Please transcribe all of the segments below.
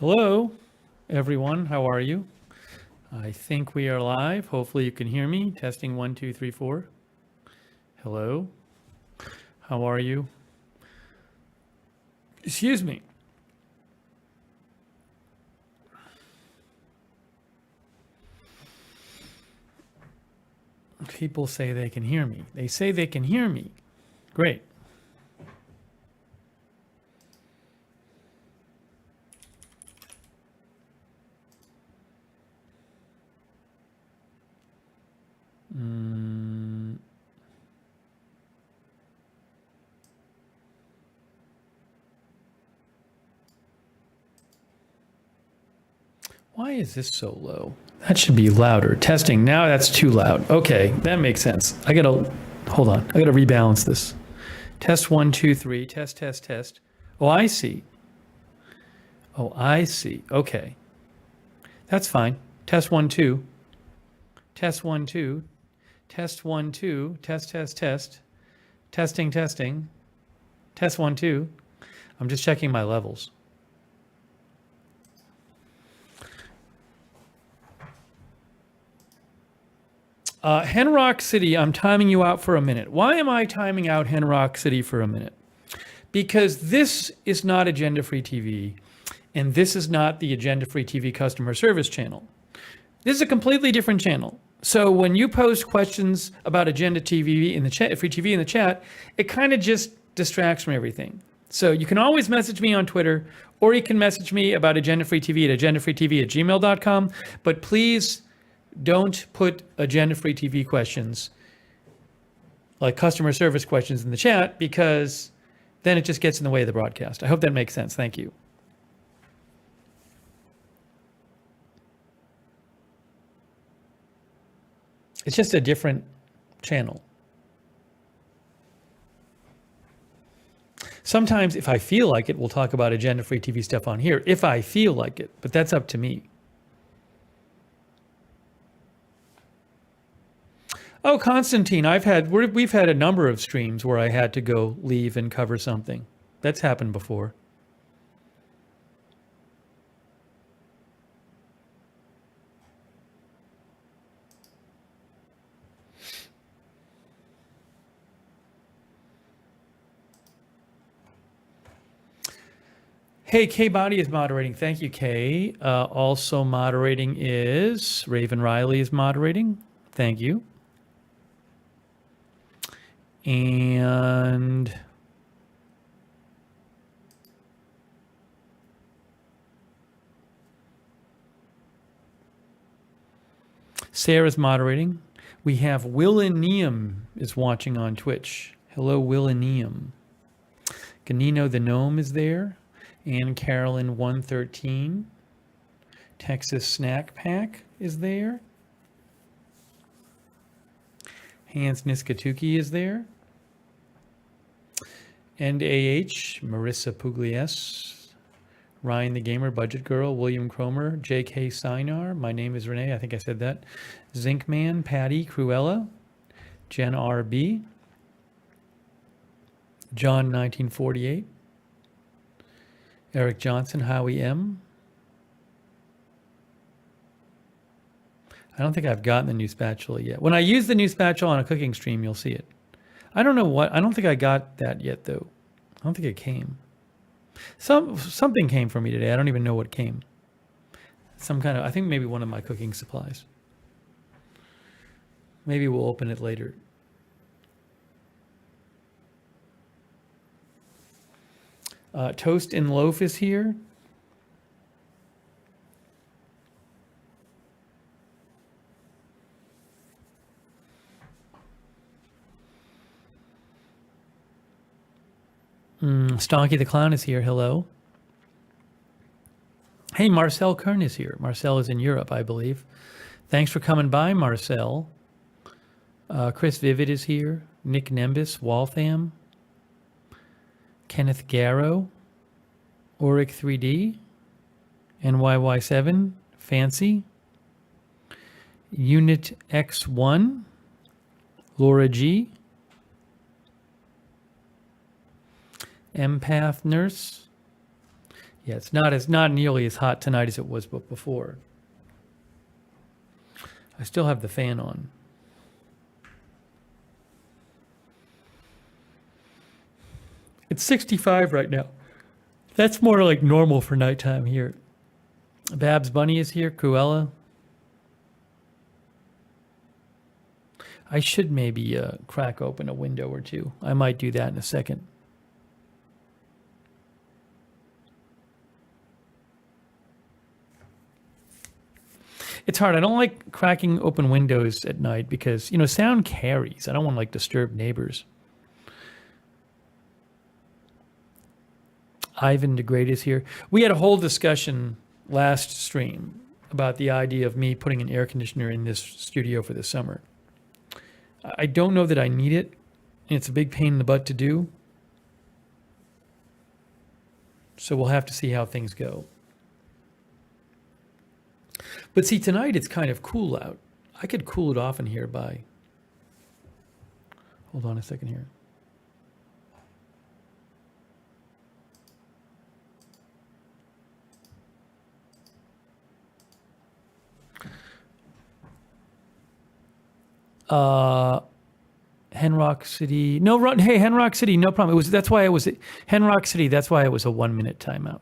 Hello, everyone. How are you? I think we are live. Hopefully you can hear me. Testing 1, 2, 3, 4. Hello. How are you? Excuse me. People say they can hear me. They say they can hear me. Great. Why is this so low? That should be louder. Testing. Now that's too loud. Okay, that makes sense. Hold on. I gotta rebalance this. Test 1, 2, 3. Test, test, test. Oh, I see. Oh, I see. Okay. That's fine. Test 1, 2. Test 1, 2. Test 1, 2. Test, test, test. Testing, testing. Test 1, 2. I'm just checking my levels. Henrock City, I'm timing you out for a minute. Why am I timing out Henrock City for a minute? Because this is not Agenda Free TV, and this is not the Agenda Free TV customer service channel. This is a completely different channel. So when you post questions about Agenda TV in the chat, Free TV in the chat, it kind of just distracts from everything. So you can always message me on Twitter, or you can message me about Agenda Free TV at agendafreetv@gmail.com. But please don't put Agenda Free TV questions, like customer service questions, in the chat, because then it just gets in the way of the broadcast. I hope that makes sense. Thank you. It's just a different channel. Sometimes if I feel like it, we'll talk about Agenda Free TV stuff on here, if I feel like it, but that's up to me. Oh, Constantine, we've had a number of streams where I had to go leave and cover something. That's happened before. Hey, Kay Body is moderating. Thank you, Kay. Also moderating is Raven Riley is moderating. Thank you. And Sarah's moderating. We have Willineum is watching on Twitch. Hello, Willineum. Ganino the Gnome is there. Ann Carolyn 113. Texas Snack Pack is there. Hans Niskatuki is there. And AH, Marissa Pugliese, Ryan the Gamer, Budget Girl, William Cromer, JK Sinar, my name is Renee, I think I said that. Zinkman, Patty, Cruella, Jen RB, John 1948, Eric Johnson, Howie M. I don't think I've gotten the new spatula yet. When I use the new spatula on a cooking stream, you'll see it. I don't think I got that yet, though. I don't think it came. Something came for me today. I don't even know what came. I think maybe one of my cooking supplies. Maybe we'll open it later. Toast and Loaf is here. Stonky the Clown is here. Hello. Hey, Marcel Kern is here. Marcel is in Europe, I believe. Thanks for coming by, Marcel. Chris Vivid is here. Nick Nembus, Waltham. Kenneth Garrow. Auric 3D. NYY7. Fancy. Unit X1. Laura G. Empath Nurse, Yeah, it's not nearly as hot tonight as it was before. I still have the fan on. It's 65 right now. That's more like normal for nighttime here. Babs Bunny is here. Cruella. I should maybe crack open a window or two. I might do that in a second. It's hard. I don't like cracking open windows at night because, sound carries. I don't want to disturb neighbors. Ivan the Great is here. We had a whole discussion last stream about the idea of me putting an air conditioner in this studio for the summer. I don't know that I need it, and it's a big pain in the butt to do. So we'll have to see how things go. But see, tonight it's kind of cool out. I could cool it off in here by... Hold on a second here. Henrock City. No, hey, Henrock City, no problem. That's why it was Henrock City. That's why it was a 1 minute timeout.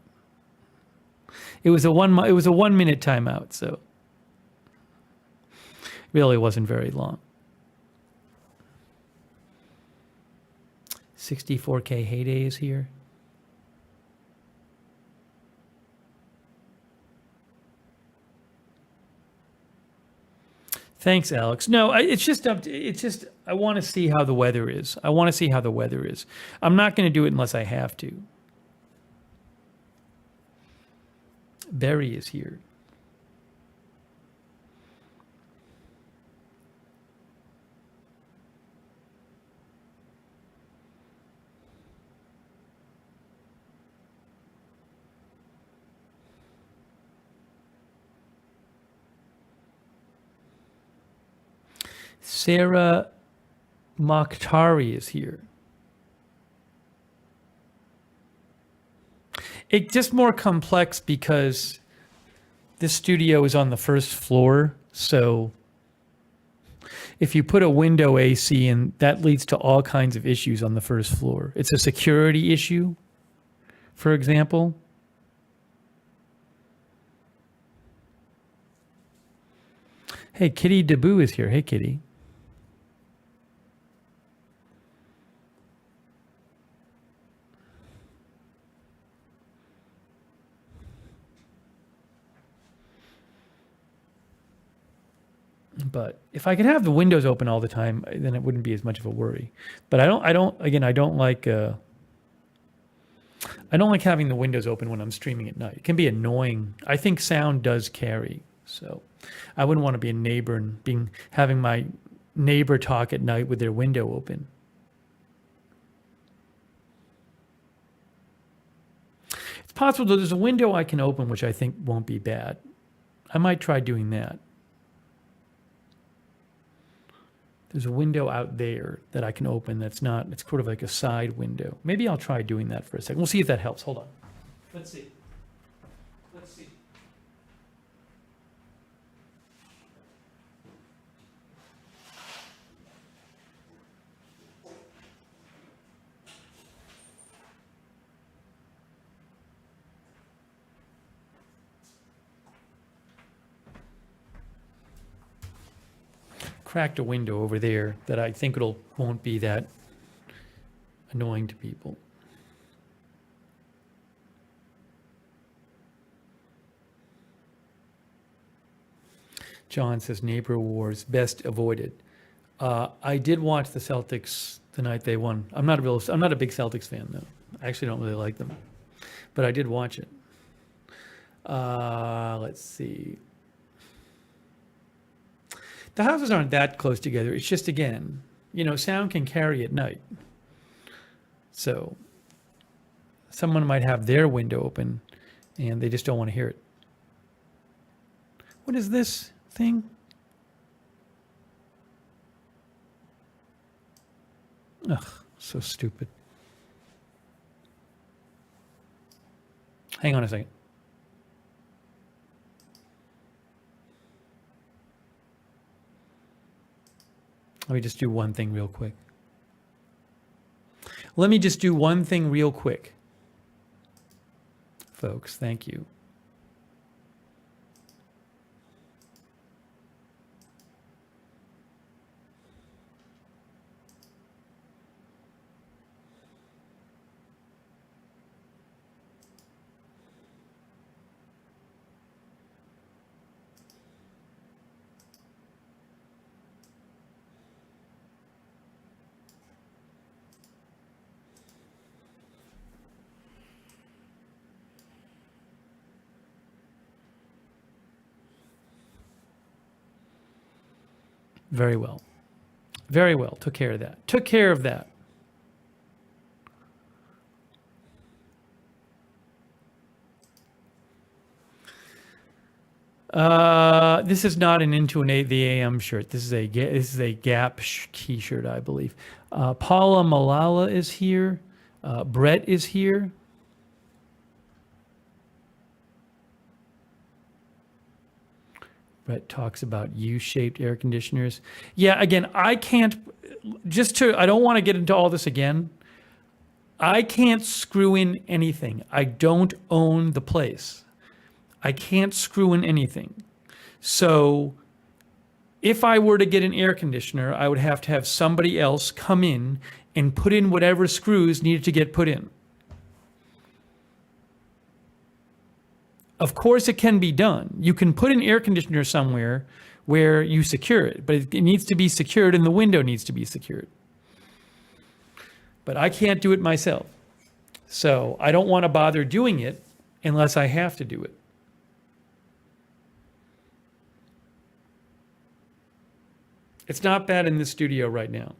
It was a 1 minute timeout, so really wasn't very long. 64K Heyday is here. Thanks, Alex. No, it's just I want to see how the weather is. I'm not going to do it unless I have to. Barry is here. Sarah Mokhtari is here. It's just more complex because this studio is on the first floor. So if you put a window AC in, that leads to all kinds of issues on the first floor. It's a security issue, for example. Hey, Kitty Deboo is here. Hey, Kitty. But if I could have the windows open all the time, then it wouldn't be as much of a worry. But I don't like having the windows open when I'm streaming at night. It can be annoying. I think sound does carry. So I wouldn't want to be a neighbor and having my neighbor talk at night with their window open. It's possible that there's a window I can open, which I think won't be bad. I might try doing that. There's a window out there that I can open it's sort of like a side window. Maybe I'll try doing that for a second. We'll see if that helps. Hold on. Let's see. Cracked a window over there that I think won't be that annoying to people. John says neighbor wars best avoided. I did watch the Celtics the night they won. I'm not a big Celtics fan though. I actually don't really like them, but I did watch it. Let's see. The houses aren't that close together. It's just, again, sound can carry at night. So someone might have their window open and they just don't want to hear it. What is this thing? Ugh, so stupid. Hang on a second. Let me just do one thing real quick. Let me just do one thing real quick. Folks, thank you. Very well. Very well. Took care of that. Took care of that. This is not an Into an the AM shirt. This is a Gap t-shirt, I believe. Paula Malala is here. Brett is here. Brett talks about U-shaped air conditioners. Yeah, again, I can't, I don't want to get into all this again. I can't screw in anything. I don't own the place. I can't screw in anything. So if I were to get an air conditioner, I would have to have somebody else come in and put in whatever screws needed to get put in. Of course, it can be done. You can put an air conditioner somewhere where you secure it, but it needs to be secured and the window needs to be secured. But I can't do it myself. So I don't want to bother doing it unless I have to do it. It's not bad in the studio right now.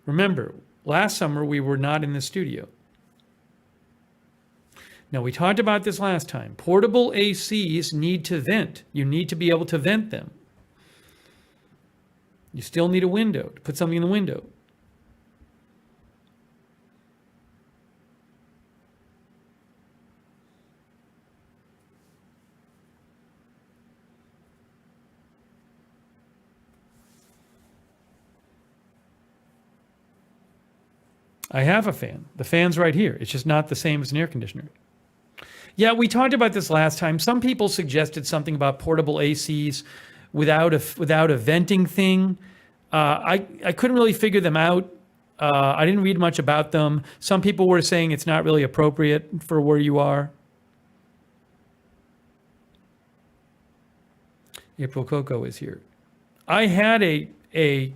Remember, last summer we were not in the studio. Now, we talked about this last time. Portable ACs need to vent. You need to be able to vent them. You still need a window to put something in the window. I have a fan. The fan's right here. It's just not the same as an air conditioner. Yeah, we talked about this last time. Some people suggested something about portable ACs without a venting thing. I couldn't really figure them out. I didn't read much about them. Some people were saying it's not really appropriate for where you are. April Coco is here. I had a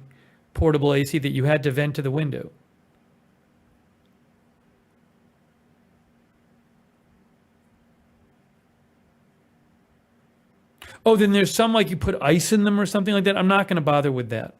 portable AC that you had to vent to the window. Oh, then there's some like you put ice in them or something like that. I'm not going to bother with that.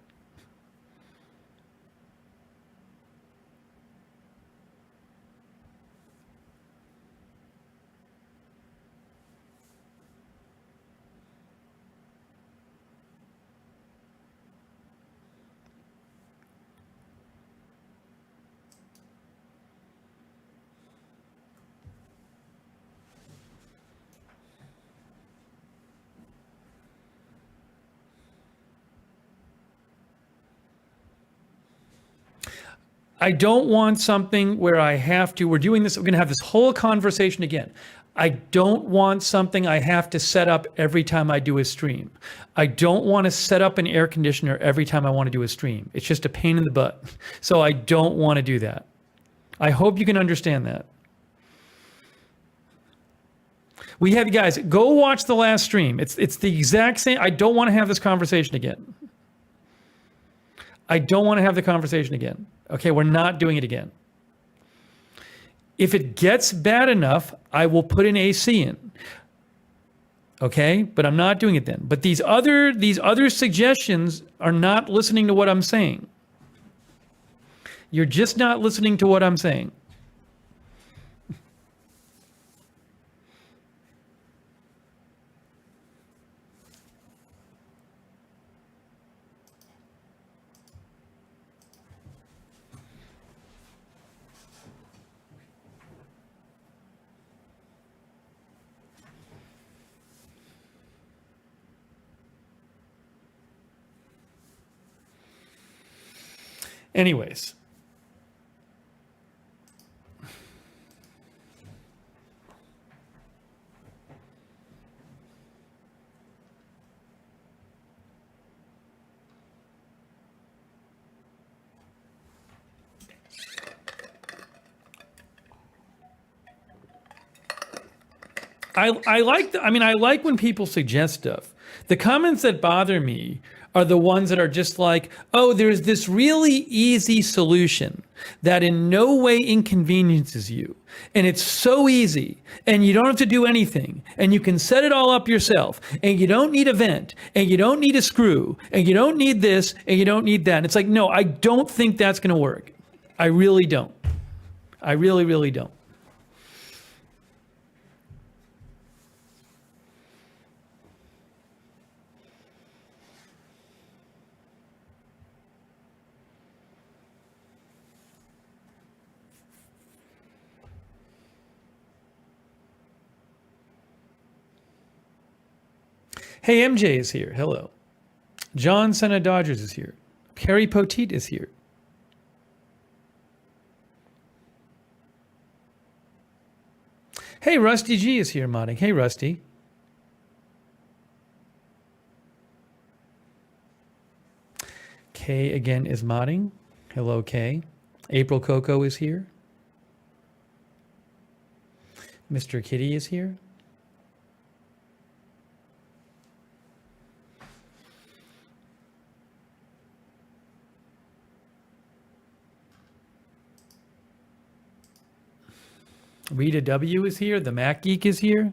I don't want something where I have to, we're doing this, we're going to have this whole conversation again. I don't want something I have to set up every time I do a stream. I don't want to set up an air conditioner every time I want to do a stream. It's just a pain in the butt. So I don't want to do that. I hope you can understand that. We have, guys, go watch the last stream. It's the exact same. I don't want to have this conversation again. I don't want to have the conversation again. Okay, we're not doing it again. If it gets bad enough, I will put an AC in. Okay, but I'm not doing it then. But these other suggestions are not listening to what I'm saying. You're just not listening to what I'm saying. Anyways. I like I like when people suggest stuff. The comments that bother me are the ones that are just like, oh, there's this really easy solution that in no way inconveniences you. And it's so easy. And you don't have to do anything. And you can set it all up yourself. And you don't need a vent. And you don't need a screw. And you don't need this. And you don't need that. And it's like, no, I don't think that's going to work. I really don't. I really, really don't. Hey, MJ is here. Hello. John, son of Dodgers, is here. Perry Poteet is here. Hey, Rusty G is here modding. Hey, Rusty. Kay again is modding. Hello, Kay. April Coco is here. Mr. Kitty is here. Rita W is here. The Mac Geek is here.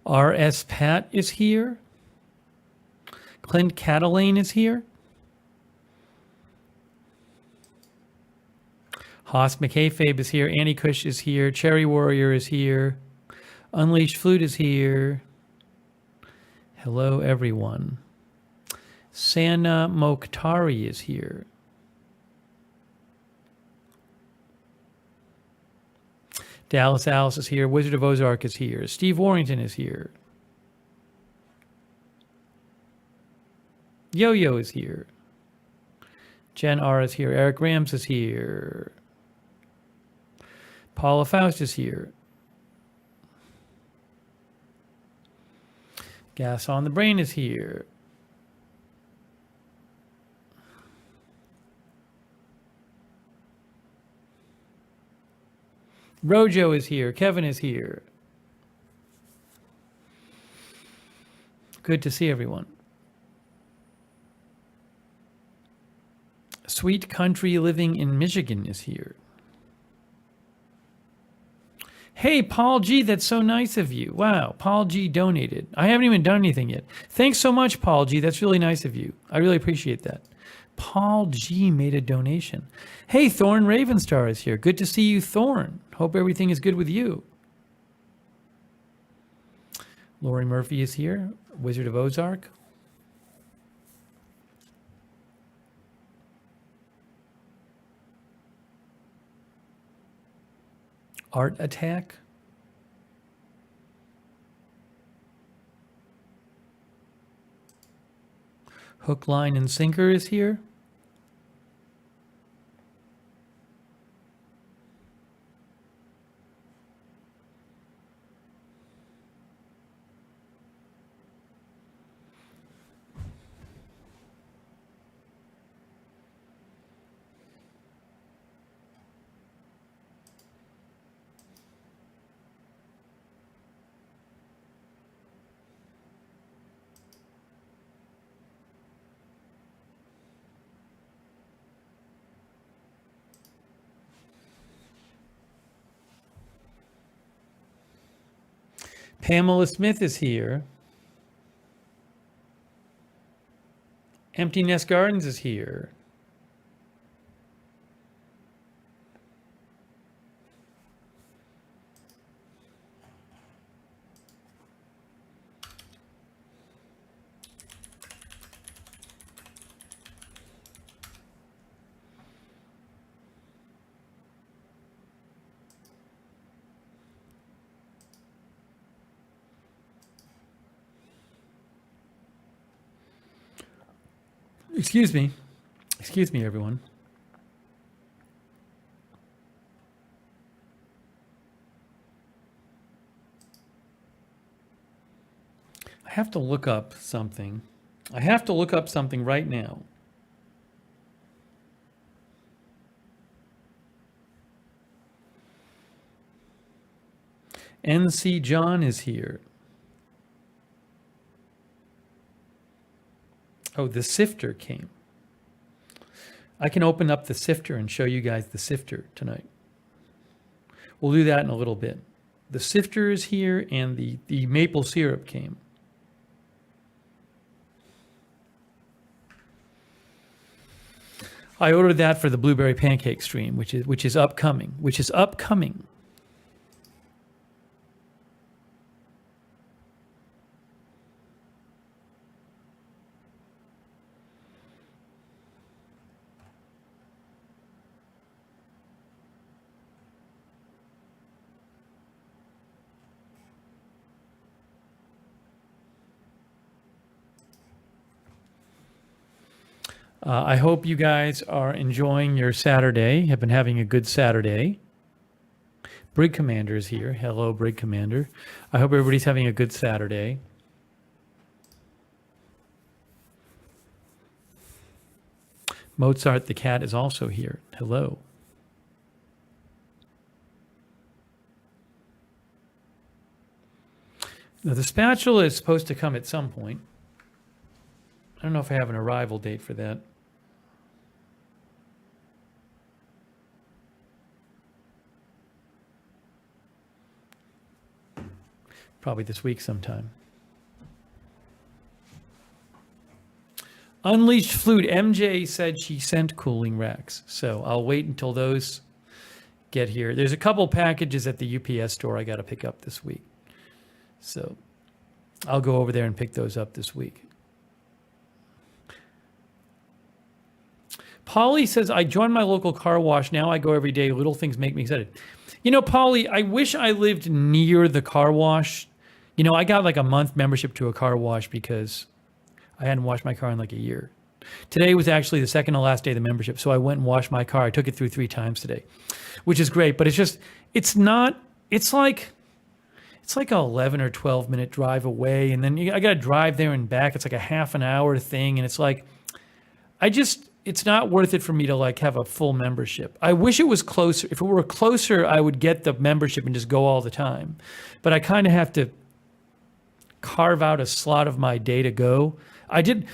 R.S. Pat is here. Clint Catalane is here. Haas McKayfabe is here. Annie Cush is here. Cherry Warrior is here. Unleashed Flute is here. Hello, everyone. Sana Mokhtari is here. Dallas Alice is here. Wizard of Ozark is here. Steve Warrington is here. Yo-Yo is here. Jen R is here. Eric Rams is here. Paula Faust is here. Gas on the Brain is here. Rojo is here. Kevin is here. Good to see everyone. Sweet Country Living in Michigan is here. Hey, Paul G, that's so nice of you. Wow, Paul G donated. I haven't even done anything yet. Thanks so much, Paul G. That's really nice of you. I really appreciate that. Paul G made a donation. Hey, Thorn Ravenstar is here. Good to see you, Thorn. Hope everything is good with you. Lori Murphy is here. Wizard of Ozark. Art Attack. Hook, Line, and Sinker is here. Pamela Smith is here. Empty Nest Gardens is here. Excuse me. Excuse me, everyone. I have to look up something. I have to look up something right now. NC John is here. Oh, the sifter came. I can open up the sifter and show you guys the sifter tonight. We'll do that in a little bit. The sifter is here and the maple syrup came. I ordered that for the blueberry pancake stream, which is upcoming. I hope you guys are enjoying your Saturday, have been having a good Saturday. Brig Commander is here. Hello, Brig Commander. I hope everybody's having a good Saturday. Mozart the cat is also here. Hello. Now, the spatula is supposed to come at some point. I don't know if I have an arrival date for that. Probably this week sometime. Unleashed Flute. MJ said she sent cooling racks. So I'll wait until those get here. There's a couple packages at the UPS store I got to pick up this week. So I'll go over there and pick those up this week. Polly says, I joined my local car wash. Now I go every day. Little things make me excited. You know, Polly, I wish I lived near the car wash. You know, I got like a month membership to a car wash because I hadn't washed my car in like a year. Today was actually the second to last day of the membership. So I went and washed my car. I took it through 3 times today, which is great. But it's like a 11 or 12 minute drive away. And then I got to drive there and back. It's like a half an hour thing. And it's like, it's not worth it for me to like have a full membership. I wish it was closer. If it were closer, I would get the membership and just go all the time. But I kind of have to carve out a slot of my day to go.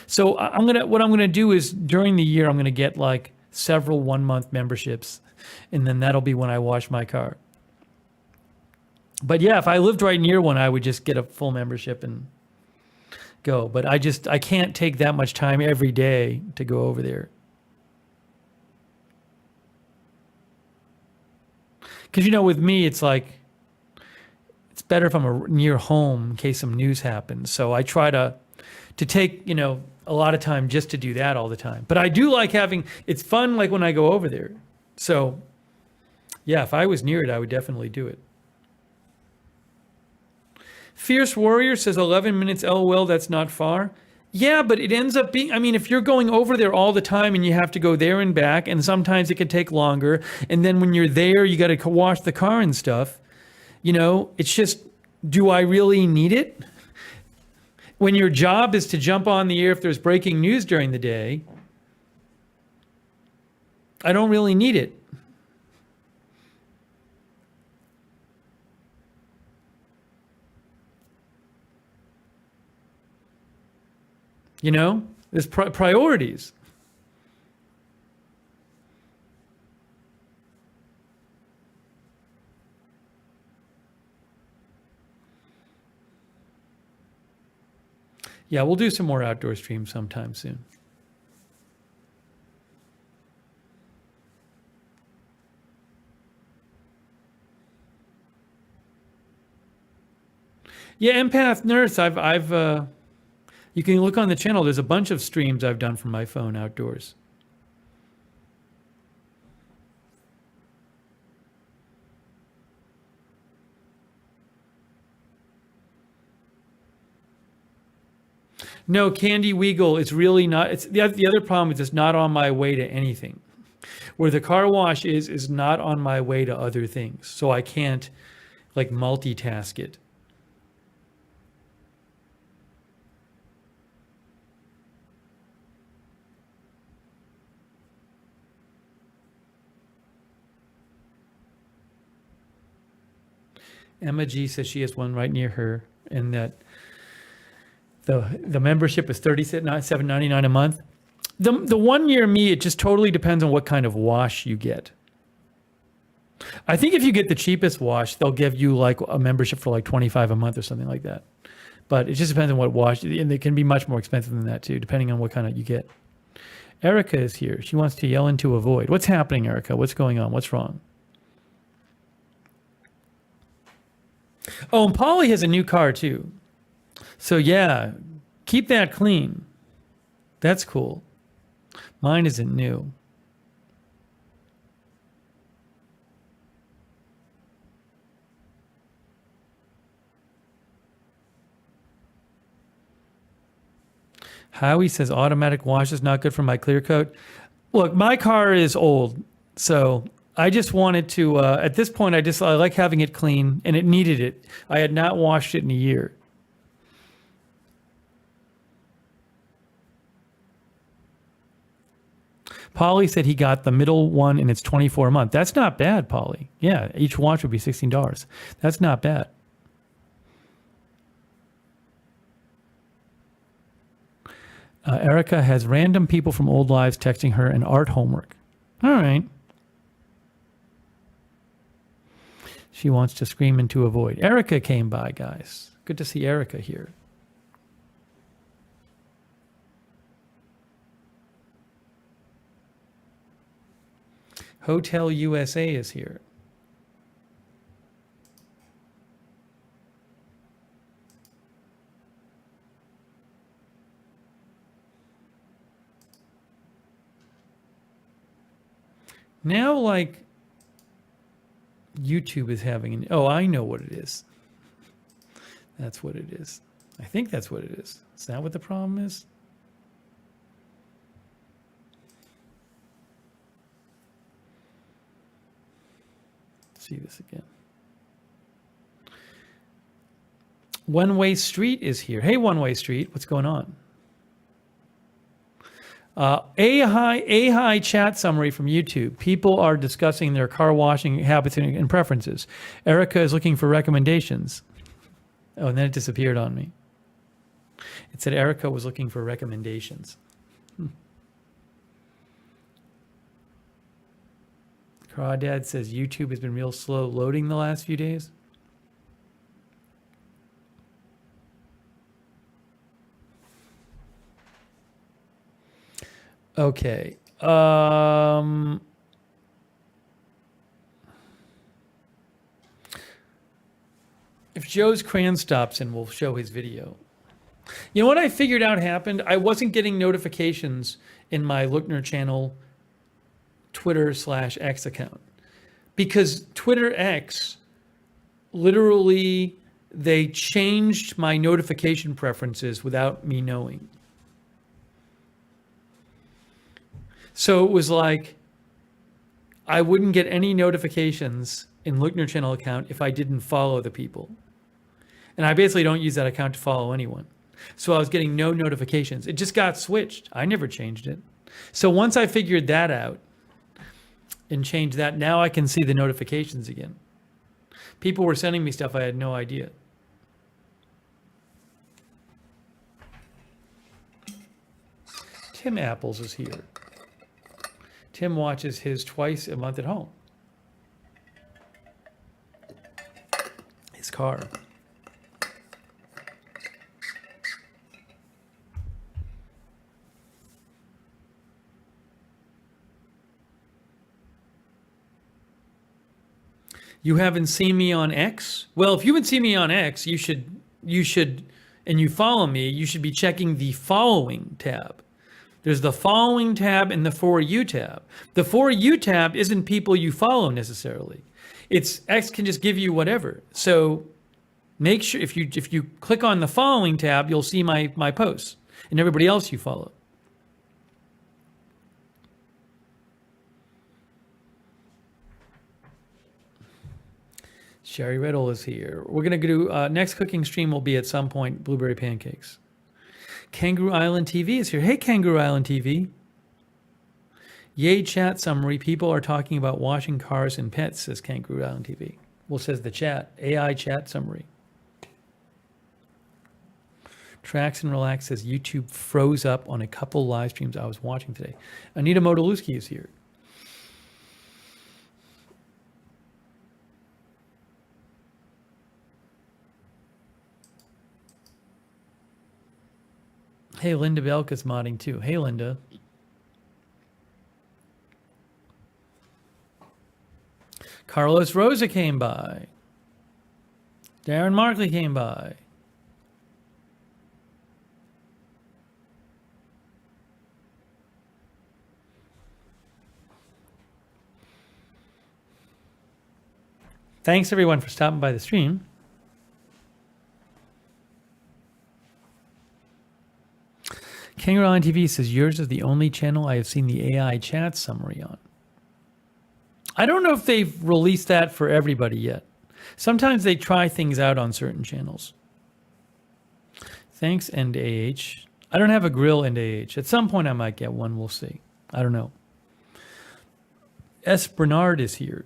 So what I'm gonna do is during the year, I'm gonna get like several 1-month memberships, and then that'll be when I wash my car. But yeah, if I lived right near one, I would just get a full membership and go. But I can't take that much time every day to go over there. Because, you know, with me, it's like, it's better if I'm near home in case some news happens. So I try to take, you know, a lot of time just to do that all the time. But I do like it's fun like when I go over there. So yeah, if I was near it, I would definitely do it. Fierce Warrior says 11 minutes, LOL, that's not far. Yeah, but it ends up being, I mean, if you're going over there all the time and you have to go there and back, and sometimes it can take longer, and then when you're there, you got to wash the car and stuff, you know, it's just, do I really need it? When your job is to jump on the air if there's breaking news during the day, I don't really need it. You know, there's priorities. Yeah, we'll do some more outdoor streams sometime soon. Yeah, Empath Nurse, you can look on the channel. There's a bunch of streams I've done from my phone outdoors. No, Candy Weagle is really not. It's the other problem is it's not on my way to anything. Where the car wash is not on my way to other things, so I can't like multitask it. Emma G says she has one right near her, and that the membership is $37.99 a month. The one near me, it just totally depends on what kind of wash you get. I think if you get the cheapest wash, they'll give you like a membership for like $25 a month or something like that. But it just depends on what wash, and they can be much more expensive than that too, depending on what kind of you get. Erica is here. She wants to yell into a void. What's happening, Erica? What's going on? What's wrong? Oh, and Polly has a new car too. So yeah, keep that clean. That's cool. Mine isn't new. Howie says automatic wash is not good for my clear coat. Look, my car is old, so I just wanted to, at this point, I like having it clean, and it needed it. I had not washed it in a year. Polly said he got the middle one and it's 24 a month. That's not bad, Polly. Yeah, each watch would be $16. That's not bad. Erica has random people from old lives texting her an art homework. All right. She wants to scream into a void. Erica came by, guys. Good to see Erica here. Hotel USA is here. Now, like, YouTube is having an... Oh, I know what it is. That's what it is. I think that's what it is. Is that what the problem is? See this again. One Way Street is here. Hey, One Way Street, what's going on? A high chat summary from YouTube. People are discussing their car washing habits and preferences. Erica is looking for recommendations. Oh, and then it disappeared on me. It said Erica was looking for recommendations. Crawdad says YouTube has been real slow loading the last few days. Okay. If Joe's Crayon stops in, we'll show his video. You know what I figured out happened? I wasn't getting notifications in my Lookner channel Twitter/X account. Because Twitter X, literally, they changed my notification preferences without me knowing. So it was like, I wouldn't get any notifications in Lookner channel account if I didn't follow the people. And I basically don't use that account to follow anyone. So I was getting no notifications. It just got switched. I never changed it. So once I figured that out and changed that, now I can see the notifications again. People were sending me stuff I had no idea. Tim Apples is here. Tim watches his twice a month at home. His car. You haven't seen me on X? Well, if you haven't seen me on X, you should, and you follow me, you should be checking the following tab. There's the following tab and the For You tab. The For You tab isn't people you follow necessarily. It's X can just give you whatever. So make sure if you click on the following tab, you'll see my posts. and everybody else you follow. Sherry Riddle is here. We're going to do, next cooking stream will be at some point, blueberry pancakes. Kangaroo Island TV is here. Hey, Kangaroo Island TV. Yay chat summary. People are talking about washing cars and pets, says Kangaroo Island TV. Well, says the chat. AI chat summary. Tracks and Relax says YouTube froze up on a couple live streams I was watching today. Anita Modaluski is here. Hey, Linda Belka's modding too. Hey, Linda. Carlos Rosa came by. Darren Markley came by. Thanks everyone for stopping by the stream. Kangaroo Island TV says yours is the only channel I have seen the AI chat summary on. I don't know if they've released that for everybody yet. Sometimes they try things out on certain channels. Thanks, NAH. I don't have a grill, NAH. At some point I might get one. We'll see. I don't know. S. Bernard is here.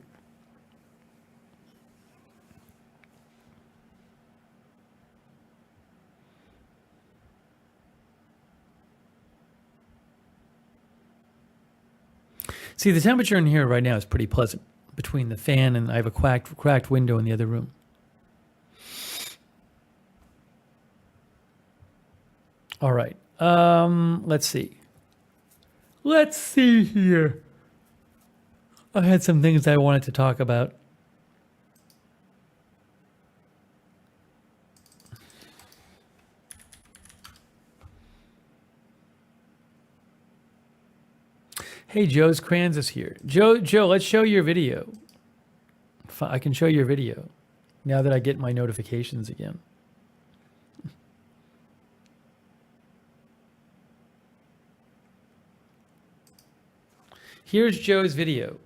See, the temperature in here right now is pretty pleasant between the fan and I have a cracked window in the other room. All right. Let's see. Let's see here. I had some things I wanted to talk about. Hey, Joe's Crayons is here. Joe, let's show your video. I can show your video now that I get my notifications again. Here's Joe's video.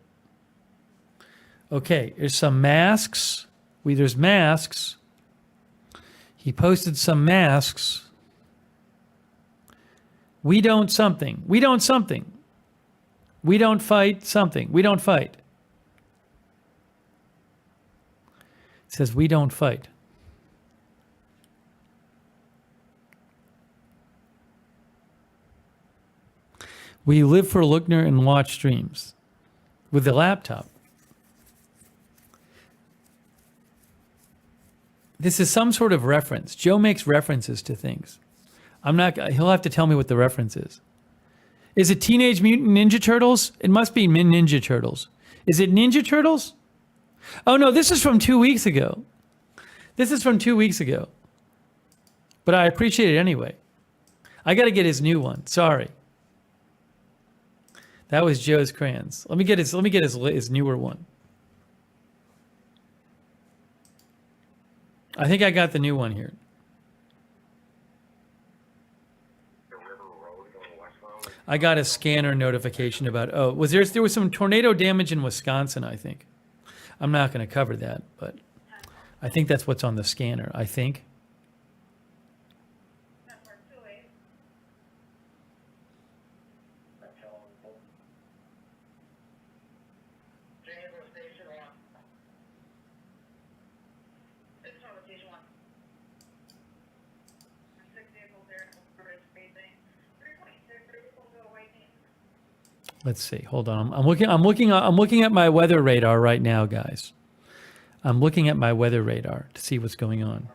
Okay, there's some masks. There's masks. He posted some masks. We don't something. We don't something. We don't fight something. We don't fight. It says we don't fight. We live for Lookner and watch streams with the laptop. This is some sort of reference. Joe makes references to things. He'll have to tell me what the reference is. Is it Teenage Mutant Ninja Turtles? It must be Ninja Turtles. Is it Ninja Turtles? Oh no, this is from 2 weeks ago. This is from 2 weeks ago. But I appreciate it anyway. I got to get his new one. Sorry. That was Joe's Crayons. Let me get his newer one. I think I got the new one here. I got a scanner notification about, there was some tornado damage in Wisconsin, I think. I'm not going to cover that, but I think that's what's on the scanner, I think. Let's see. Hold on. I'm looking at my weather radar right now, guys. I'm looking at my weather radar to see what's going on.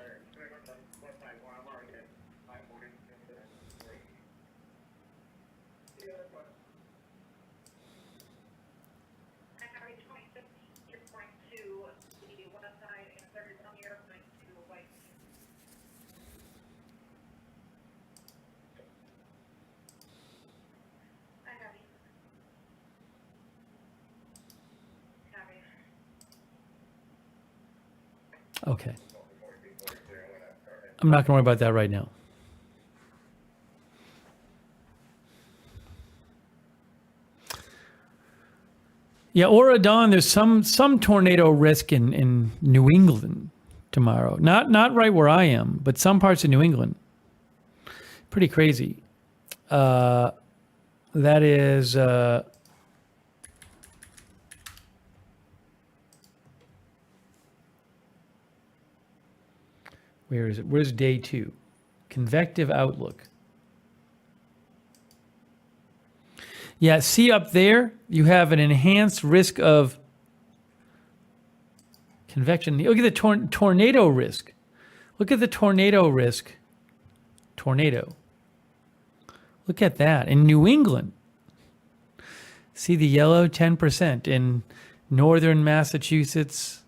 Okay. I'm not going to worry about that right now. Yeah, or at dawn, there's some tornado risk in New England tomorrow. Not right where I am, but some parts of New England. Pretty crazy. That is where is it? Where's day 2? Convective outlook. Yeah, see up there, you have an enhanced risk of convection. Look at the tornado risk. Look at the tornado risk. Tornado. Look at that. In New England, see the yellow 10% in northern Massachusetts,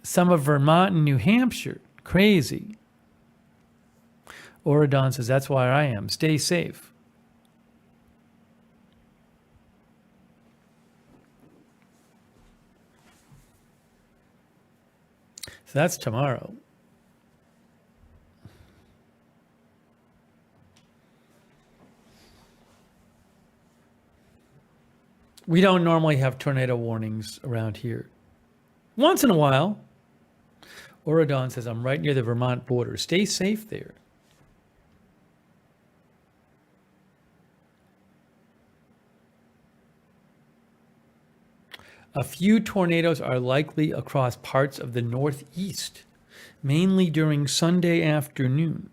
some of Vermont and New Hampshire. Crazy. Oradon says, that's why I am. Stay safe. So that's tomorrow. We don't normally have tornado warnings around here. Once in a while. Oradon says, I'm right near the Vermont border. Stay safe there. A few tornadoes are likely across parts of the Northeast, mainly during Sunday afternoon.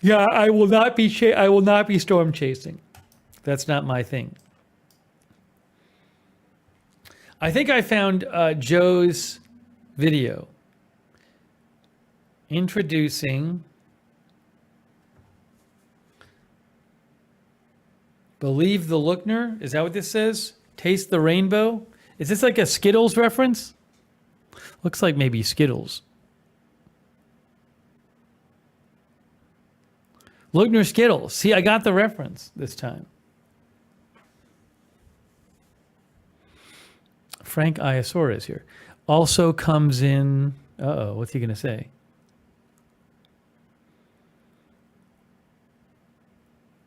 Yeah, I will not be storm chasing. That's not my thing. I think I found Joe's video introducing Believe the Lookner. Is that what this says? Taste the rainbow. Is this like a Skittles reference? Looks like maybe Skittles. Lookner Skittles. See, I got the reference this time. Frank Iosora is here. Also comes in... Uh-oh, what's he going to say?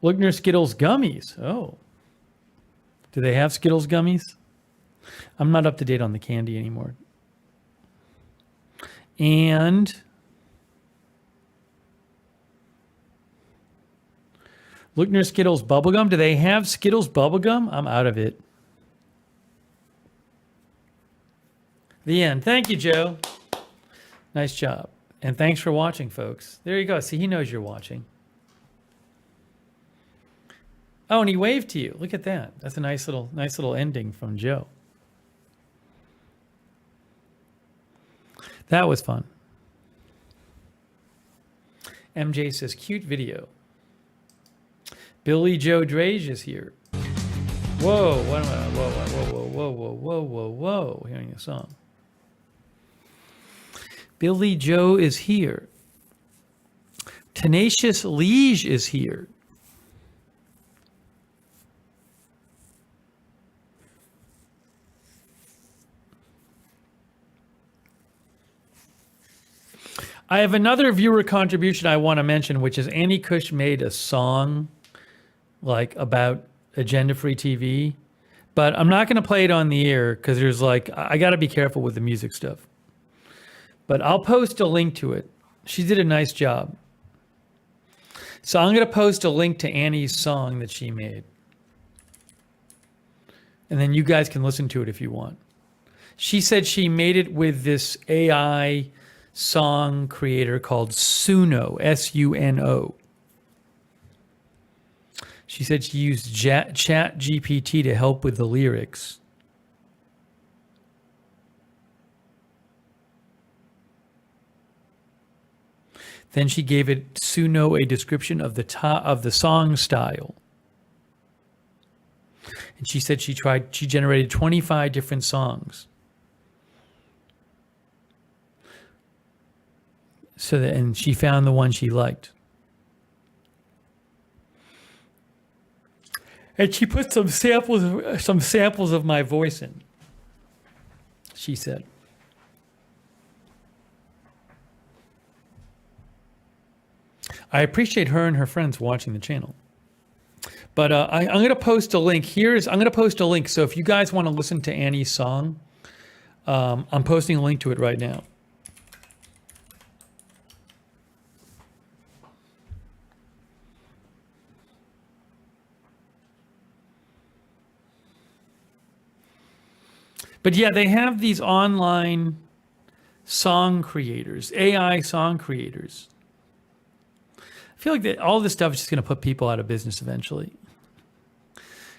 Lookner Skittles gummies. Oh. Do they have Skittles gummies? I'm not up to date on the candy anymore. And... Lookner Skittles bubblegum. Do they have Skittles bubblegum? I'm out of it. The end. Thank you, Joe. Nice job. And thanks for watching, folks. There you go. See, he knows you're watching. Oh, and he waved to you. Look at that. That's a nice little ending from Joe. That was fun. MJ says, cute video. Billy Joe Drage is here. Whoa, what am I? Whoa. Hearing a song. Billy Joe is here. Tenacious Liege is here. I have another viewer contribution I want to mention, which is Annie Cush made a song like about agenda-free TV, but I'm not going to play it on the air because there's like, I got to be careful with the music stuff. But I'll post a link to it. She did a nice job. So I'm going to post a link to Annie's song that she made. And then you guys can listen to it if you want. She said she made it with this AI song creator called Suno, S-U-N-O. She said she used Chat GPT to help with the lyrics. Then she gave it Suno a description of the song style. And she said she generated 25 different songs. And she found the one she liked. And she put some samples of my voice in. She said. I appreciate her and her friends watching the channel. But I'm going to post a link. I'm going to post a link. So if you guys want to listen to Annie's song, I'm posting a link to it right now. But yeah, they have these online song creators, AI song creators. I feel like all this stuff is just going to put people out of business eventually.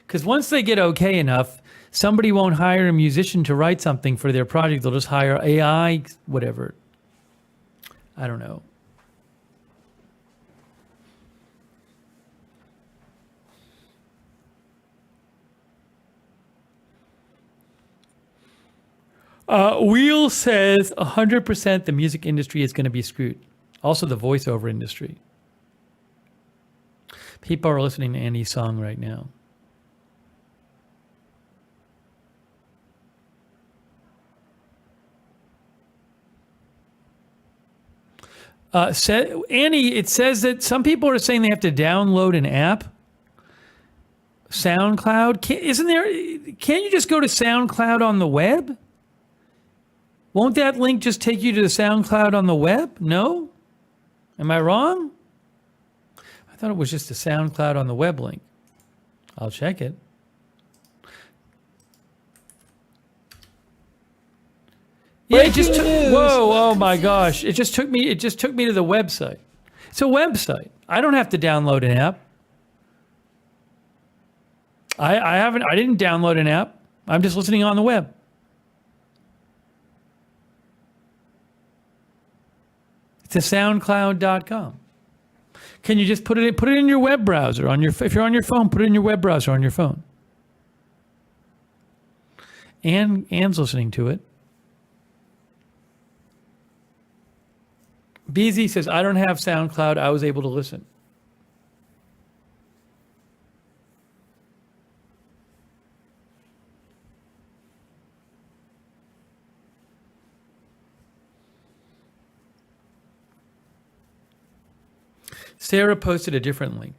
Because once they get okay enough, somebody won't hire a musician to write something for their project. They'll just hire AI, whatever. I don't know. Wheel says 100% the music industry is going to be screwed. Also the voiceover industry. People are listening to Annie's song right now. Annie, it says that some people are saying they have to download an app. SoundCloud. Can't you just go to SoundCloud on the web? Won't that link just take you to the SoundCloud on the web? No? Am I wrong? I thought it was just a SoundCloud on the web link. I'll check it. Yeah, it just took, whoa, oh my gosh. It just took me to the website. It's a website. I don't have to download an app. I didn't download an app. I'm just listening on the web. To soundcloud.com. Can you just put it in your web browser if you're on your phone, put it in your web browser on your phone. Anne's listening to it. BZ says, I don't have SoundCloud. I was able to listen. Sarah posted a different link.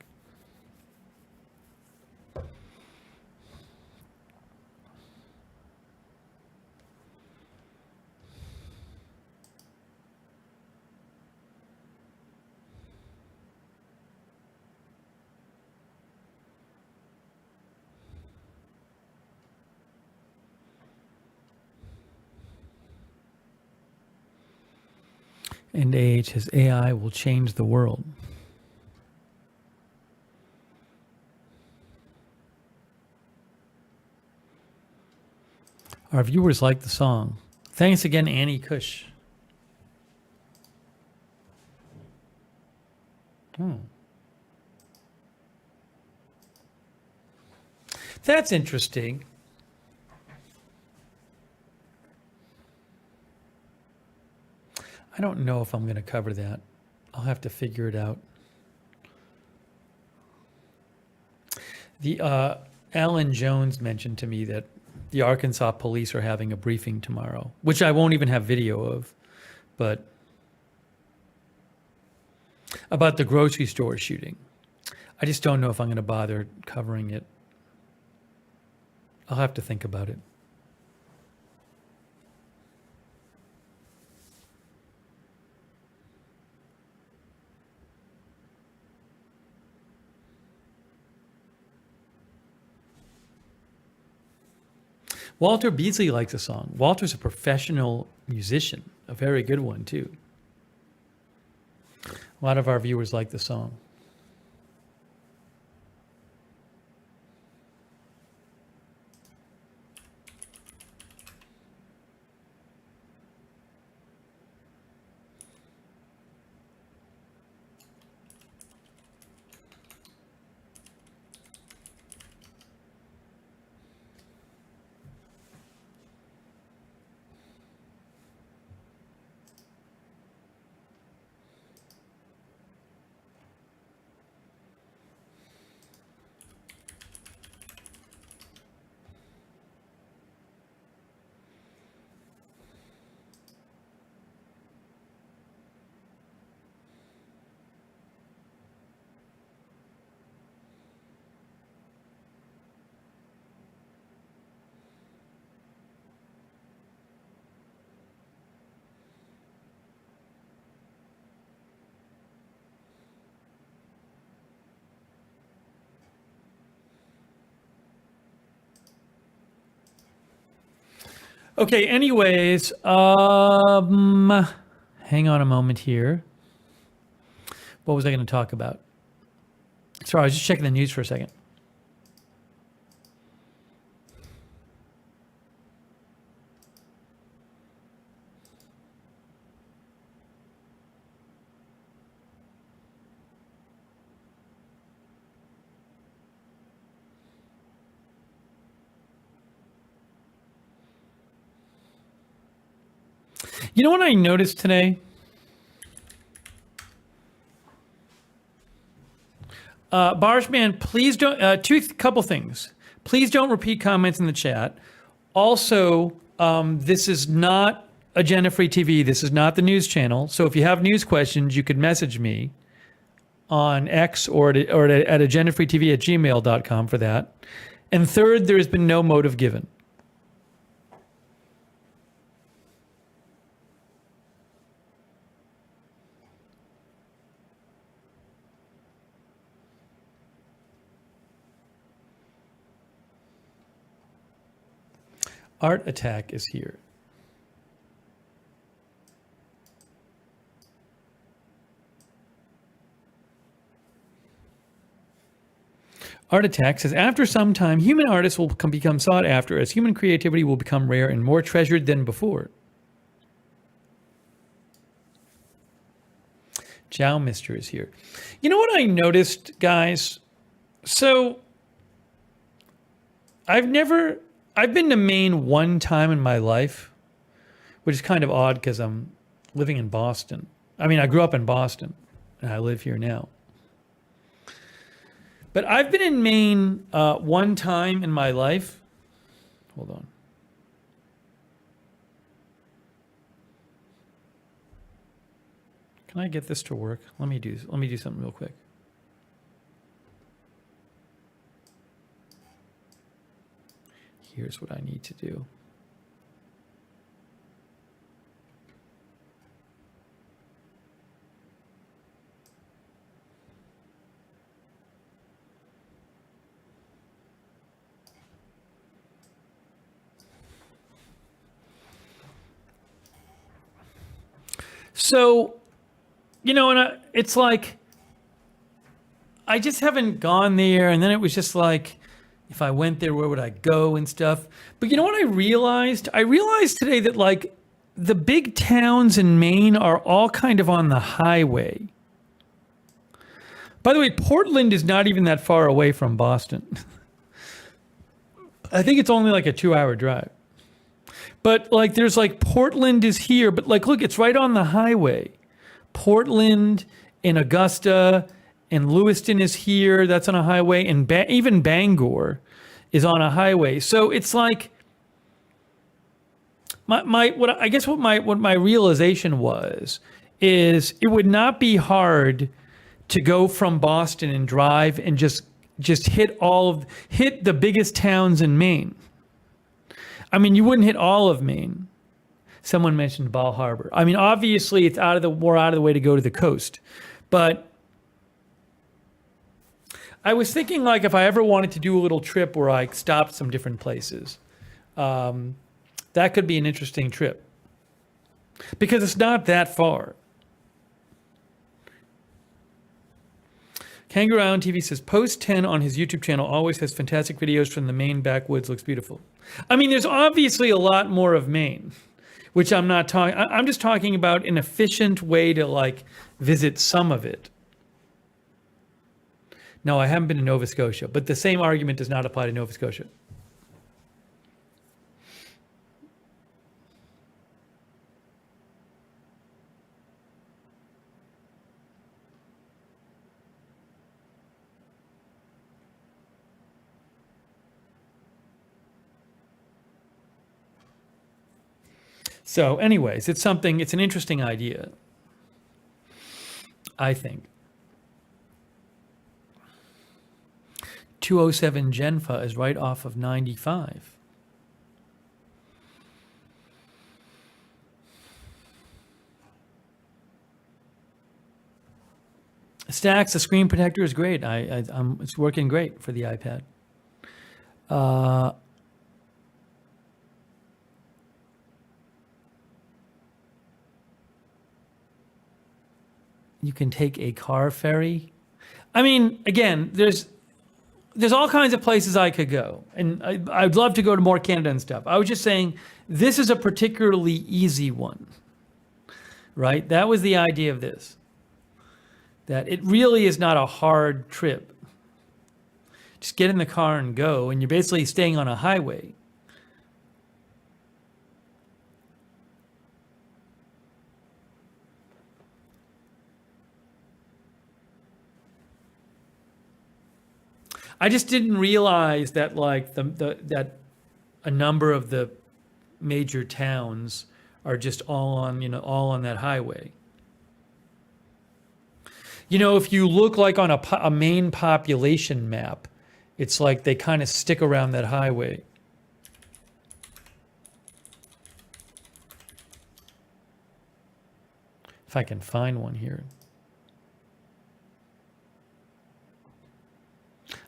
And AH says AI will change the world. Our viewers like the song. Thanks again, Annie Cush. That's interesting. I don't know if I'm going to cover that. I'll have to figure it out. The Alan Jones mentioned to me that the Arkansas police are having a briefing tomorrow, which I won't even have video of, but about the grocery store shooting. I just don't know if I'm going to bother covering it. I'll have to think about it. Walter Beasley likes the song. Walter's a professional musician, a very good one, too. A lot of our viewers like the song. Okay, anyways, hang on a moment here. What was I going to talk about? Sorry, I was just checking the news for a second. You know what I noticed today? Barshman, please don't. Couple things. Please don't repeat comments in the chat. Also, this is not Agenda Free TV. This is not the news channel. So if you have news questions, you could message me on X or at agendafreetv@gmail.com for that. And third, there has been no motive given. Art Attack is here. Art Attack says, after some time, human artists will become sought after as human creativity will become rare and more treasured than before. Jow Mister is here. You know what I noticed, guys? So, I've been to Maine one time in my life, which is kind of odd because I'm living in Boston. I mean, I grew up in Boston, and I live here now. But I've been in Maine one time in my life. Hold on. Can I get this to work? Let me do something real quick. Here's what I need to do. So, you know, and it's like, I just haven't gone there. And then it was just like, if I went there, where would I go and stuff? But you know what I realized? I realized today that like the big towns in Maine are all kind of on the highway. By the way, Portland is not even that far away from Boston. I think it's only like a 2-hour drive. But like there's like Portland is here, but like look, it's right on the highway. Portland and Augusta and Lewiston is here. That's on a highway, and even Bangor is on a highway. So it's like what my realization was is it would not be hard to go from Boston and drive and just hit the biggest towns in Maine. I mean, you wouldn't hit all of Maine. Someone mentioned Bal Harbor. I mean, obviously, it's more out of the way to go to the coast. But I was thinking, like, if I ever wanted to do a little trip where I stopped some different places, that could be an interesting trip. Because it's not that far. Kangaroo Island TV says, Post 10 on his YouTube channel always has fantastic videos from the Maine backwoods. Looks beautiful. I mean, there's obviously a lot more of Maine, which I'm not talking. I'm just talking about an efficient way to like visit some of it. No, I haven't been to Nova Scotia, but the same argument does not apply to Nova Scotia. So anyways, it's an interesting idea, I think. 207 Genfa is right off of 95. Stacks, the screen protector is great. It's working great for the iPad. You can take a car ferry. I mean, again, there's all kinds of places I could go, and I'd love to go to more Canada and stuff. I was just saying this is a particularly easy one, right? That was the idea of this, that it really is not a hard trip. Just get in the car and go, and you're basically staying on a highway. I just didn't realize that like that a number of the major towns are just all on that highway. If you look like on a Maine population map, it's like they kind of stick around that highway. If I can find one here.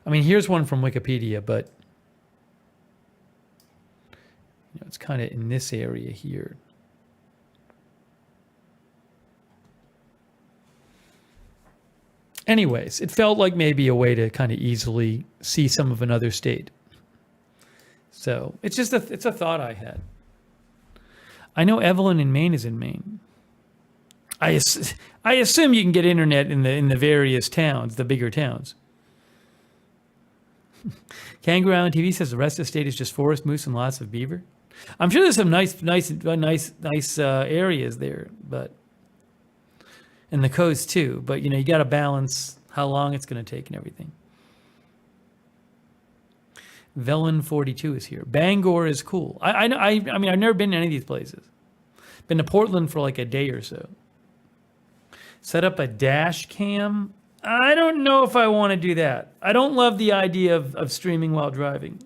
I mean, here's one from Wikipedia, but it's kind of in this area here. Anyways, it felt like maybe a way to kind of easily see some of another state. So it's just it's a thought I had. I know Evelyn in Maine is in Maine. I assume you can get internet in the various towns, the bigger towns. Kangaroo Island TV says the rest of the state is just forest, moose, and lots of beaver. I'm sure there's some nice areas there, but and the coast too. But you got to balance how long it's going to take and everything. Velen 42 is here. Bangor is cool. I mean, I've never been to any of these places. Been to Portland for like a day or so. Set up a dash cam. I don't know if I want to do that. I don't love the idea of streaming while driving.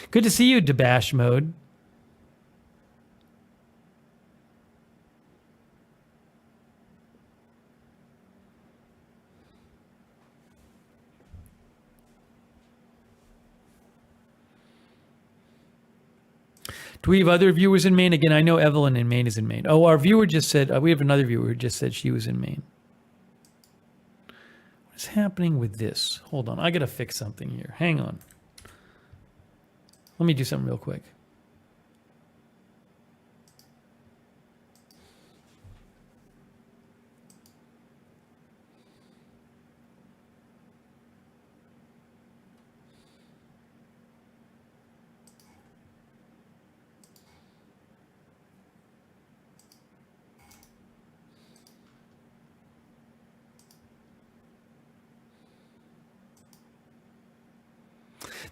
Good to see you, Debash Mode. Do we have other viewers in Maine? Again, I know Evelyn in Maine is in Maine. Oh, our viewer just said, we have another viewer who just said she was in Maine. What's happening with this? Hold on, I got to fix something here. Hang on. Let me do something real quick.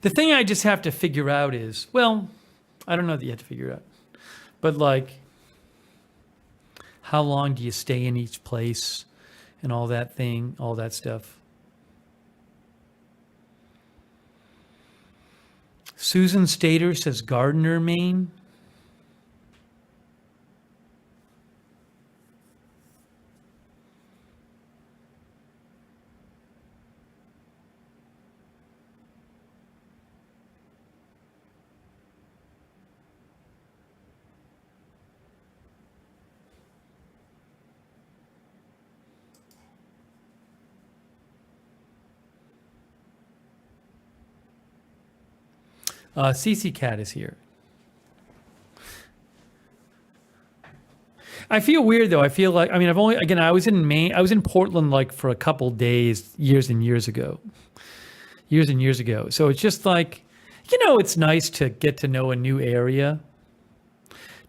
The thing I just have to figure out is, well, I don't know that you have to figure it out, but like, how long do you stay in each place and all that stuff. Susan Stater says Gardner, Maine. CC Cat is here. I feel weird though. I feel like, I was in Maine. I was in Portland like for a couple days, years and years ago. So it's just like, it's nice to get to know a new area.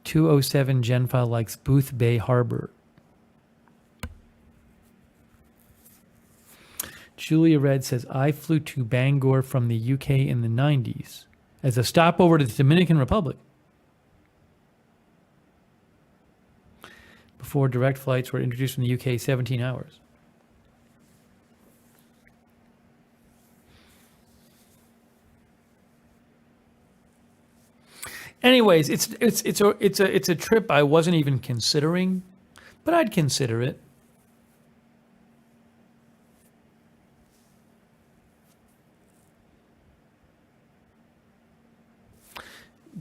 207 Genfile likes Booth Bay Harbor. Julia Red says, I flew to Bangor from the UK in the 90s as a stopover to the Dominican Republic before direct flights were introduced from the UK, 17 hours. Anyways, it's a trip I wasn't even considering, but I'd consider it.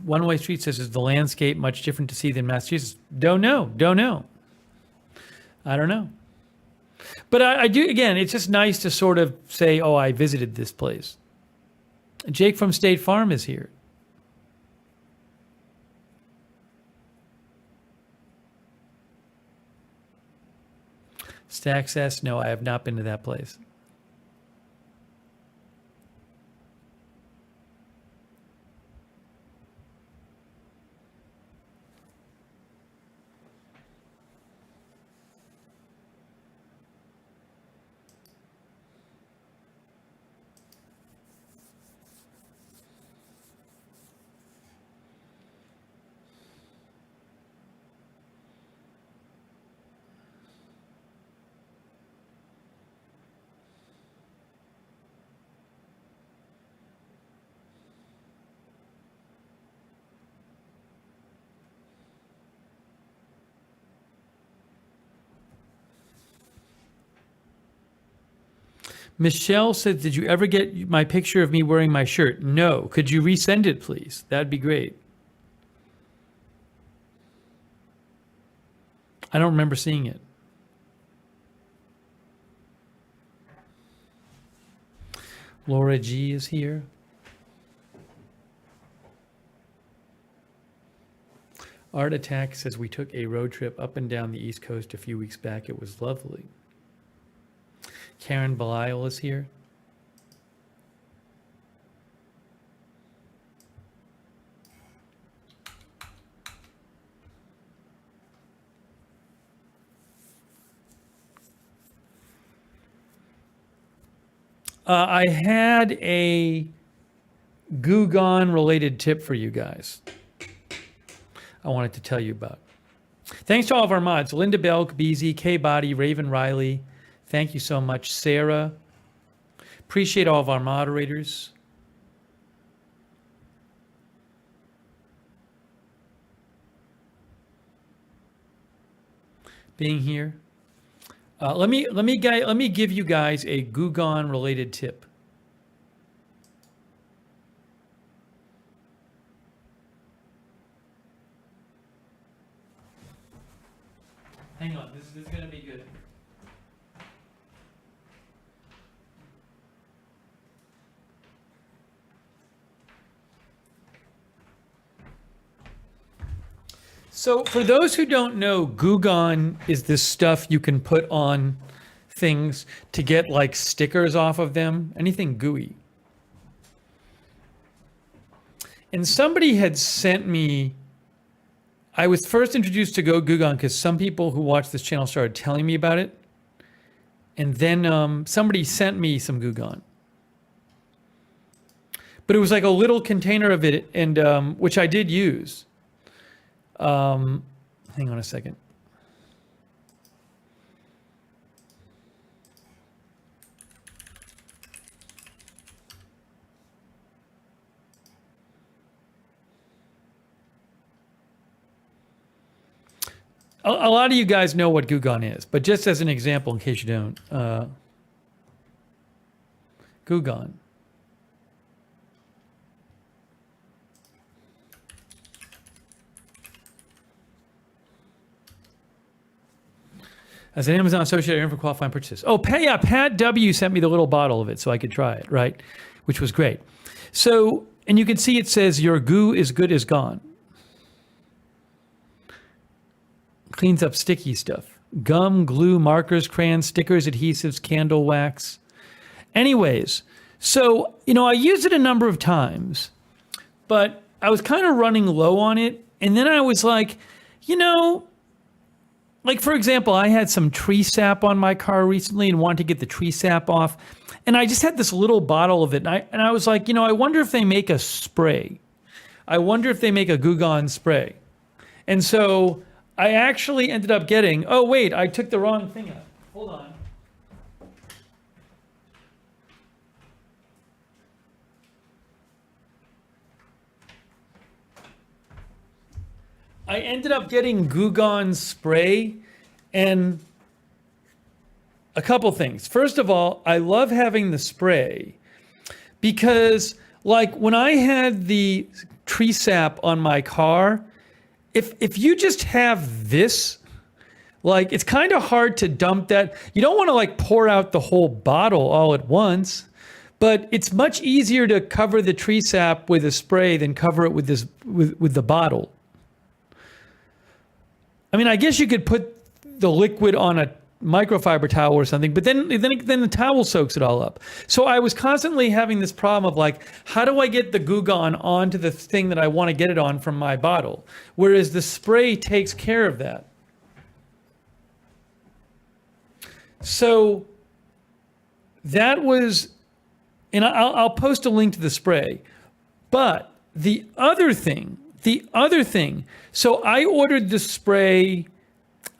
One Way Street says, is the landscape much different to see than Massachusetts? Don't know. I don't know. But I do, again, it's just nice to sort of say, oh, I visited this place. Jake from State Farm is here. Stack says, no, I have not been to that place. Michelle said, did you ever get my picture of me wearing my shirt? No. Could you resend it, please? That'd be great. I don't remember seeing it. Laura G is here. Art Attack says, we took a road trip up and down the East Coast a few weeks back. It was lovely. Karen Belial is here. I had a Goo Gone related tip for you guys. I wanted to tell you about. Thanks to all of our mods. Linda Belk, BZ, K-Body, Raven Riley. Thank you so much, Sarah. Appreciate all of our moderators. Being here. Let me give you guys a Goo Gone related tip. Hang on, this is going to be good. So for those who don't know, Goo Gone is this stuff you can put on things to get like stickers off of them, anything gooey. And somebody had sent me, I was first introduced to Goo Gone because some people who watch this channel started telling me about it. And then somebody sent me some Goo Gone. But it was like a little container of it, and which I did use. Hang on a second. A lot of you guys know what Goo Gone is, but just as an example, in case you don't, Goo Gone. As an Amazon associate for qualifying purchases. Oh, yeah, Pat W sent me the little bottle of it so I could try it, right? Which was great. So, and you can see it says, your goo is good as gone. Cleans up sticky stuff. Gum, glue, markers, crayons, stickers, adhesives, candle wax. Anyways, so, you know, I used it a number of times, but I was kind of running low on it. And then I was like, you know, like, for example, I had some tree sap on my car recently and wanted to get the tree sap off. And I just had this little bottle of it. And I was like, you know, I wonder if they make a spray. I wonder if they make a Goo Gone spray. And so I actually ended up getting, oh, wait, I took the wrong thing out. Hold on. I ended up getting Goo Gone spray, and a couple things. First of all, I love having the spray because, like, when I had the tree sap on my car, if you just have this, like, it's kind of hard to dump that. You don't want to like pour out the whole bottle all at once, but it's much easier to cover the tree sap with a spray than cover it with this with the bottle. I mean, I guess you could put the liquid on a microfiber towel or something, but then the towel soaks it all up. So I was constantly having this problem of like, how do I get the Goo Gone onto the thing that I want to get it on from my bottle? Whereas the spray takes care of that. So that was, and I'll post a link to the spray. But the other thing, so I ordered the spray,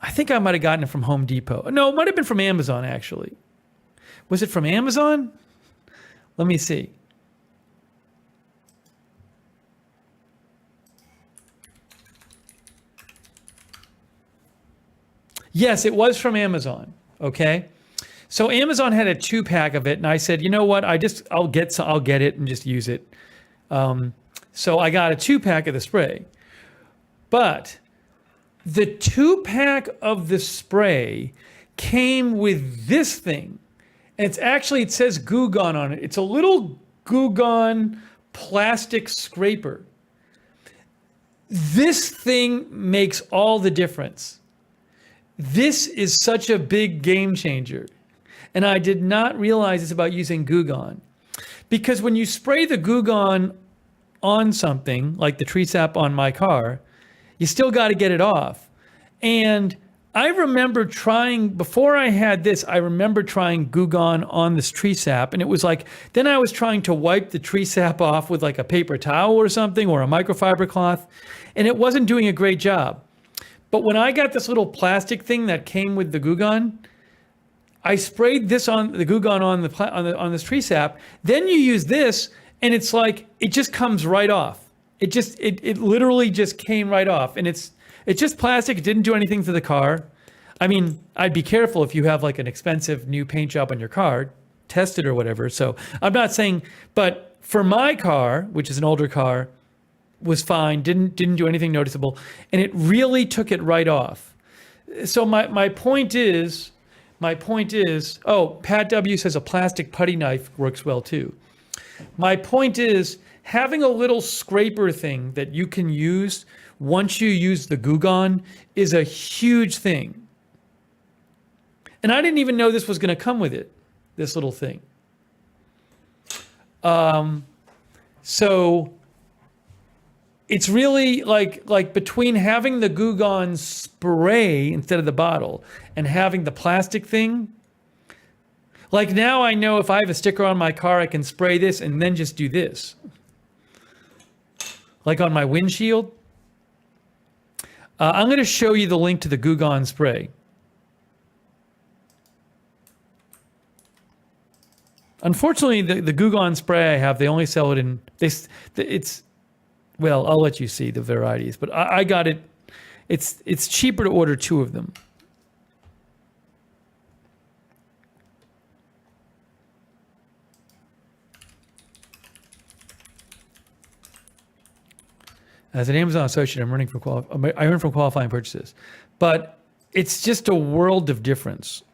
I think I might have gotten it from Home Depot. No, it might have been from Amazon, actually. Was it from Amazon? Let me see. Yes, it was from Amazon. Okay. So Amazon had a 2-pack of it, and I said, you know what? I'll get it and just use it. So I got a 2-pack of the spray. But the 2-pack of the spray came with this thing. And it says Goo Gone on it. It's a little Goo Gone plastic scraper. This thing makes all the difference. This is such a big game changer. And I did not realize this about using Goo Gone. Because when you spray the Goo Gone on something, like the tree sap on my car, you still got to get it off. And I remember before I had this, I remember trying Goo Gone on this tree sap. And it was like, then I was trying to wipe the tree sap off with like a paper towel or something, or a microfiber cloth. And it wasn't doing a great job. But when I got this little plastic thing that came with the Goo Gone, I sprayed this on the Goo Gone on this tree sap. Then you use this, and it's like it just comes right off. It literally just came right off, and it's just plastic. It didn't do anything to the car. I mean, I'd be careful if you have like an expensive new paint job on your car, test it or whatever. So I'm not saying, but for my car, which is an older car, was fine, didn't do anything noticeable, and it really took it right off. So my point is, oh, Pat W says a plastic putty knife works well too. My point is, having a little scraper thing that you can use once you use the Goo Gone is a huge thing. And I didn't even know this was going to come with it, this little thing. So it's really like between having the Goo Gone spray instead of the bottle and having the plastic thing. Like now I know if I have a sticker on my car, I can spray this and then just do this. Like on my windshield. I'm going to show you the link to the Goo Gone spray. Unfortunately, the Goo Gone spray I have, they only sell it in, well, I'll let you see the varieties, but I got it. It's cheaper to order 2 of them. As an Amazon associate, I earn from qualifying purchases, but it's just a world of difference.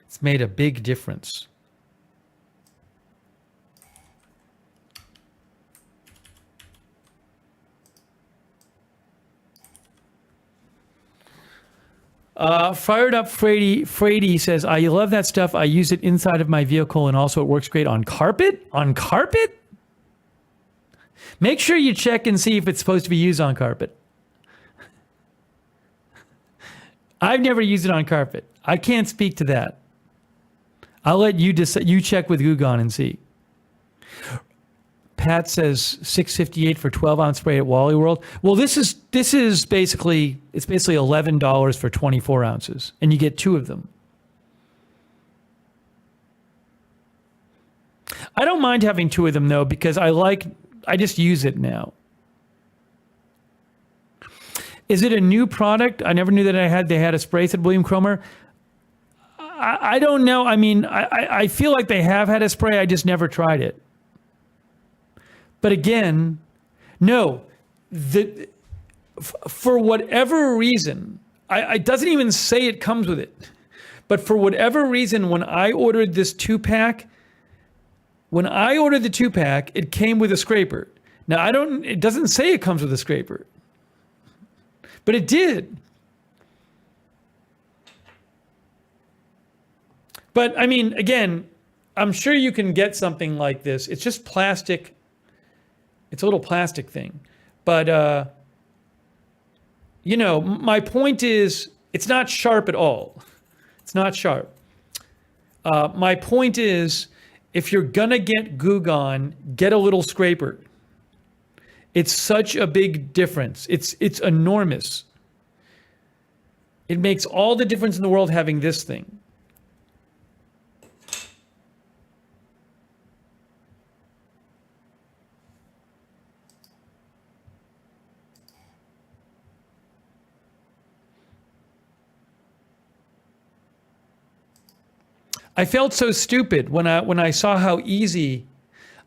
It's made a big difference. Fired Up Frady says, I love that stuff. I use it inside of my vehicle, and also it works great on carpet. On carpet? Make sure you check and see if it's supposed to be used on carpet. I've never used it on carpet. I can't speak to that. I'll let you decide. You check with Goo Gone and see. Pat says $6.58 for 12-ounce spray at Wally World. Well, this is basically $11 for 24 ounces, and you get 2 of them. I don't mind having 2 of them though, because I just use it now. Is it a new product? I never knew that they had a spray, said William Cromer. I don't know. I mean, I feel like they have had a spray. I just never tried it. But again, no, for whatever reason, it doesn't even say it comes with it. But for whatever reason, when I ordered this 2-pack, it came with a scraper. Now it doesn't say it comes with a scraper, but it did. But I mean, again, I'm sure you can get something like this. It's just plastic. It's a little plastic thing. But, my point is, it's not sharp at all. It's not sharp. My point is, if you're going to get Goo Gone, get a little scraper. It's such a big difference. It's enormous. It makes all the difference in the world having this thing. I felt so stupid when I saw how easy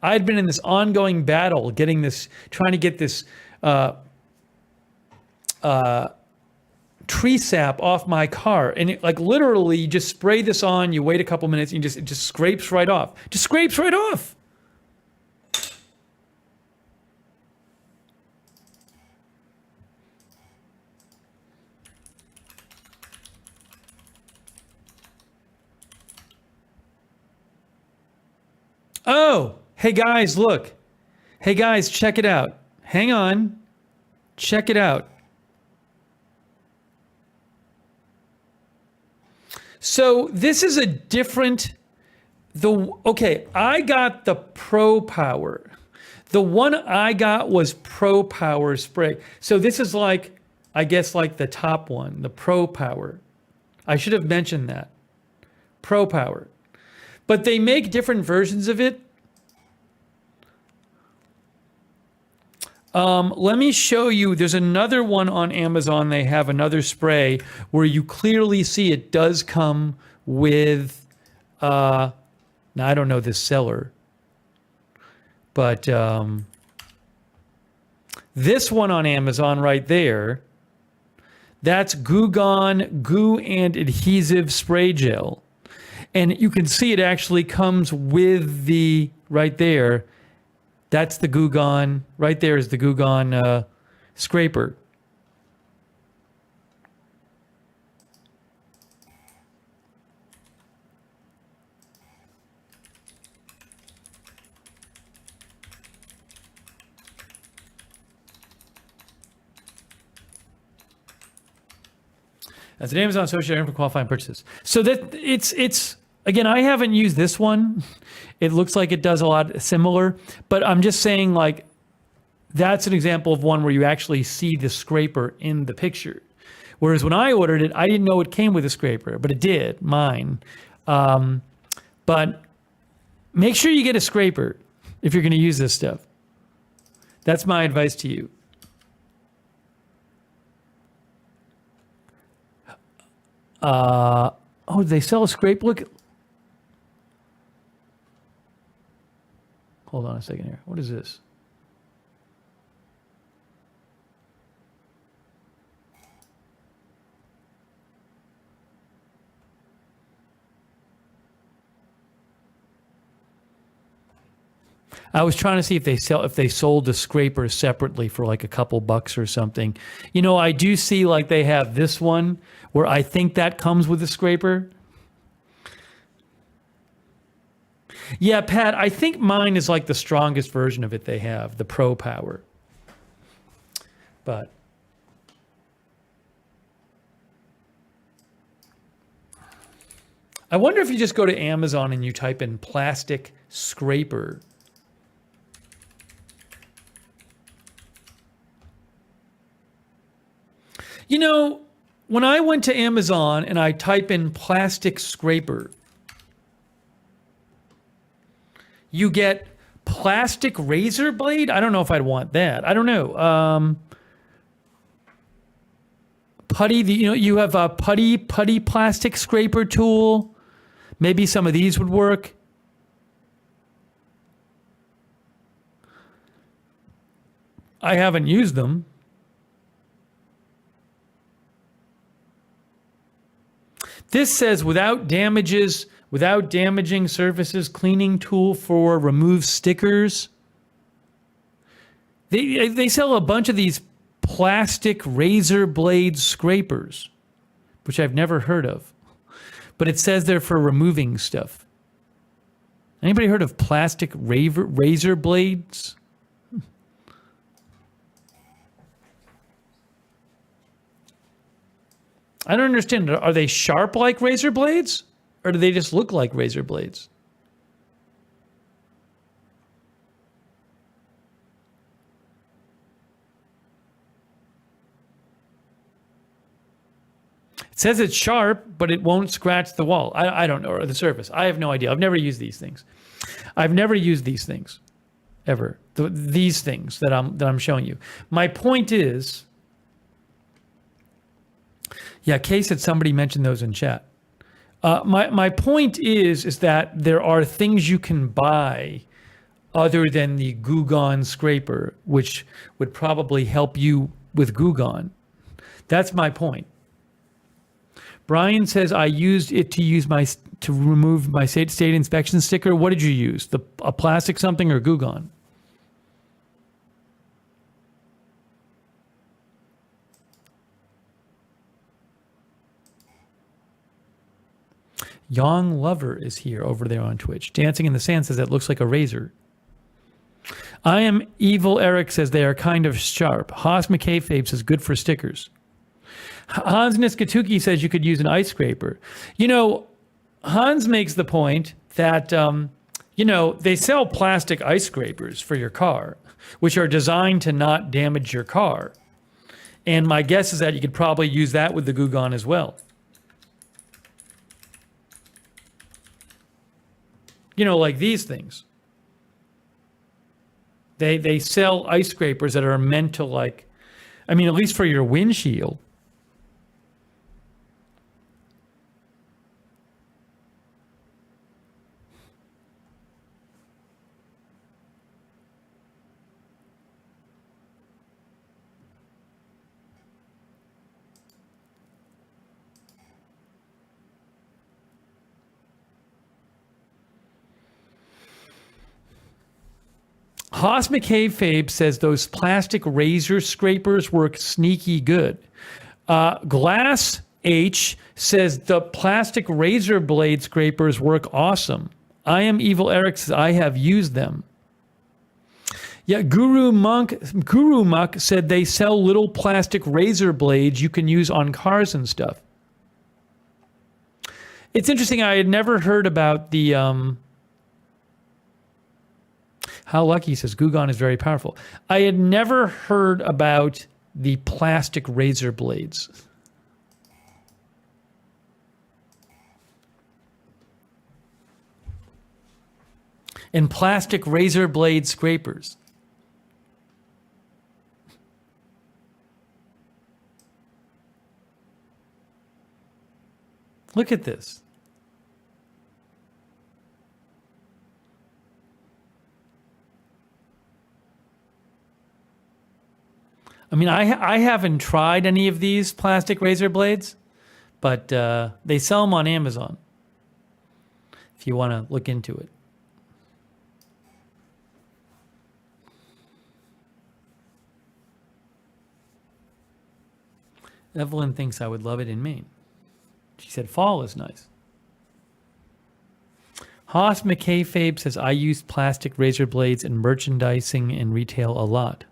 I had been in this ongoing battle, trying to get this tree sap off my car, and literally, you just spray this on. You wait a couple minutes, and it just scrapes right off. Just scrapes right off. Oh, hey guys, look. Hey guys, check it out. Hang on. Check it out. So this is a different, I got the Pro Power. The one I got was Pro Power spray. So this is I guess the top one, the Pro Power. I should have mentioned that. Pro Power. But they make different versions of it. Let me show you. There's another one on Amazon. They have another spray where you clearly see it does come with, now I don't know this seller, but this one on Amazon right there, that's Goo Gone Goo and Adhesive Spray Gel. And you can see it actually comes with right there. That's the Goo Gone. Right there is the Goo Gone scraper. That's an Amazon associate item for qualifying purchases. So that it's again, I haven't used this one. It looks like it does a lot similar, but I'm just saying that's an example of one where you actually see the scraper in the picture. Whereas when I ordered it, I didn't know it came with a scraper, but it did, mine. But make sure you get a scraper if you're going to use this stuff. That's my advice to you. Oh, they sell a scrape? Look. Hold on a second here. What is this? I was trying to see if they sold the scraper separately for a couple bucks or something. I do see they have this one where I think that comes with a scraper. Yeah, Pat, I think mine is the strongest version of it they have, the Pro Power. But I wonder if you just go to Amazon and you type in plastic scraper. When I went to Amazon and I type in plastic scraper, you get plastic razor blade. I don't know if I'd want that. I don't know. Putty, you have a putty plastic scraper tool. Maybe some of these would work. I haven't used them. This says without damaging surfaces, cleaning tool for remove stickers. They sell a bunch of these plastic razor blade scrapers, which I've never heard of. But it says they're for removing stuff. Anybody heard of plastic razor blades? I don't understand. Are they sharp like razor blades? Or do they just look like razor blades? It says it's sharp, but it won't scratch the wall. I don't know, or the surface. I have no idea. I've never used these things. I've never used these things, ever. These things that I'm showing you. My point is, yeah, Kay said somebody mentioned those in chat. My point is that there are things you can buy other than the Goo Gone scraper, which would probably help you with Goo Gone. That's my point. Brian says I used it to remove my state inspection sticker. What did you use? A plastic something or Goo Gone? Young Lover is here over there on Twitch. Dancing in the Sand says that looks like a razor. I Am Evil Eric says they are kind of sharp. Haas McKayfabe says good for stickers. Hans Niskatuki says you could use an ice scraper. You know, Hans makes the point that, they sell plastic ice scrapers for your car, which are designed to not damage your car. And my guess is that you could probably use that with the Goo Gone as well. Like these things. They sell ice scrapers that are meant to at least for your windshield. Haas McKayfabe says those plastic razor scrapers work sneaky good. Glass H says the plastic razor blade scrapers work awesome. I Am Evil Eric says I have used them. Yeah, Guru Muck said they sell little plastic razor blades you can use on cars and stuff. It's interesting. I had never heard about the... How Lucky says Goo Gone is very powerful. I had never heard about the plastic razor blades. And plastic razor blade scrapers. Look at this. I haven't tried any of these plastic razor blades, but they sell them on Amazon if you want to look into it. Evelyn thinks I would love it in Maine. She said fall is nice. Haas McKayfabe says I use plastic razor blades in merchandising and retail a lot.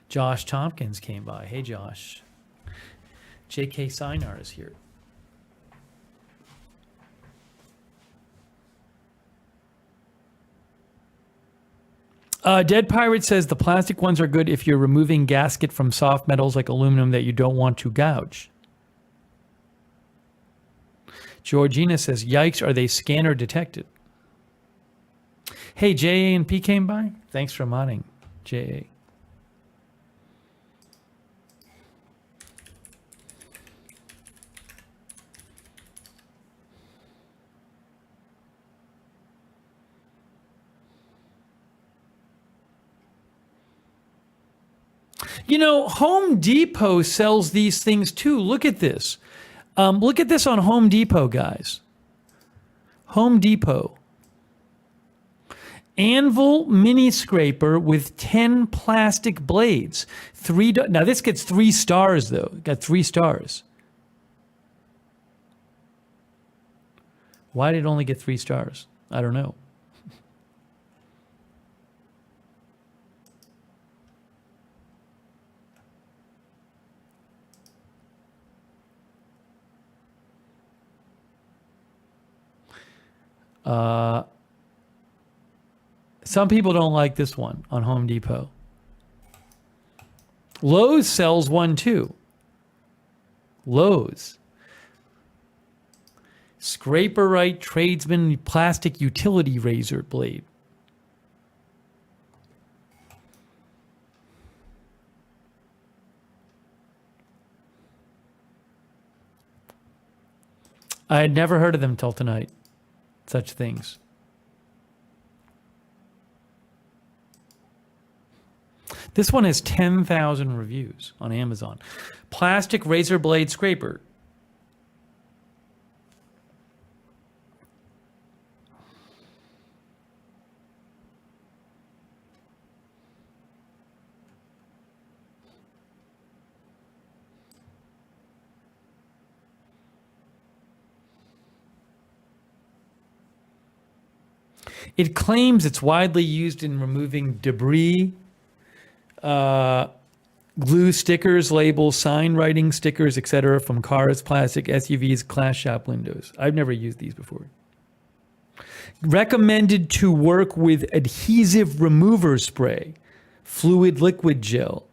Josh Tompkins came by. Hey, Josh. J.K. Sinar is here. Dead Pirate says the plastic ones are good if you're removing gasket from soft metals like aluminum that you don't want to gouge. Georgina says, yikes, are they scanner detected? Hey, J.A. and P came by. Thanks for modding, J.A. Home Depot sells these things too. Look at this. Look at this on Home Depot, guys. Home Depot. Anvil mini scraper with 10 plastic blades. Now this gets 3 stars though. Got 3 stars. Why did it only get 3 stars? I don't know. Some people don't like this one on Home Depot. Lowe's sells one too. Lowe's. Scraper-Rite Tradesman plastic utility razor blade. I had never heard of them till tonight. Such things. This one has 10,000 reviews on Amazon. Plastic razor blade scraper. It claims it's widely used in removing debris, glue stickers, labels, sign writing stickers, etc. from cars, plastic, SUVs, glass shop windows. I've never used these before. Recommended to work with adhesive remover spray, fluid liquid gel.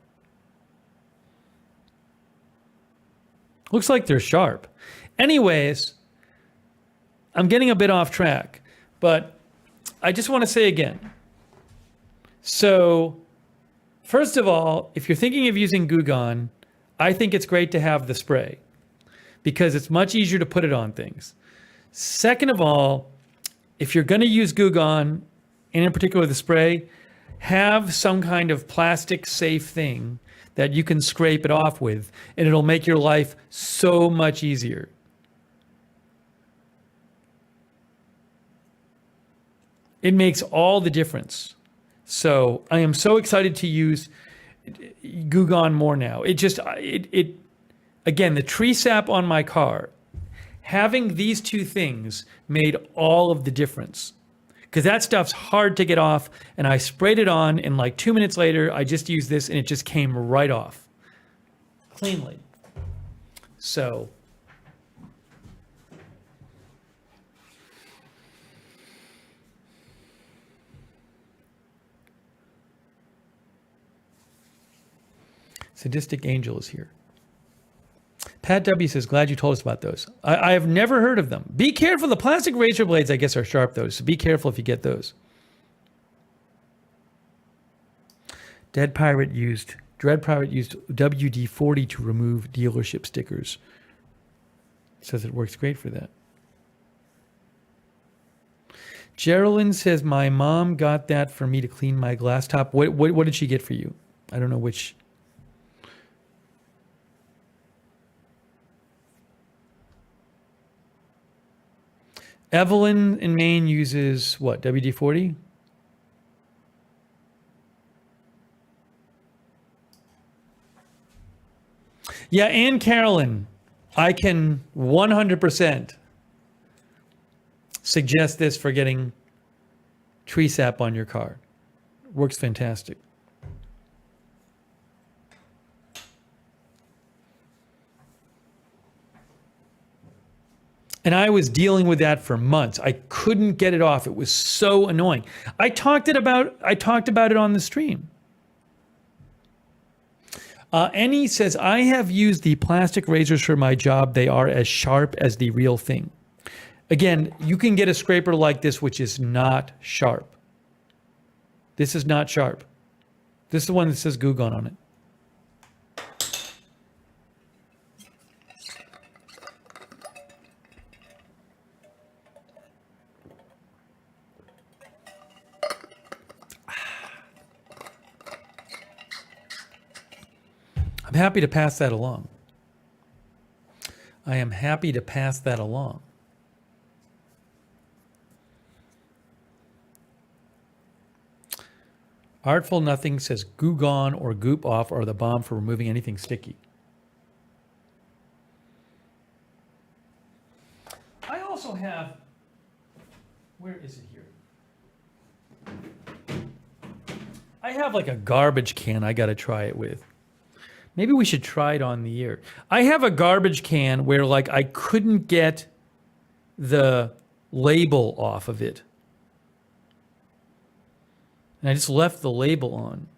Looks like they're sharp. Anyways, I'm getting a bit off track, but I just want to say again. So, first of all, if you're thinking of using Goo Gone, I think it's great to have the spray because it's much easier to put it on things. Second of all, if you're going to use Goo Gone, and in particular the spray, have some kind of plastic safe thing that you can scrape it off with, and it'll make your life so much easier. It makes all the difference. So I am so excited to use Goo Gone more now. Again, the tree sap on my car, having these two things made all of the difference. Because that stuff's hard to get off, and I sprayed it on, and like 2 minutes later, I just used this, and it just came right off cleanly. So Sadistic Angel is here. Pat W says, glad you told us about those. I have never heard of them. Be careful. The plastic razor blades, I guess, are sharp, though. So be careful if you get those. Dread Pirate used WD-40 to remove dealership stickers. Says it works great for that. Geraldine says, my mom got that for me to clean my glass top. What did she get for you? I don't know which. Evelyn in Maine uses what? WD-40? Yeah, and Carolyn, I can 100% suggest this for getting tree sap on your car. Works fantastic. And I was dealing with that for months. I couldn't get it off. It was so annoying. I talked about it on the stream. Annie says, I have used the plastic razors for my job. They are as sharp as the real thing. Again, you can get a scraper like this, which is not sharp. This is not sharp. This is the one that says Goo Gone on it. happy to pass that along. I am happy to pass that along. Artful Nothing says Goo Gone or Goop Off are the bomb for removing anything sticky. I also have, where is it here? I have like a garbage can I got to try it with. Maybe we should try it on the air. I have a garbage can where like I couldn't get the label off of it. And I just left the label on.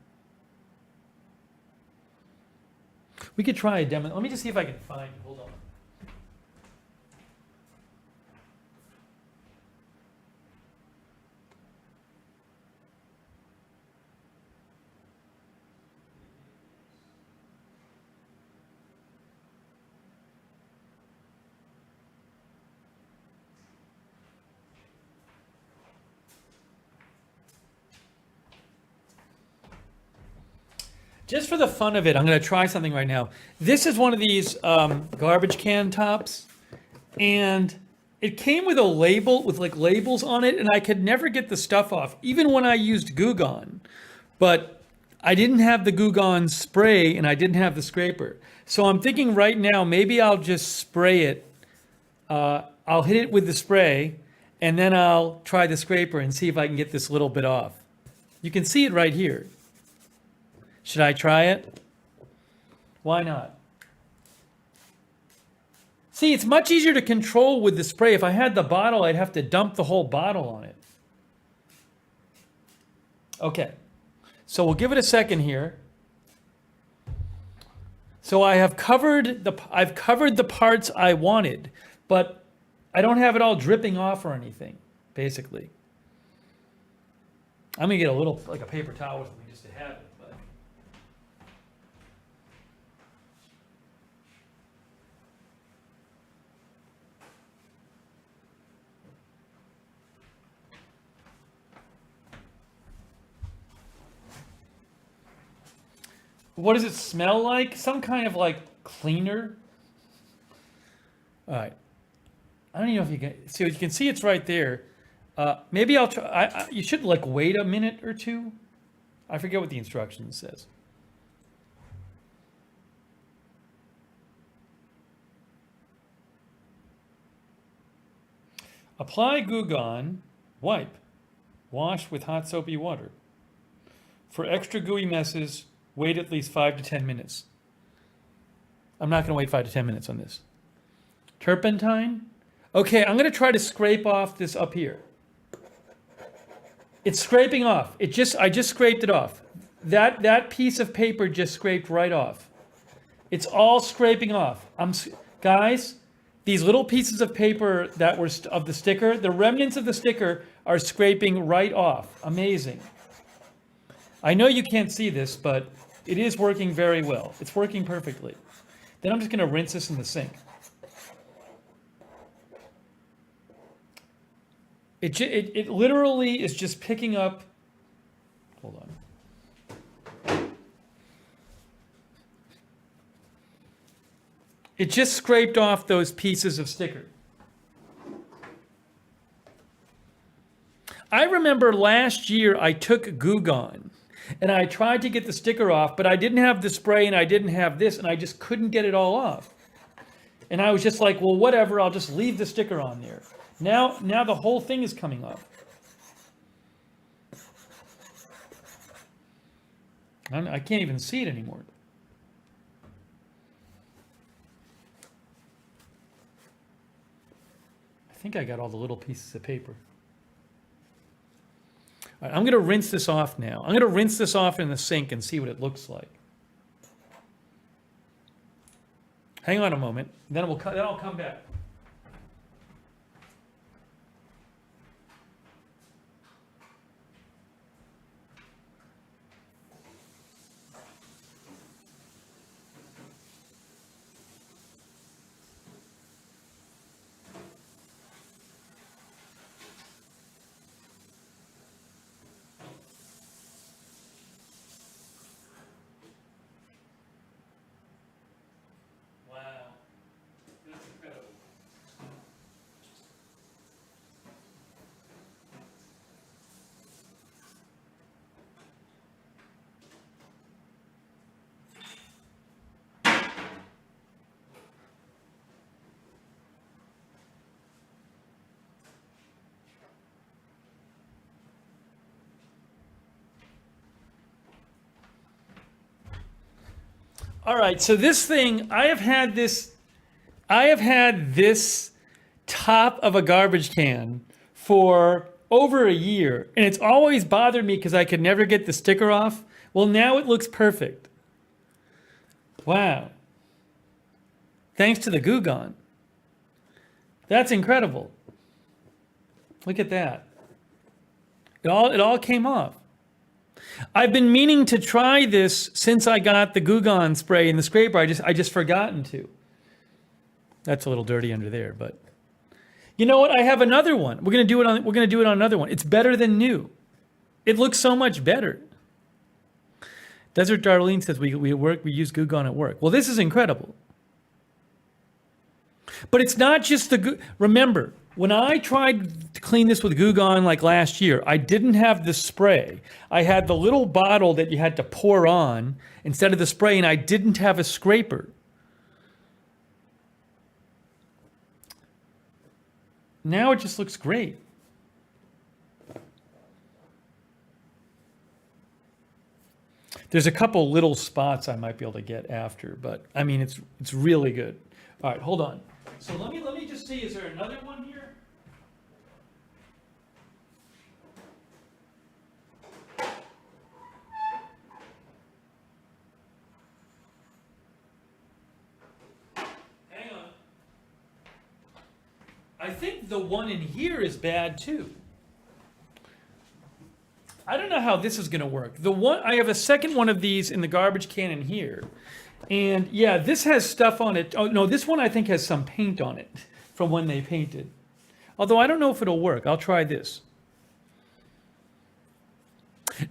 We could try a demo. Let me just see if I can find it. Hold on. Just for the fun of it, I'm going to try something right now. This is one of these garbage can tops, and it came with a label, with like labels on it, and I could never get the stuff off, even when I used Goo Gone. But I didn't have the Goo Gone spray, and I didn't have the scraper. So I'm thinking right now, maybe I'll just spray it. I'll hit it with the spray, and then I'll try the scraper and see if I can get this little bit off. You can see it right here. Should I try it? Why not? See, it's much easier to control with the spray. If I had the bottle, I'd have to dump the whole bottle on it. Okay, so we'll give it a second here. So I've covered the parts I wanted, but I don't have it all dripping off or anything, basically. I'm gonna get a little, like a paper towel or something just to have it. What does it smell like? Some kind of like cleaner. All right. I don't even know if you can see. You can see it's right there. Maybe I'll try. You should like wait a minute or two. I forget what the instruction says. Apply Goo Gone, wipe, wash with hot soapy water. For extra gooey messes, wait at least 5 to 10 minutes. I'm not going to wait 5 to 10 minutes on this. Turpentine. Okay, I'm going to try to scrape off this up here. It's scraping off. I just scraped it off. That piece of paper just scraped right off. It's all scraping off. Guys, these little pieces of paper that were of the sticker, the remnants of the sticker are scraping right off. Amazing. I know you can't see this, but it is working very well. It's working perfectly. Then I'm just going to rinse this in the sink. It literally is just picking up. Hold on. It just scraped off those pieces of sticker. I remember last year I took Goo Gone and I tried to get the sticker off, but I didn't have the spray and I didn't have this and I just couldn't get it all off. And I was just like, well, whatever, I'll just leave the sticker on there. Now the whole thing is coming off. I can't even see it anymore. I think I got all the little pieces of paper. All right, I'm going to rinse this off now. I'm going to rinse this off in the sink and see what it looks like. Hang on a moment, then I'll come back. All right, so this thing, I have had this top of a garbage can for over a year, and it's always bothered me because I could never get the sticker off. Well, now it looks perfect. Wow. Thanks to the Goo Gone. That's incredible. Look at that. It all came off. I've been meaning to try this since I got the Goo Gone spray in the scraper. I just forgotten to. That's a little dirty under there, but you know what? I have another one. We're gonna do it on another one. It's better than new. It looks so much better. Desert Darlene says we use Goo Gone at work. Well, this is incredible. But it's not just the remember, when I tried to clean this with Goo Gone like last year, I didn't have the spray. I had the little bottle that you had to pour on instead of the spray, and I didn't have a scraper. Now it just looks great. There's a couple little spots I might be able to get after, but I mean it's really good. All right, hold on. So let me just see, is there another one here? Hang on. I think the one in here is bad too. I don't know how this is going to work. I have a second one of these in the garbage can in here. And yeah, this has stuff on it. Oh no, this one I think has some paint on it from when they painted. Although I don't know if it'll work. I'll try this.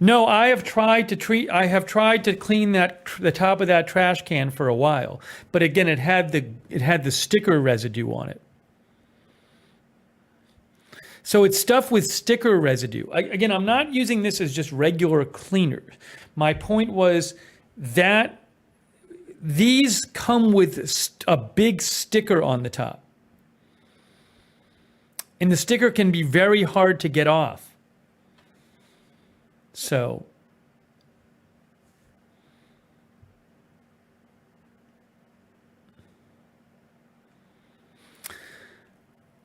No, I have tried to clean the top of that trash can for a while. But again, it had the sticker residue on it. So it's stuff with sticker residue. Again, I'm not using this as just regular cleaner. My point was that these come with a big sticker on the top. And the sticker can be very hard to get off. So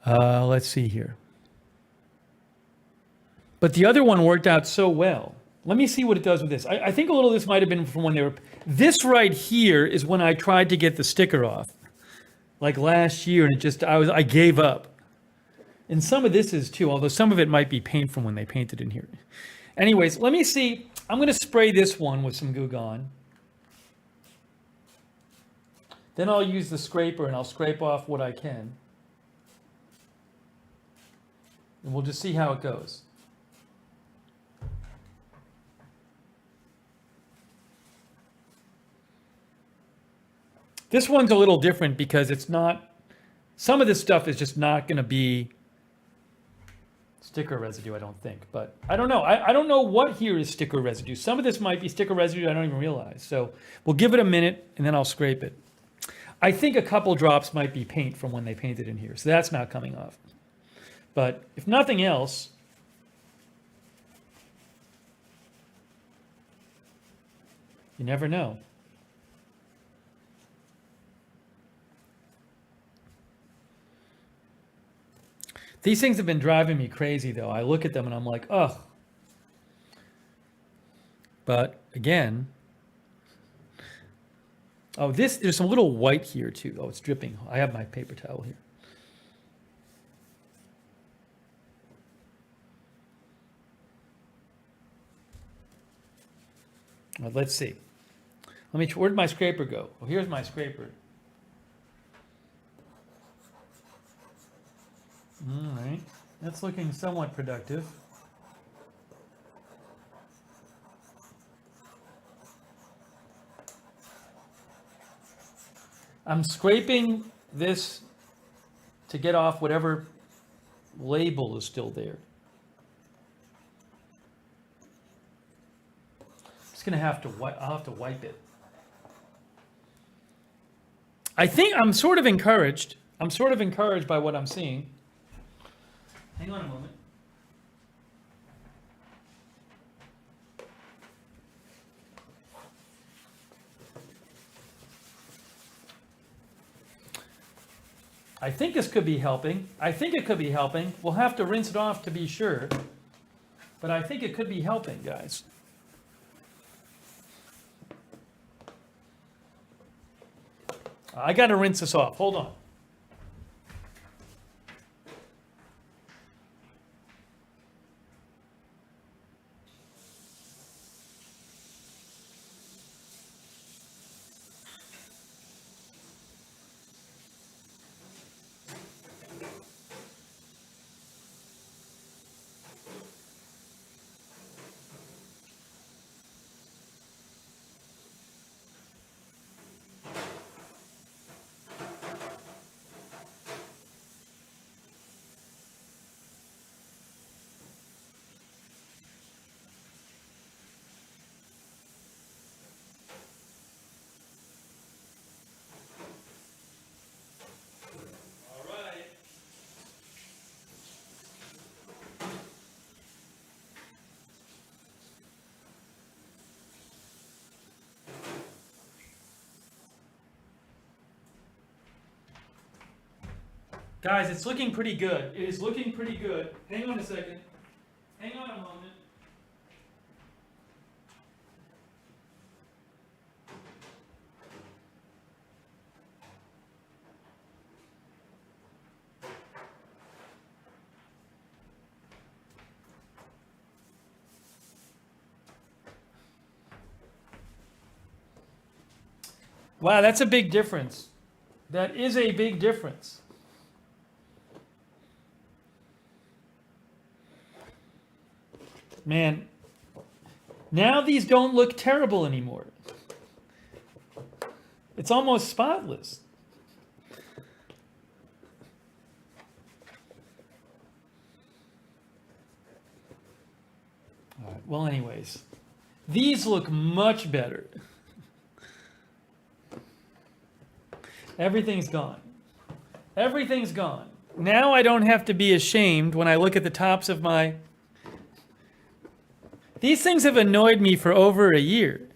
let's see here. But the other one worked out so well. Let me see what it does with this. I think a little of this might have been from when they were... This right here is when I tried to get the sticker off. Like last year, and I gave up. And some of this is too, although some of it might be paint from when they painted in here. Anyways, let me see. I'm going to spray this one with some Goo Gone. Then I'll use the scraper and I'll scrape off what I can. And we'll just see how it goes. This one's a little different because it's not, some of this stuff is just not going to be sticker residue, I don't think. But I don't know. I don't know what here is sticker residue. Some of this might be sticker residue I don't even realize. So we'll give it a minute and then I'll scrape it. I think a couple drops might be paint from when they painted in here. So that's not coming off. But if nothing else, you never know. These things have been driving me crazy, though. I look at them and I'm like, ugh. But again, oh, there's some little white here too. Oh, it's dripping. I have my paper towel here. Well, let's see. Where'd my scraper go? Oh, here's my scraper. All right, that's looking somewhat productive. I'm scraping this to get off whatever label is still there. Just gonna have to I'll have to wipe it. I think I'm sort of encouraged. I'm sort of encouraged by what I'm seeing. Hang on a moment. I think this could be helping. I think it could be helping. We'll have to rinse it off to be sure. But I think it could be helping, guys. I got to rinse this off. Hold on. Guys, it's looking pretty good. It is looking pretty good. Hang on a second. Hang on a moment. Wow, that's a big difference. That is a big difference. Man, now these don't look terrible anymore. It's almost spotless. All right, well, anyways, these look much better. Everything's gone. Everything's gone. Now I don't have to be ashamed when I look at the tops of my... These things have annoyed me for over a year.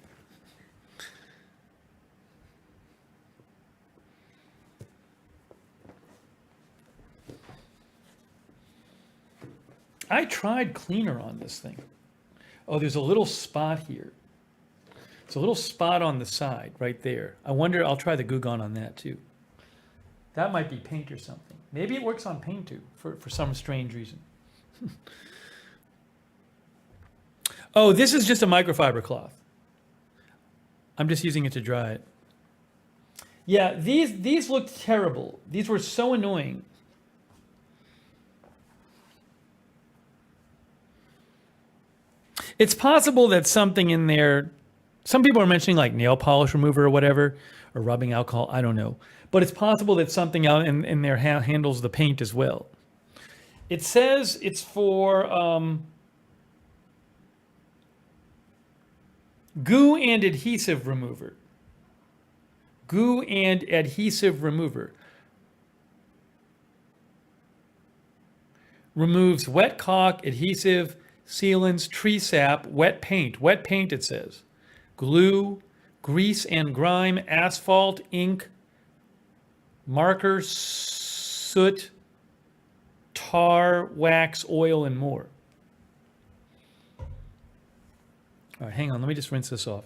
I tried cleaner on this thing. Oh, there's a little spot here. It's a little spot on the side right there. I wonder, I'll try the Goo Gone on that too. That might be paint or something. Maybe it works on paint too, for some strange reason. Oh, this is just a microfiber cloth. I'm just using it to dry it. Yeah, these looked terrible. These were so annoying. It's possible that something in there, some people are mentioning like nail polish remover or whatever, or rubbing alcohol, I don't know. But it's possible that something out in there handles the paint as well. It says it's for goo and adhesive remover. Goo and adhesive remover. Removes wet caulk, adhesive, sealants, tree sap, wet paint. Wet paint, it says. Glue, grease and grime, asphalt, ink, marker, soot, tar, wax, oil, and more. All right, hang on. Let me just rinse this off.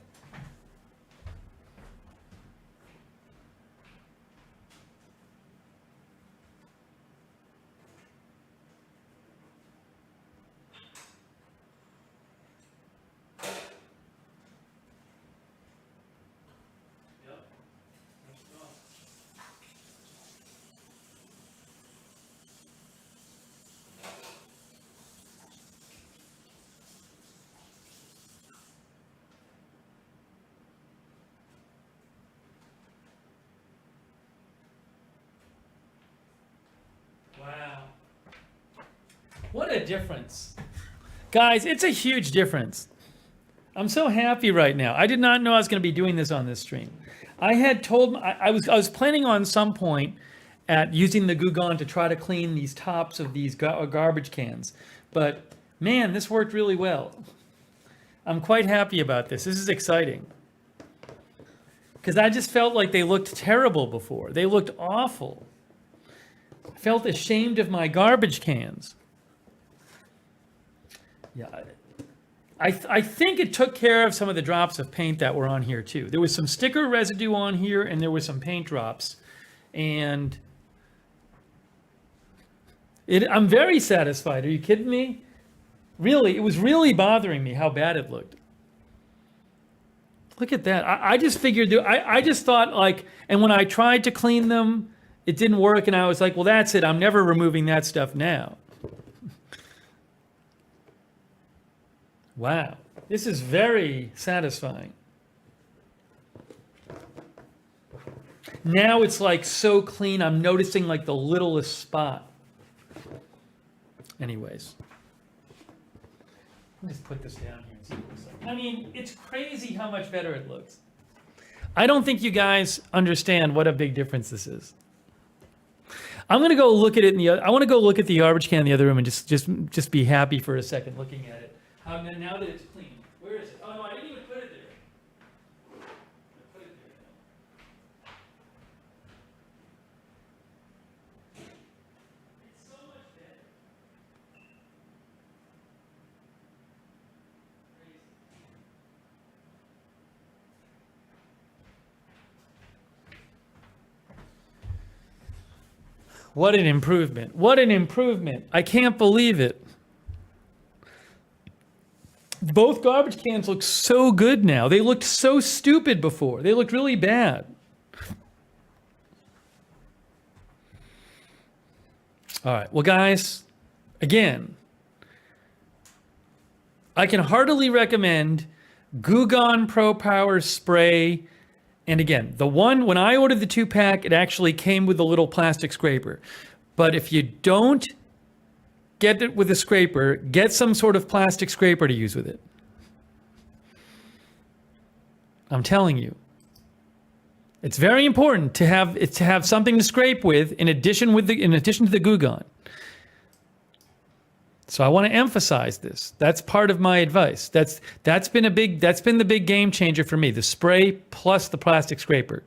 Wow. What a difference. Guys, it's a huge difference. I'm so happy right now. I did not know I was going to be doing this on this stream. I had told, I was planning on some point at using the Goo Gone to try to clean these tops of these garbage cans. But man, this worked really well. I'm quite happy about this. This is exciting. Because I just felt like they looked terrible before. They looked awful. felt ashamed of my garbage cans. Yeah, I think it took care of some of the drops of paint that were on here too. There was some sticker residue on here and there was some paint drops. And I'm very satisfied. Are you kidding me? Really, it was really bothering me how bad it looked. Look at that. I just figured, I just thought like, and when I tried to clean them, it didn't work. And I was like, well, that's it. I'm never removing that stuff now. Wow. This is very satisfying. Now it's like so clean. I'm noticing like the littlest spot. Anyways. Let me just put this down here and see what it looks like. I mean, it's crazy how much better it looks. I don't think you guys understand what a big difference this is. I'm going to go look at it I want to go look at the garbage can in the other room and just be happy for a second looking at it. Now that it's clean. Where is it? Oh no, I didn't even put it there. I put it there. It's so much better. Crazy. What an improvement. What an improvement. I can't believe it. Both garbage cans look so good now. They looked so stupid before. They looked really bad. All right. Well, guys, again, I can heartily recommend Goo Gone Pro Power Spray. And again, the one, when I ordered the 2-pack, it actually came with a little plastic scraper. But if you don't get it with a scraper, get some sort of plastic scraper to use with it. I'm telling you. It's very important to have something to scrape with in addition to the Goo Gone. So I want to emphasize this. That's part of my advice. That's been the big game changer for me. The spray plus the plastic scraper.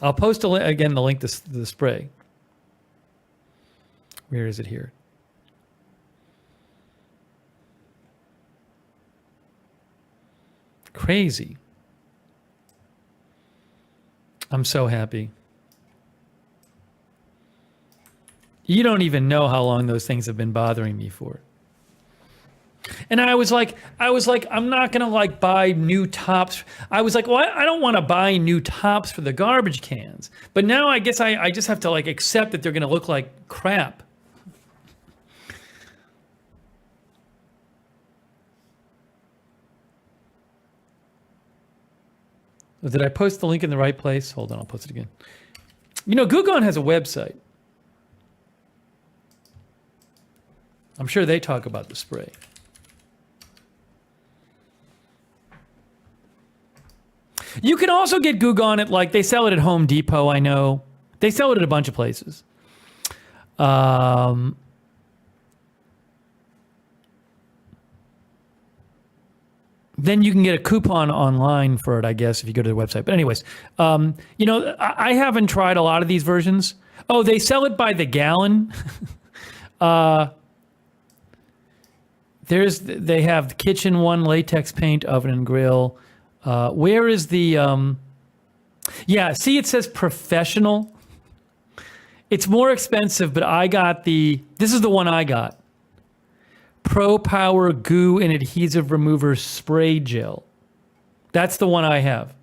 I'll post again the link to the spray. Where is it here? Crazy. I'm so happy. You don't even know how long those things have been bothering me for. And I was like, I'm not gonna like buy new tops. I was like, well, I don't want to buy new tops for the garbage cans. But now I guess I just have to like accept that they're gonna look like crap. Did I post the link in the right place? Hold on, I'll post it again. You know, Goo Gone has a website. I'm sure they talk about the spray. You can also get Goo Gone at, like, they sell it at Home Depot, I know. They sell it at a bunch of places. Then you can get a coupon online for it, I guess, if you go to their website. But anyways, you know, I haven't tried a lot of these versions. Oh, they sell it by the gallon. They have the kitchen one, latex paint, oven and grill. Where is the, yeah, see, it says professional. It's more expensive, but I got this is the one I got. Pro Power Goo and Adhesive Remover Spray Gel. That's the one I have.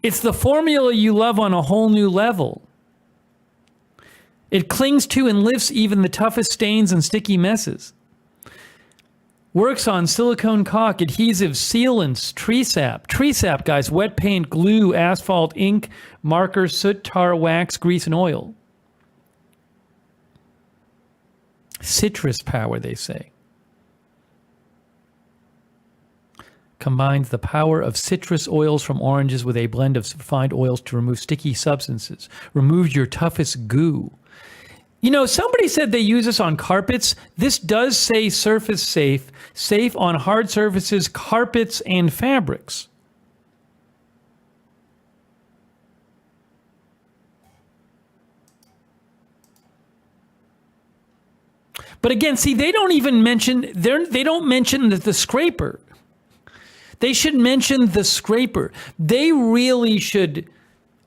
It's the formula you love on a whole new level. It clings to and lifts even the toughest stains and sticky messes. Works on silicone caulk, adhesive, sealants, tree sap, guys, wet paint, glue, asphalt, ink, marker, soot, tar, wax, grease, and oil. Citrus power, they say. Combines the power of citrus oils from oranges with a blend of refined oils to remove sticky substances. Removes your toughest goo. You know, somebody said they use this on carpets. This does say surface safe, safe on hard surfaces, carpets, and fabrics. But again, see, they don't even mention, they don't mention the scraper. They should mention the scraper. They really should,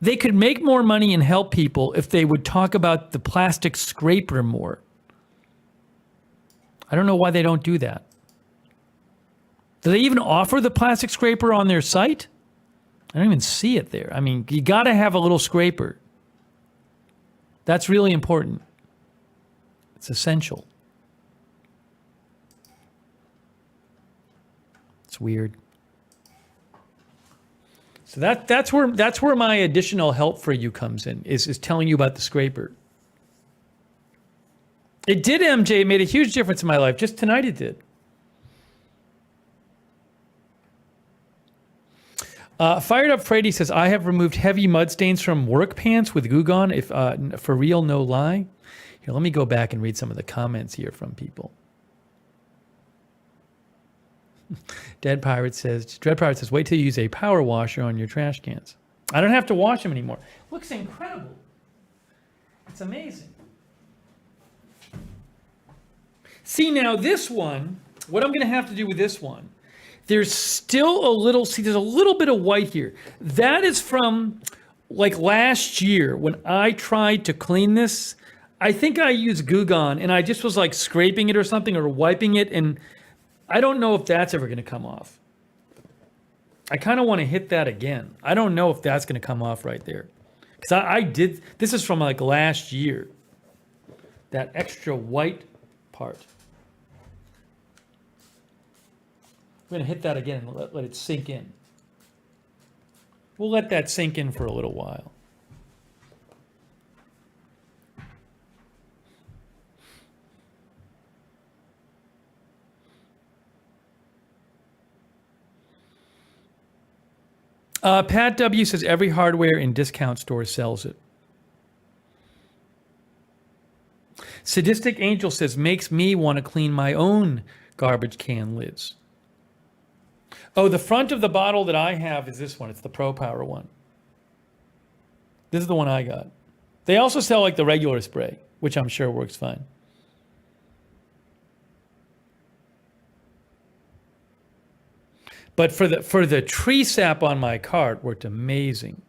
they could make more money and help people if they would talk about the plastic scraper more. I don't know why they don't do that. Do they even offer the plastic scraper on their site? I don't even see it there. I mean, you got to have a little scraper. That's really important. It's essential. It's weird. So that's where my additional help for you comes in, is telling you about the scraper. It did, MJ. It made a huge difference in my life. Just tonight it did. Fired Up Freddy says, I have removed heavy mud stains from work pants with Goo Gone, if for real, no lie. Here, let me go back and read some of the comments here from people. Dread Pirate says, wait till you use a power washer on your trash cans. I don't have to wash them anymore. Looks incredible. It's amazing. See, now this one, what I'm going to have to do with this one, there's still a little, see, there's a little bit of white here. That is from like last year when I tried to clean this. I think I used Goo Gone and I just was like scraping it or something or wiping it, and I don't know if that's ever going to come off. I kind of want to hit that again. I don't know if that's going to come off right there. Because I did, this is from like last year. That extra white part. I'm going to hit that again and let it sink in. We'll let that sink in for a little while. Pat W. says every hardware and discount store sells it. Sadistic Angel says makes me want to clean my own garbage can lids. Oh, the front of the bottle that I have is this one. It's the Pro Power one. This is the one I got. They also sell like the regular spray, which I'm sure works fine. But for the tree sap on my car, it worked amazing.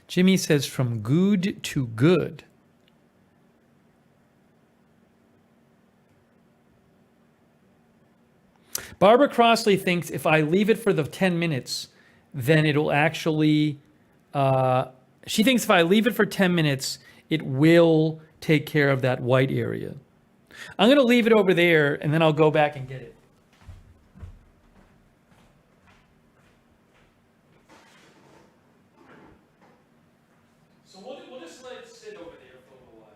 Jimmy says from good to good. Barbara Crossley thinks if I leave it for the 10 minutes, then it'll actually, she thinks if I leave it for 10 minutes, it will take care of that white area. I'm going to leave it over there, and then I'll go back and get it. So we'll just let it sit over there for a little while.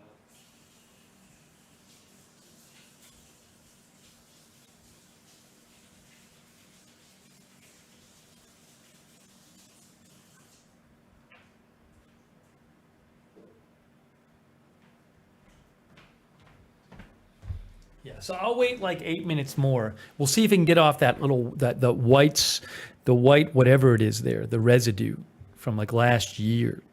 Yeah, so I'll wait like 8 minutes more. We'll see if we can get off that little, the white whatever it is there, the residue from like last year.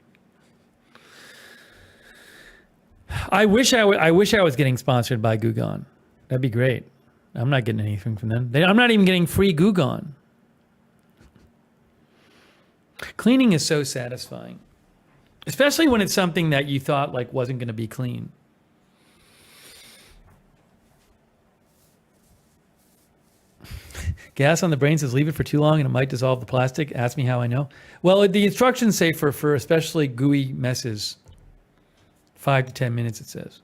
I wish I was getting sponsored by Goo Gone. That'd be great. I'm not getting anything from them. I'm not even getting free Goo Gone. Cleaning is so satisfying, especially when it's something that you thought like wasn't going to be clean. Gas on the brain says leave it for too long and it might dissolve the plastic. Ask me how I know. Well, the instructions say for especially gooey messes, 5 to 10 minutes, it says.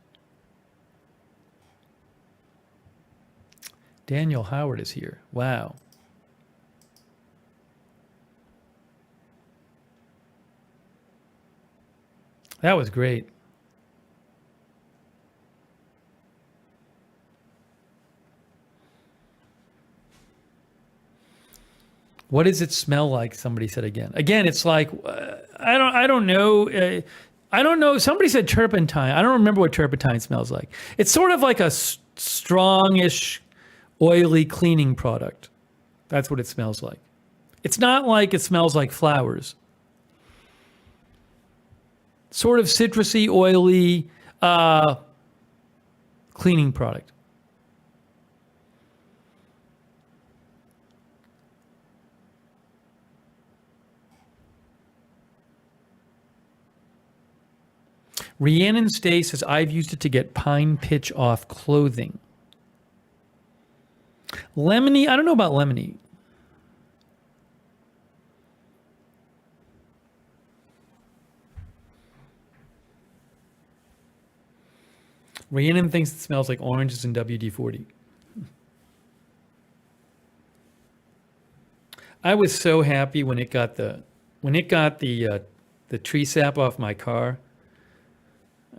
Daniel Howard is here. Wow. That was great. What does it smell like? Somebody said again. Again, it's like I don't know. I don't know. Somebody said turpentine. I don't remember what turpentine smells like. It's sort of like a strongish, oily cleaning product. That's what it smells like. It's not like it smells like flowers. Sort of citrusy, oily, cleaning product. Rhiannon Stay says, I've used it to get pine pitch off clothing. Lemony, I don't know about lemony. Rhiannon thinks it smells like oranges and WD-40. I was so happy when it got the tree sap off my car.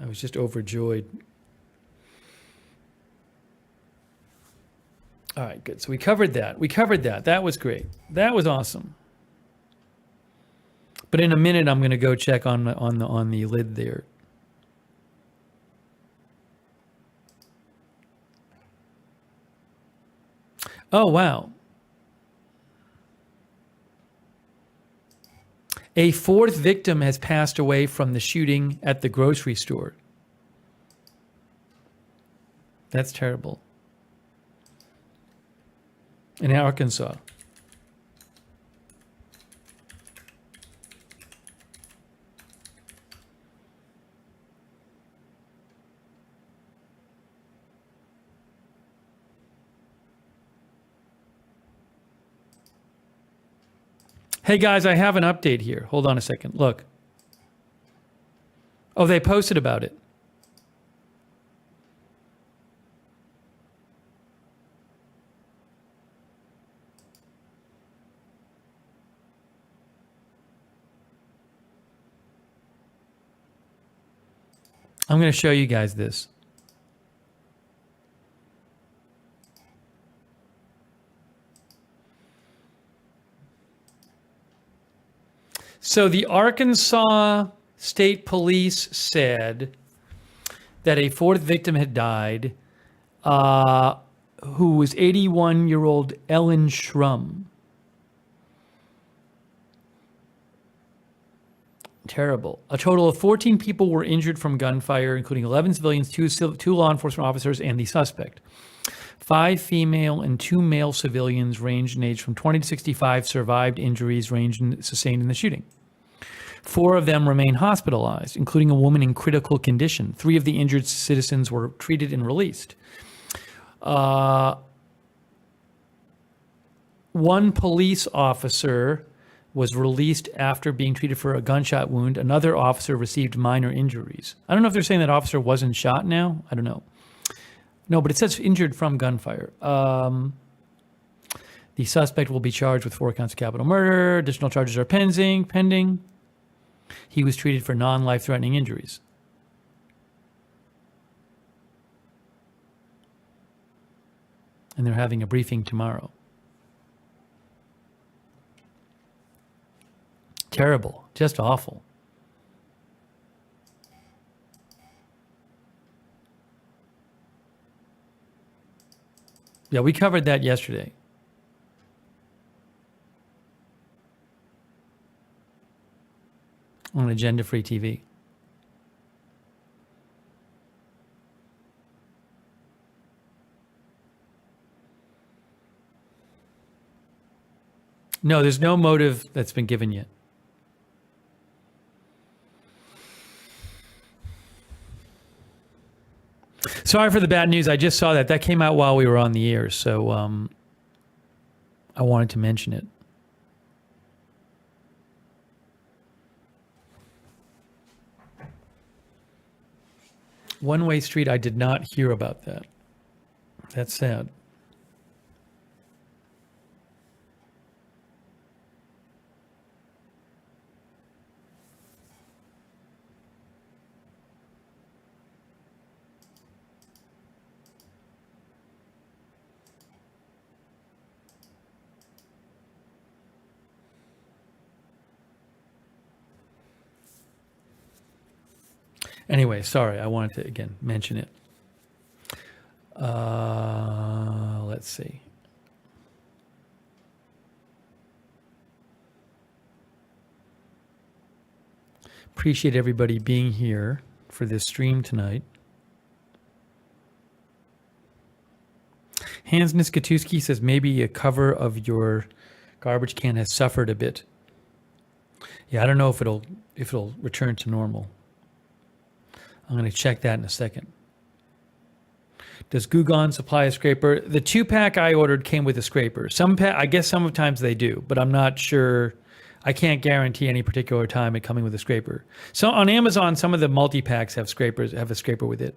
I was just overjoyed. All right, good. So we covered that. That was great. That was awesome. But in a minute, I'm going to go check on the lid there. Oh, wow. A fourth victim has passed away from the shooting at the grocery store. That's terrible. In Arkansas. Hey guys, I have an update here. Hold on a second. Look. Oh, they posted about it. I'm going to show you guys this. So the Arkansas State Police said that a fourth victim had died, who was 81-year-old Ellen Schrum. Terrible. A total of 14 people were injured from gunfire, including 11 civilians, two law enforcement officers, and the suspect. 5 female and 2 male civilians ranged in age from 20 to 65 survived injuries sustained in the shooting. 4 of them remain hospitalized, including a woman in critical condition. 3 of the injured citizens were treated and released. One police officer was released after being treated for a gunshot wound. Another officer received minor injuries. I don't know if they're saying that officer wasn't shot now. I don't know. No, but it says injured from gunfire. The suspect will be charged with 4 counts of capital murder. Additional charges are pending. He was treated for non-life-threatening injuries. And they're having a briefing tomorrow. Terrible. Just awful. Yeah, we covered that yesterday. On Agenda Free TV. No, there's no motive that's been given yet. Sorry for the bad news. I just saw that. That came out while we were on the air, so I wanted to mention it. One-Way Street, I did not hear about that. That's sad. Anyway, sorry, I wanted to, again, mention it. Let's see. Appreciate everybody being here for this stream tonight. Hans Niskatuski says maybe a cover of your garbage can has suffered a bit. Yeah, I don't know if it'll return to normal. I'm going to check that in a second. Does Goo Gone supply a scraper? The 2-pack I ordered came with a scraper. I guess sometimes they do, but I'm not sure. I can't guarantee any particular time it coming with a scraper. So on Amazon, some of the multi-packs have a scraper with it.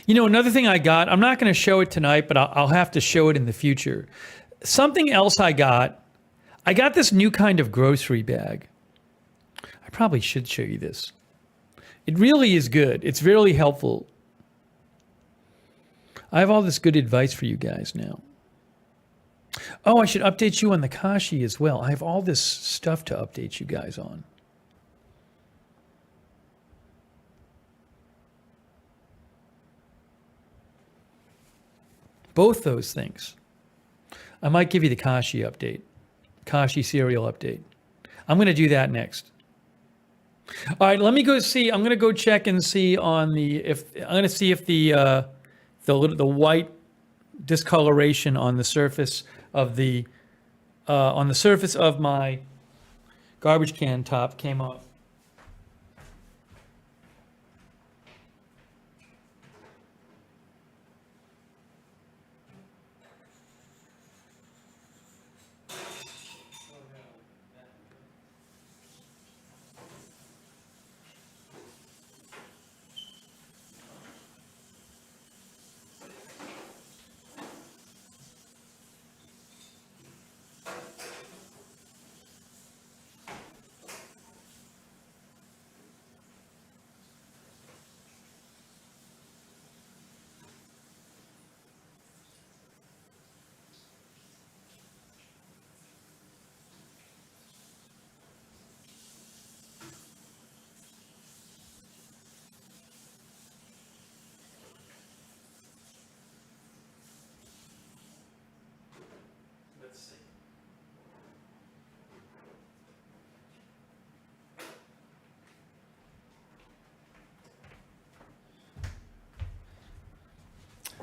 You know, another thing I got, I'm not going to show it tonight, but I'll have to show it in the future. Something else I got this new kind of grocery bag. I probably should show you this. It really is good. It's really helpful. I have all this good advice for you guys now. Oh, I should update you on the Kashi as well. I have all this stuff to update you guys on. Both those things. I might give you the Kashi update, Kashi cereal update. I'm going to do that next. All right, let me go see. I'm going to go check and see on I'm going to see if the white discoloration on the surface of my garbage can top came off.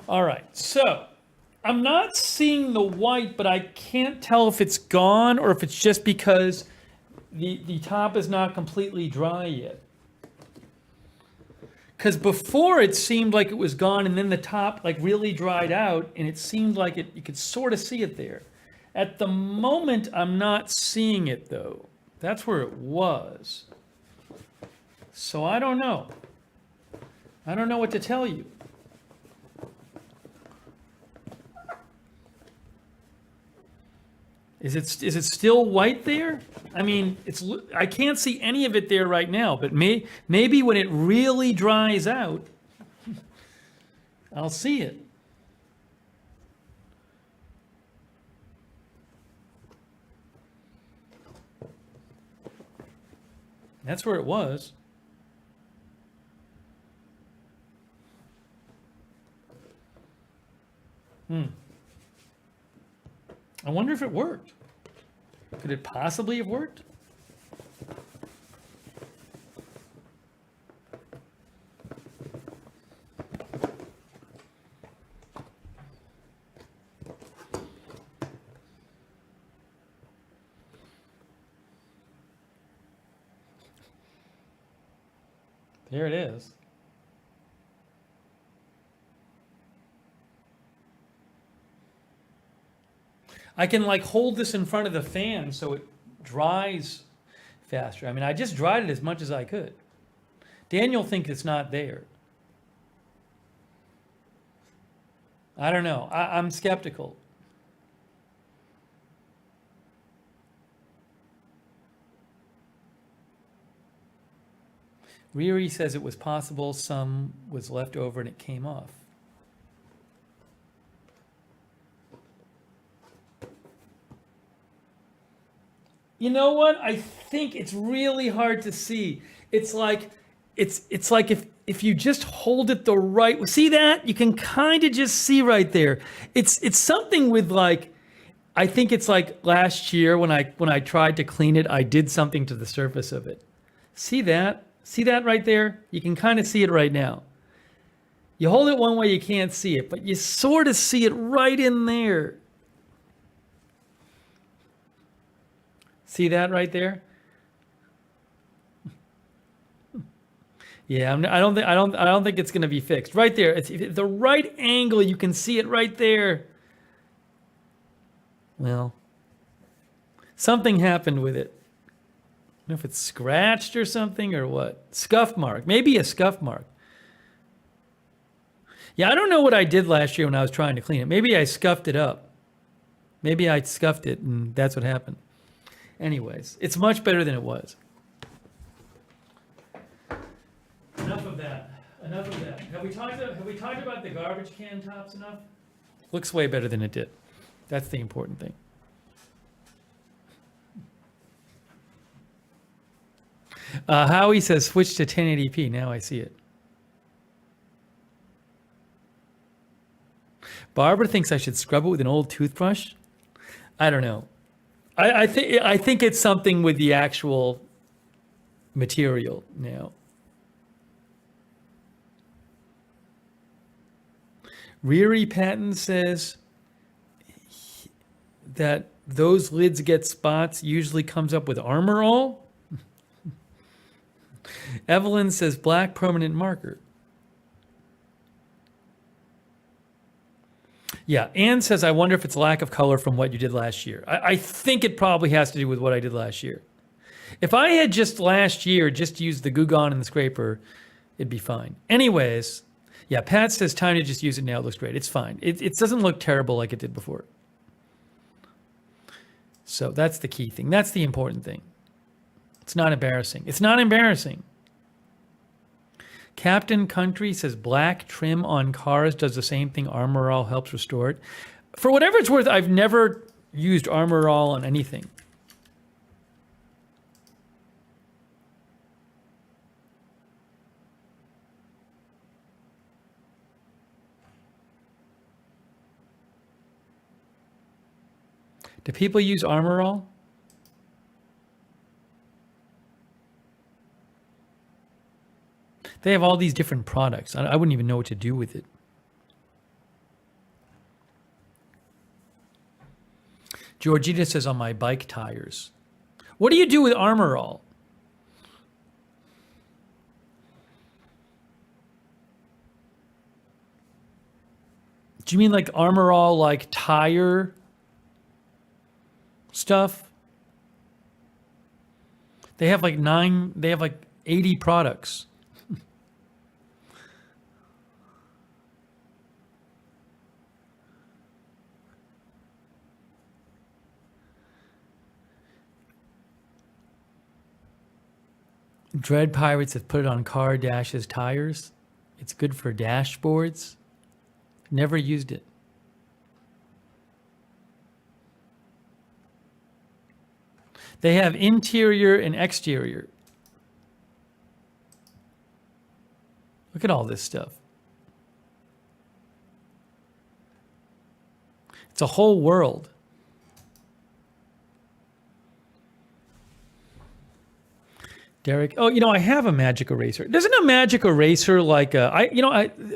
All right, so I'm not seeing the white, but I can't tell if it's gone or if it's just because the top is not completely dry yet. Because before it seemed like it was gone and then the top like really dried out and it seemed like you could sort of see it there. At the moment, I'm not seeing it though. That's where it was. So I don't know. I don't know what to tell you. Is it still white there? I mean, I can't see any of it there right now, but maybe when it really dries out, I'll see it. That's where it was. I wonder if it worked. Could it possibly have worked? There it is. I can like hold this in front of the fan so it dries faster. I mean, I just dried it as much as I could. Daniel thinks it's not there. I don't know. I'm skeptical. Riri says it was possible some was left over and it came off. You know what? I think it's really hard to see. It's like if you just hold it the right, see that? You can kind of just see right there. It's something with like, I think it's like last year when I tried to clean it, I did something to the surface of it. See that? See that right there? You can kind of see it right now. You hold it one way, you can't see it, but you sort of see it right in there. See that right there? Yeah, I don't think it's going to be fixed. Right there, it's the right angle. You can see it right there. Well, something happened with it. I don't know if it's scratched or something or what. Scuff mark, maybe a scuff mark. Yeah, I don't know what I did last year when I was trying to clean it. Maybe I scuffed it up. Maybe I scuffed it, and that's what happened. Anyways, it's much better than it was. Enough of that. Enough of that. Have we talked about the garbage can tops enough? Looks way better than it did. That's the important thing. Howie says switch to 1080p. Now I see it. Barbara thinks I should scrub it with an old toothbrush. I don't know. I think it's something with the actual material now. Riri Patton says that those lids get spots, usually comes up with Armor All. Evelyn says black permanent marker. Yeah, Anne says, I wonder if it's lack of color from what you did last year. I think it probably has to do with what I did last year. If I had just last year just used the Goo Gone and the scraper, it'd be fine. Anyways, yeah, Pat says time to just use it now. It looks great. It's fine. It doesn't look terrible like it did before. So that's the key thing. That's the important thing. It's not embarrassing. It's not embarrassing. Captain Country says black trim on cars does the same thing. Armor All helps restore it. For whatever it's worth, I've never used Armor All on anything. Do people use Armor All? They have all these different products. I wouldn't even know what to do with it. Georgina says on my bike tires. What do you do with Armor All? Do you mean like Armor All, like tire stuff? They have like 80 products. Dread Pirates have put it on car dashes tires. It's good for dashboards. Never used it. They have interior and exterior. Look at all this stuff. It's a whole world. Derek, oh, I have a magic eraser. Doesn't a magic eraser like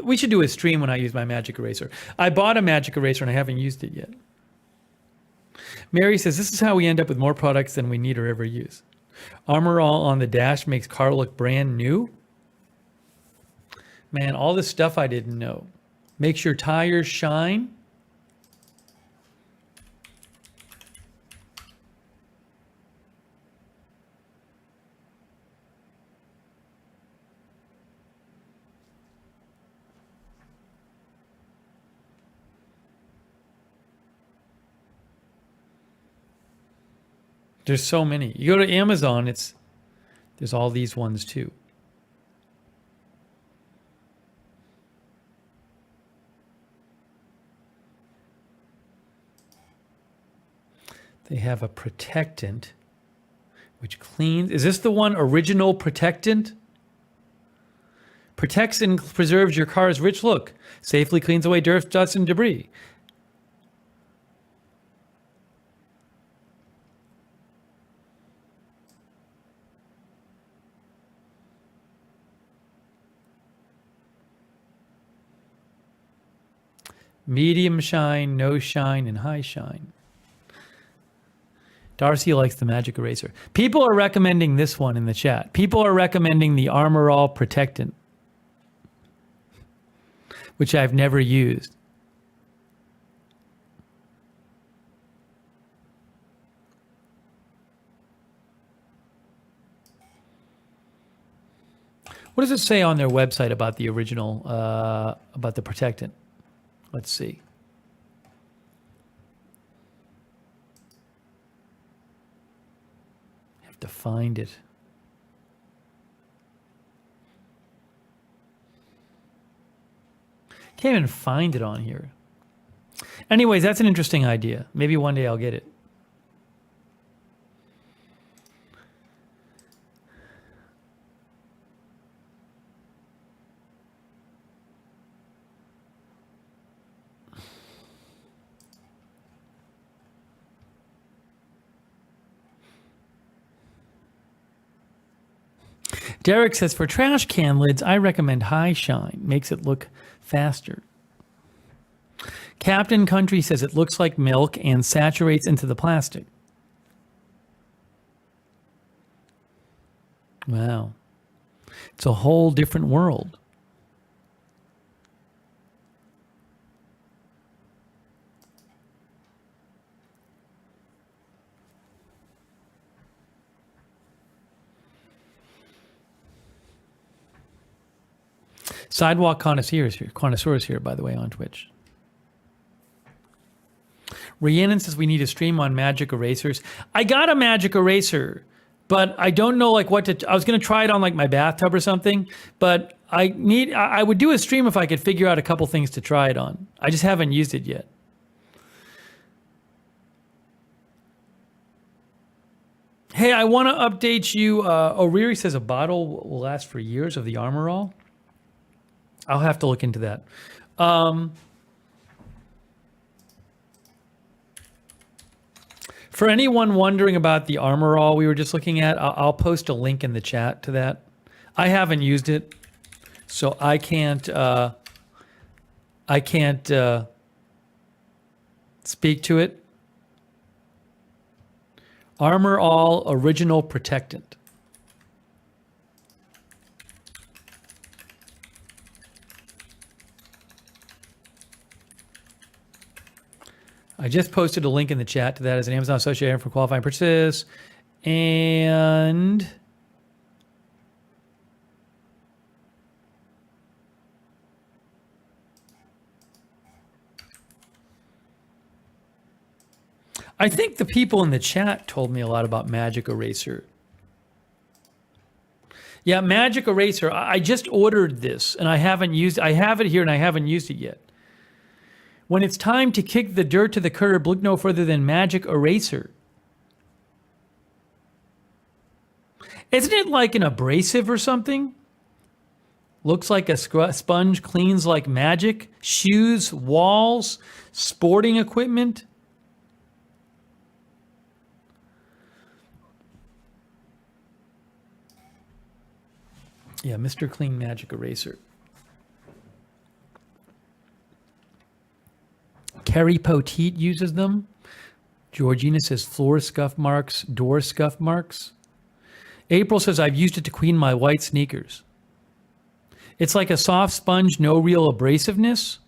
we should do a stream when I use my magic eraser. I bought a magic eraser and I haven't used it yet. Mary says, this is how we end up with more products than we need or ever use. Armor All on the dash makes car look brand new. Man, all this stuff I didn't know. Makes your tires shine. There's so many. You go to Amazon, there's all these ones too. They have a protectant which cleans. Is this the one, original protectant? Protects and preserves your car's rich look. Safely cleans away dirt, dust, and debris. Medium shine, no shine, and high shine. Darcy likes the magic eraser. People are recommending this one in the chat. People are recommending the Armor All Protectant, which I've never used. What does it say on their website about the original, about the protectant? Let's see. I have to find it. Can't even find it on here. Anyways, that's an interesting idea. Maybe one day I'll get it. Derek says, for trash can lids, I recommend High Shine. Makes it look faster. Captain Country says it looks like milk and saturates into the plastic. Wow. It's a whole different world. Sidewalk Connoisseurs here, by the way, on Twitch. Rhiannon says we need a stream on magic erasers. I got a magic eraser, but I don't know like what to. I was going to try it on like my bathtub or something, but I would do a stream if I could figure out a couple things to try it on. I just haven't used it yet. Hey, I want to update you. O'Reilly says a bottle will last for years of the Armor All. I'll have to look into that. For anyone wondering about the Armor All we were just looking at, I'll post a link in the chat to that. I haven't used it, so I can't speak to it. Armor All Original Protectant. I just posted a link in the chat to that as an Amazon associate item for qualifying purchase. And I think the people in the chat told me a lot about Magic Eraser. Yeah, Magic Eraser. I just ordered this and I haven't used it. I have it here and I haven't used it yet. When it's time to kick the dirt to the curb, look no further than Magic Eraser. Isn't it like an abrasive or something? Looks like a sponge, cleans like magic. Shoes, walls, sporting equipment. Yeah, Mr. Clean Magic Eraser. Carrie Poteet uses them. Georgina says floor scuff marks, door scuff marks. April says I've used it to clean my white sneakers. It's like a soft sponge, no real abrasiveness.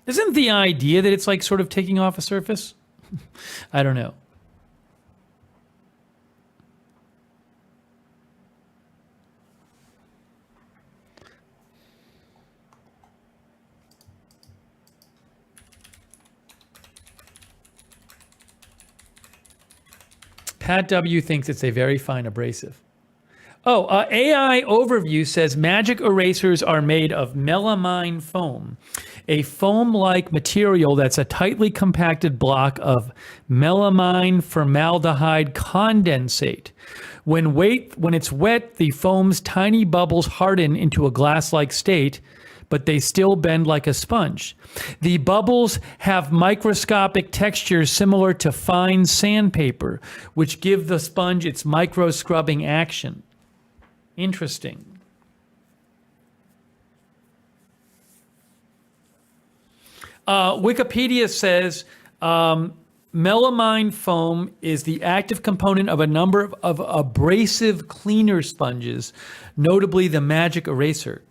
Isn't the idea that it's like sort of taking off a surface? I don't know. Pat W thinks it's a very fine abrasive. AI Overview says magic erasers are made of melamine foam, a foam-like material that's a tightly compacted block of melamine formaldehyde condensate. When it's wet, the foam's tiny bubbles harden into a glass-like state, but they still bend like a sponge. The bubbles have microscopic textures similar to fine sandpaper, which give the sponge its micro-scrubbing action. Interesting. Wikipedia says melamine foam is the active component of a number of abrasive cleaner sponges, notably the Magic Eraser.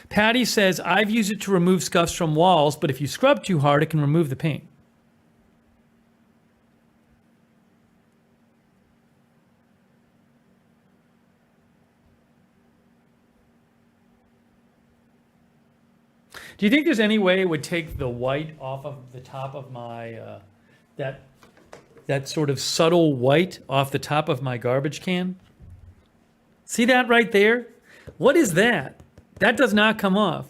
Patty says, I've used it to remove scuffs from walls, but if you scrub too hard, it can remove the paint. Do you think there's any way it would take the white off of the top of my, that sort of subtle white off the top of my garbage can? See that right there? What is that? That does not come off.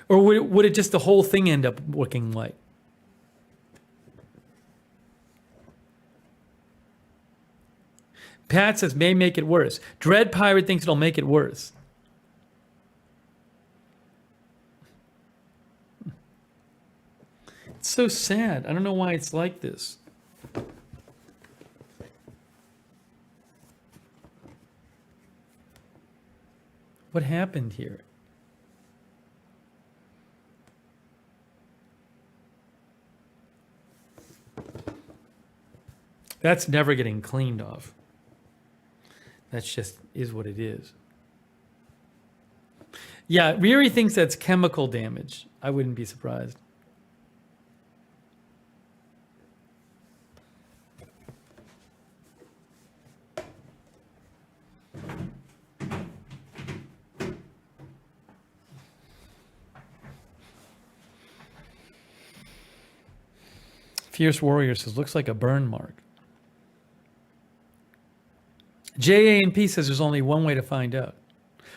Or would it just the whole thing end up looking white? Pat says, may make it worse. Dread Pirate thinks it'll make it worse. It's so sad. I don't know why it's like this. What happened here? That's never getting cleaned off. That's just is what it is. Yeah, Riri thinks that's chemical damage. I wouldn't be surprised. Fierce Warrior says, looks like a burn mark. JA&P says there's only one way to find out.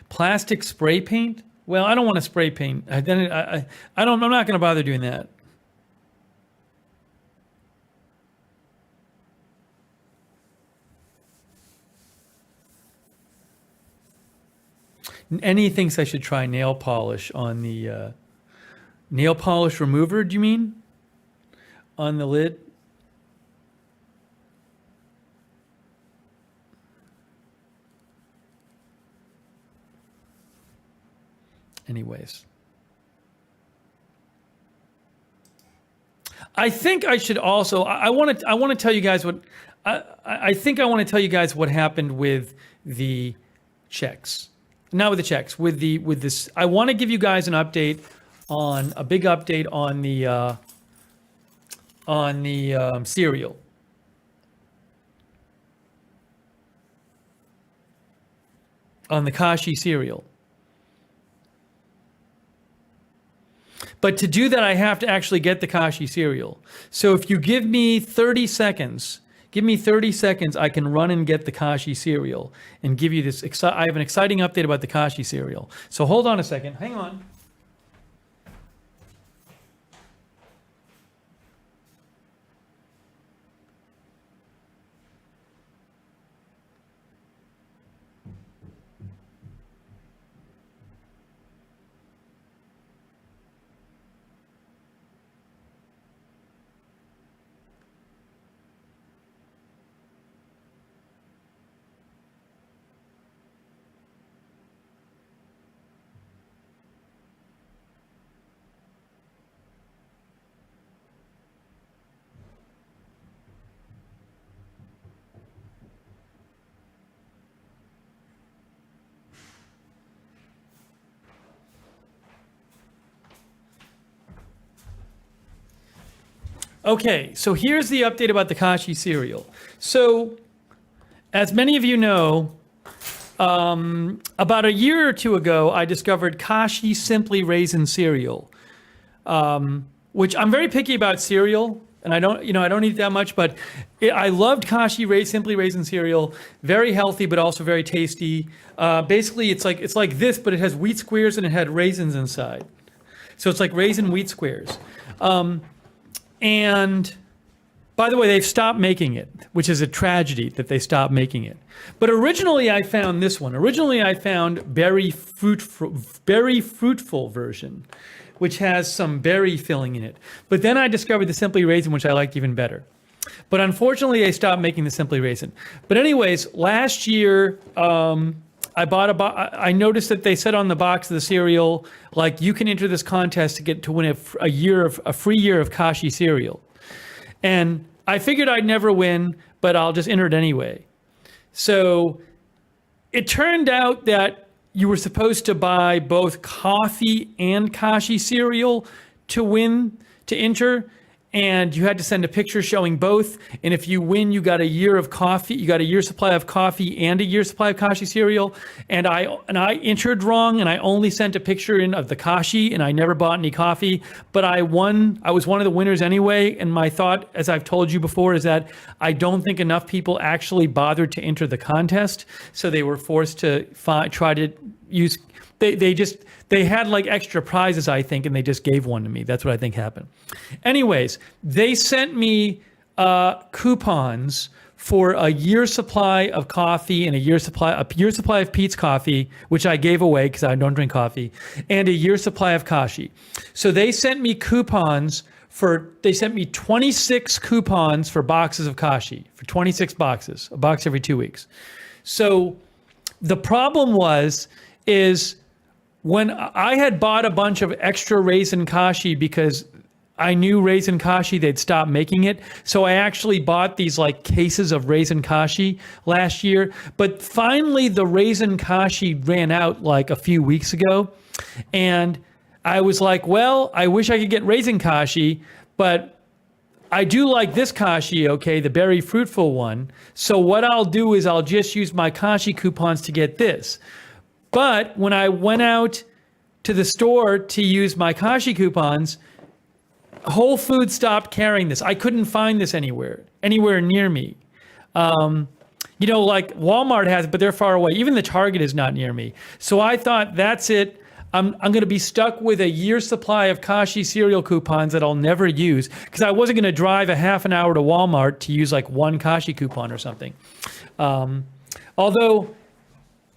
Plastic spray paint? Well, I don't want to spray paint. I'm not going to bother doing that. Annie thinks I should try nail polish on the nail polish remover, do you mean? On the lid? Anyways. I think I should also I want to tell you guys what I think I want to tell you guys what happened with the checks. Not with the checks, with this. I want to give you guys an update on a big update on the cereal. On the Kashi cereal. But to do that, I have to actually get the Kashi cereal. So if you give me 30 seconds, I can run and get the Kashi cereal and give you this. I have an exciting update about the Kashi cereal. So hold on a second. Hang on. Okay, so here's the update about the Kashi cereal. So, as many of you know, About a year or two ago, I discovered Kashi Simply Raisin cereal, which I'm very picky about cereal, and I don't eat that much, but I loved Simply Raisin cereal. Very healthy, but also very tasty. Basically, it's like this, but it has wheat squares and it had raisins inside. So it's like raisin wheat squares. And by the way, they've stopped making it, which is a tragedy that they stopped making it. But originally I found this one. Originally I found berry fruitful version, which has some berry filling in it. But then I discovered the Simply Raisin, which I liked even better. But unfortunately, they stopped making the Simply Raisin. But anyways, last year, I noticed that they said on the box of the cereal, like, you can enter this contest to win a free year of Kashi cereal. And I figured I'd never win, but I'll just enter it anyway. So it turned out that you were supposed to buy both coffee and Kashi cereal to enter. And you had to send a picture showing both. And if you win, you got a year of coffee. You got a year's supply of coffee and a year's supply of Kashi cereal. And I entered wrong, and I only sent a picture in of the Kashi, and I never bought any coffee. But I won. I was one of the winners anyway. And my thought, as I've told you before, is that I don't think enough people actually bothered to enter the contest, so they were forced to try to use. They had like extra prizes, I think, and they just gave one to me. That's what I think happened. Anyways, they sent me coupons for a year's supply of coffee and a year's supply of Pete's coffee, which I gave away because I don't drink coffee, and a year's supply of Kashi. So they sent me coupons they sent me 26 coupons for boxes of Kashi, for 26 boxes, a box every 2 weeks. So the problem is when I had bought a bunch of extra Raisin Kashi because I knew Raisin Kashi, they'd stopped making it. So I actually bought these like cases of Raisin Kashi last year. But finally, the Raisin Kashi ran out like a few weeks ago. And I was like, well, I wish I could get Raisin Kashi, but I do like this Kashi, okay, the berry fruitful one. So what I'll do is I'll just use my Kashi coupons to get this. But when I went out to the store to use my Kashi coupons, Whole Foods stopped carrying this. I couldn't find this anywhere near me. Like Walmart has it, but they're far away. Even the Target is not near me. So I thought, that's it. I'm going to be stuck with a year's supply of Kashi cereal coupons that I'll never use, because I wasn't going to drive a half an hour to Walmart to use like one Kashi coupon or something. Although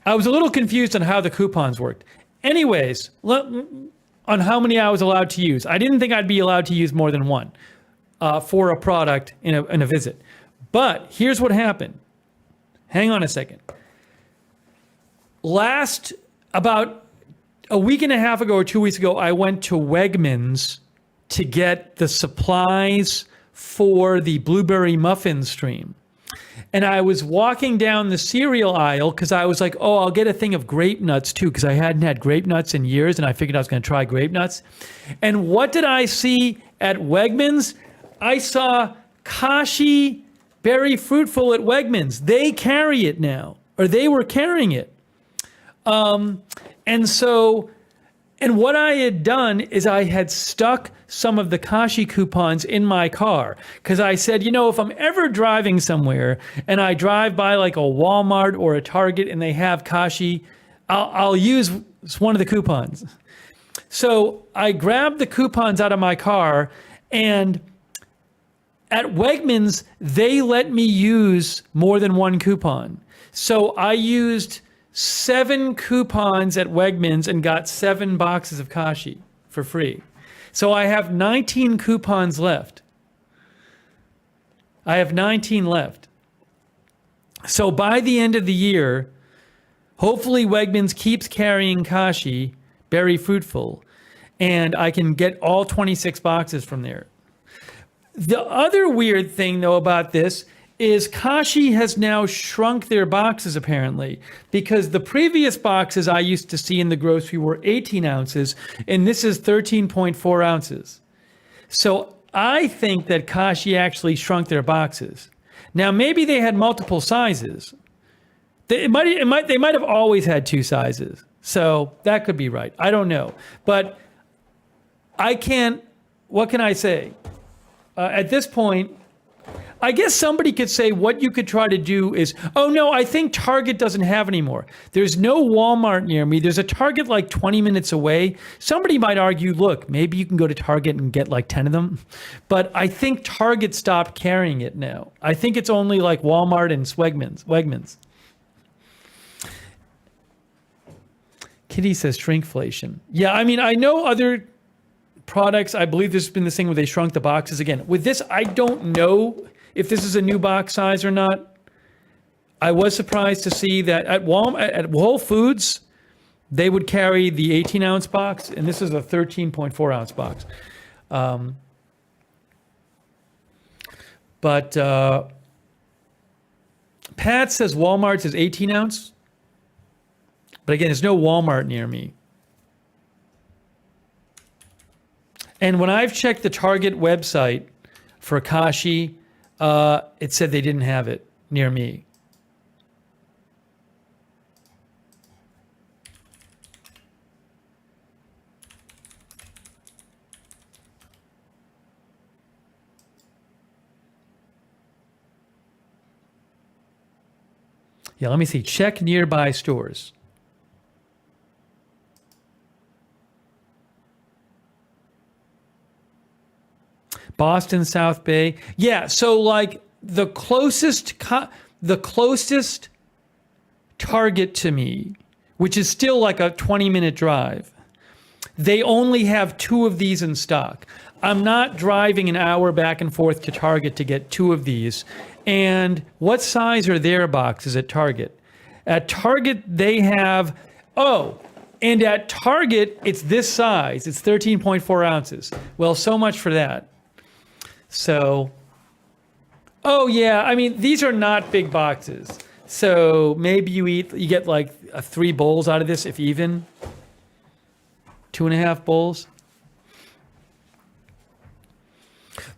I was a little confused on how the coupons worked. Anyways, on how many I was allowed to use. I didn't think I'd be allowed to use more than one for a product in a visit. But here's what happened. Hang on a second. About a week and a half ago or 2 weeks ago, I went to Wegmans to get the supplies for the blueberry muffin stream. And I was walking down the cereal aisle because I was like, oh, I'll get a thing of grape nuts too, because I hadn't had grape nuts in years, and I figured I was going to try grape nuts. And what did I see at Wegmans? I saw Kashi Berry Fruitful at Wegmans. They carry it now, or they were carrying it. And what I had done is I had stuck some of the Kashi coupons in my car, because I said, if I'm ever driving somewhere and I drive by like a Walmart or a Target and they have Kashi, I'll use one of the coupons. So I grabbed the coupons out of my car, and at Wegmans, they let me use more than one coupon. So I used 7 coupons at Wegmans and got 7 boxes of Kashi for free. So I have 19 coupons left. So by the end of the year, hopefully Wegmans keeps carrying Kashi, Berry Fruitful, and I can get all 26 boxes from there. The other weird thing, though, about this is Kashi has now shrunk their boxes, apparently, because the previous boxes I used to see in the grocery were 18 ounces, and this is 13.4 ounces. So I think that Kashi actually shrunk their boxes. Now, maybe they had multiple sizes, They might have always had two sizes. So that could be right. I don't know. But what can I say? At this point, I guess somebody could say what you could try to do is, oh no, I think Target doesn't have anymore. There's no Walmart near me. There's a Target like 20 minutes away. Somebody might argue, look, maybe you can go to Target and get like 10 of them. But I think Target stopped carrying it now. I think it's only like Walmart and Wegmans. Kitty says shrinkflation. Yeah, I mean, I know other products. I believe this has been the thing where they shrunk the boxes again. With this, I don't know if this is a new box size or not. I was surprised to see that at Whole Foods, they would carry the 18-ounce box, and this is a 13.4-ounce box. But Pat says Walmart's is 18-ounce. But again, there's no Walmart near me. And when I've checked the Target website for Kashi, it said they didn't have it near me. Yeah, let me see. Check nearby stores. Boston, South Bay. Yeah, so like the closest Target to me, which is still like a 20-minute drive, they only have 2 of these in stock. I'm not driving an hour back and forth to Target to get 2 of these. And what size are their boxes at Target? At Target, they have, and at Target, it's this size. It's 13.4 ounces. Well, so much for that. So, yeah, I mean, these are not big boxes. So maybe you get like 3 bowls out of this, if even. 2.5 bowls.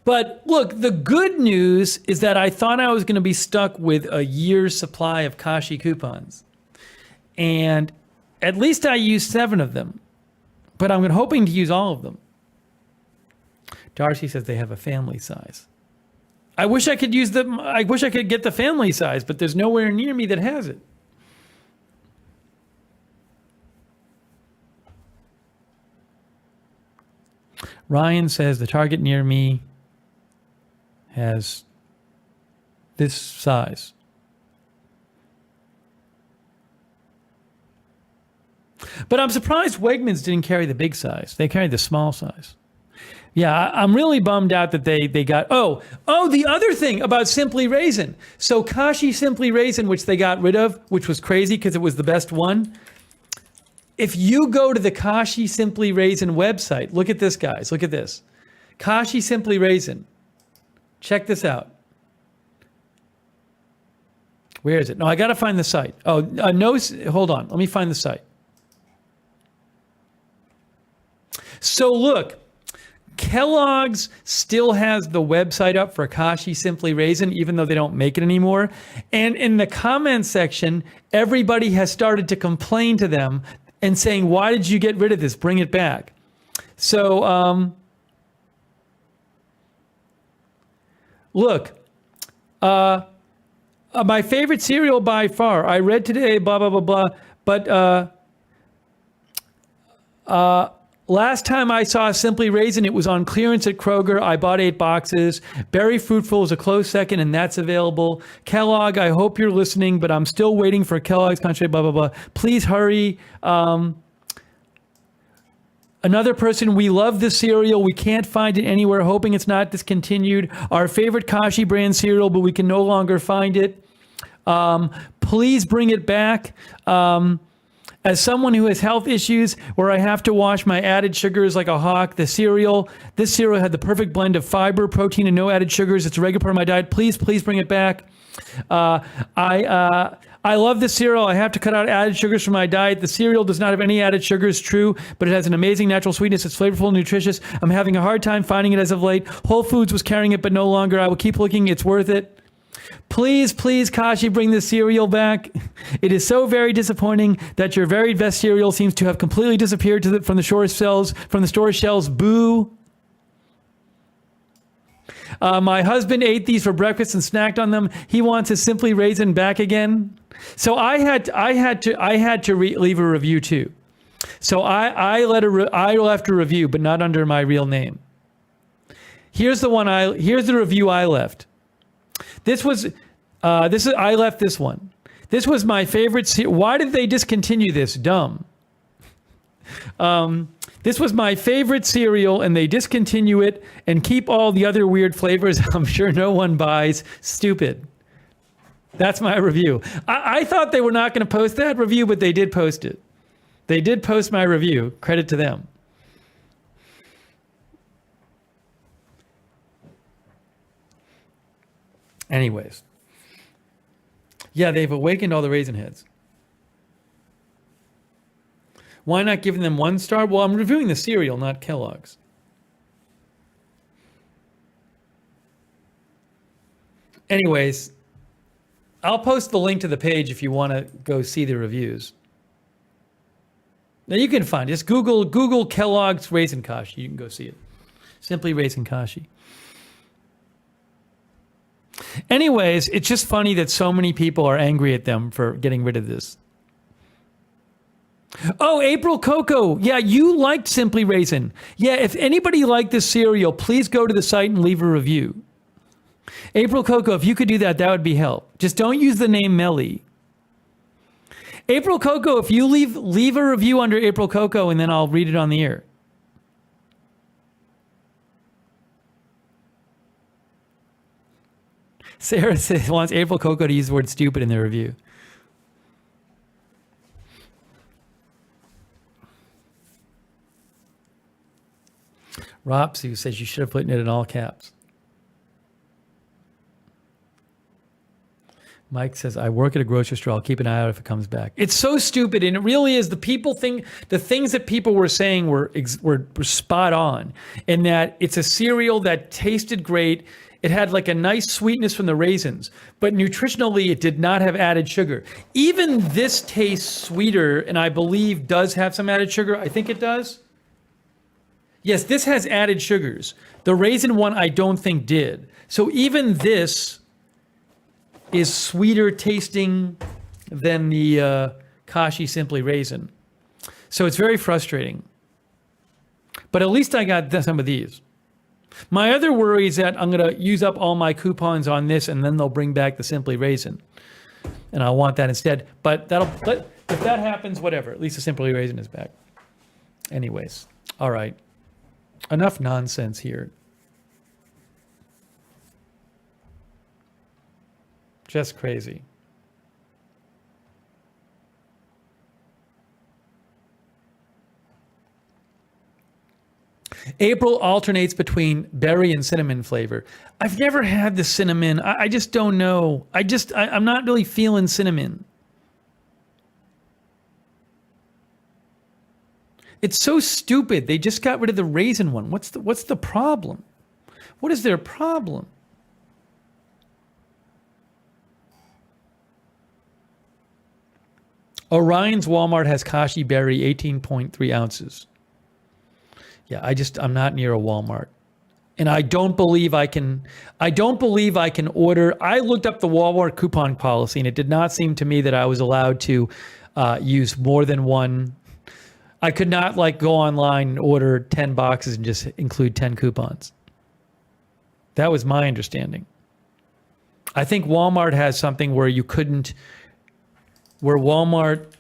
But look, the good news is that I thought I was going to be stuck with a year's supply of Kashi coupons. And at least I used 7 of them. But I'm hoping to use all of them. Darcy says they have a family size. I wish I could get the family size, but there's nowhere near me that has it. Ryan says the Target near me has this size. But I'm surprised Wegmans didn't carry the big size. They carried the small size. Yeah, I'm really bummed out that they got, the other thing about Simply Raisin. So Kashi Simply Raisin, which they got rid of, which was crazy because it was the best one. If you go to the Kashi Simply Raisin website, look at this, guys, look at this. Kashi Simply Raisin. Check this out. Where is it? No, I got to find the site. No, hold on. Let me find the site. So look, Kellogg's still has the website up for Kashi Simply Raisin, even though they don't make it anymore. And in the comments section, everybody has started to complain to them and saying, why did you get rid of this? Bring it back. So, look, my favorite cereal by far, I read today, blah, blah, blah, blah, but last time I saw Simply Raisin, it was on clearance at Kroger. I bought 8 boxes. Berry Fruitful is a close second, and that's available. Kellogg, I hope you're listening, but I'm still waiting for Kellogg's Country, blah, blah, blah. Please hurry. Another person, we love this cereal. We can't find it anywhere, hoping it's not discontinued. Our favorite Kashi brand cereal, but we can no longer find it. Please bring it back. As someone who has health issues where I have to watch my added sugars like a hawk, this cereal had the perfect blend of fiber, protein, and no added sugars. It's a regular part of my diet. Please bring it back. I love this cereal. I have to cut out added sugars from my diet. The cereal does not have any added sugars, true, but it has an amazing natural sweetness. It's flavorful and nutritious. I'm having a hard time finding it as of late. Whole Foods was carrying it, but no longer. I will keep looking. It's worth it. Please, please, Kashi, bring this cereal back. It is so very disappointing that your very best cereal seems to have completely disappeared from the store shelves. Boo. My husband ate these for breakfast and snacked on them. He wants his Simply Raisin back again. So I had to leave a review too. So I left a review, but not under my real name. Here's the review I left. I left this one. This was my favorite. Why did they discontinue this? Dumb. This was my favorite cereal, and they discontinue it and keep all the other weird flavors I'm sure no one buys. Stupid. That's my review. I thought they were not going to post that review, but they did post it. They did post my review. Credit to them. Anyways. Yeah, they've awakened all the Raisin Heads. Why not giving them 1 star? Well, I'm reviewing the cereal, not Kellogg's. Anyways, I'll post the link to the page if you want to go see the reviews. Now you can find, just Google Kellogg's Raisin Kashi. You can go see it. Simply Raisin Kashi. Anyways, it's just funny that so many people are angry at them for getting rid of this. Oh, April Coco. Yeah, you liked Simply Raisin. Yeah, if anybody liked this cereal, please go to the site and leave a review. April Coco, if you could do that, that would be help. Just don't use the name Melly. April Coco, if you leave a review under April Coco, and then I'll read it on the air. Sarah wants April Coco to use the word stupid in their review. Ropsy says you should have put it in all caps. Mike says, I work at a grocery store. I'll keep an eye out if it comes back. It's so stupid, and it really is. The things that people were saying were spot on, in that it's a cereal that tasted great. It had like a nice sweetness from the raisins, but nutritionally it did not have added sugar. Even this tastes sweeter, and I believe does have some added sugar. I think it does. Yes, this has added sugars. The raisin one I don't think did. So even this is sweeter tasting than the Kashi Simply Raisin. So it's very frustrating. But at least I got some of these. My other worry is that I'm going to use up all my coupons on this, and then they'll bring back the Simply Raisin. And I want that instead. But if that happens, whatever. At least the Simply Raisin is back. Anyways, all right. Enough nonsense here. Just crazy. April alternates between berry and cinnamon flavor. I've never had the cinnamon. I just don't know. I'm not really feeling cinnamon. It's so stupid. They just got rid of the raisin one. What's the problem? What is their problem? Orion's Walmart has Kashi berry, 18.3 ounces. Yeah, I'm not near a Walmart. And I don't believe I can order. I looked up the Walmart coupon policy, and it did not seem to me that I was allowed to use more than one. I could not go online and order 10 boxes and just include 10 coupons. That was my understanding. I think Walmart has something where you couldn't, where Walmart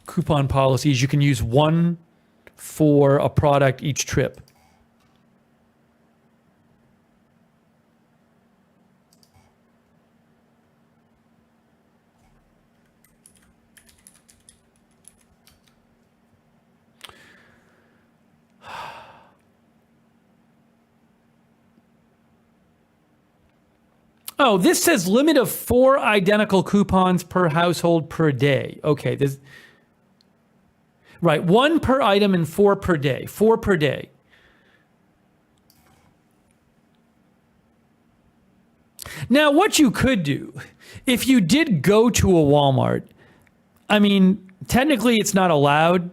coupon policies, you can use one for a product each trip. Oh, this says limit of 4 identical coupons per household per day. Okay, right, 1 per item and 4 per day. 4 per day. Now, what you could do, if you did go to a Walmart, I mean, technically it's not allowed,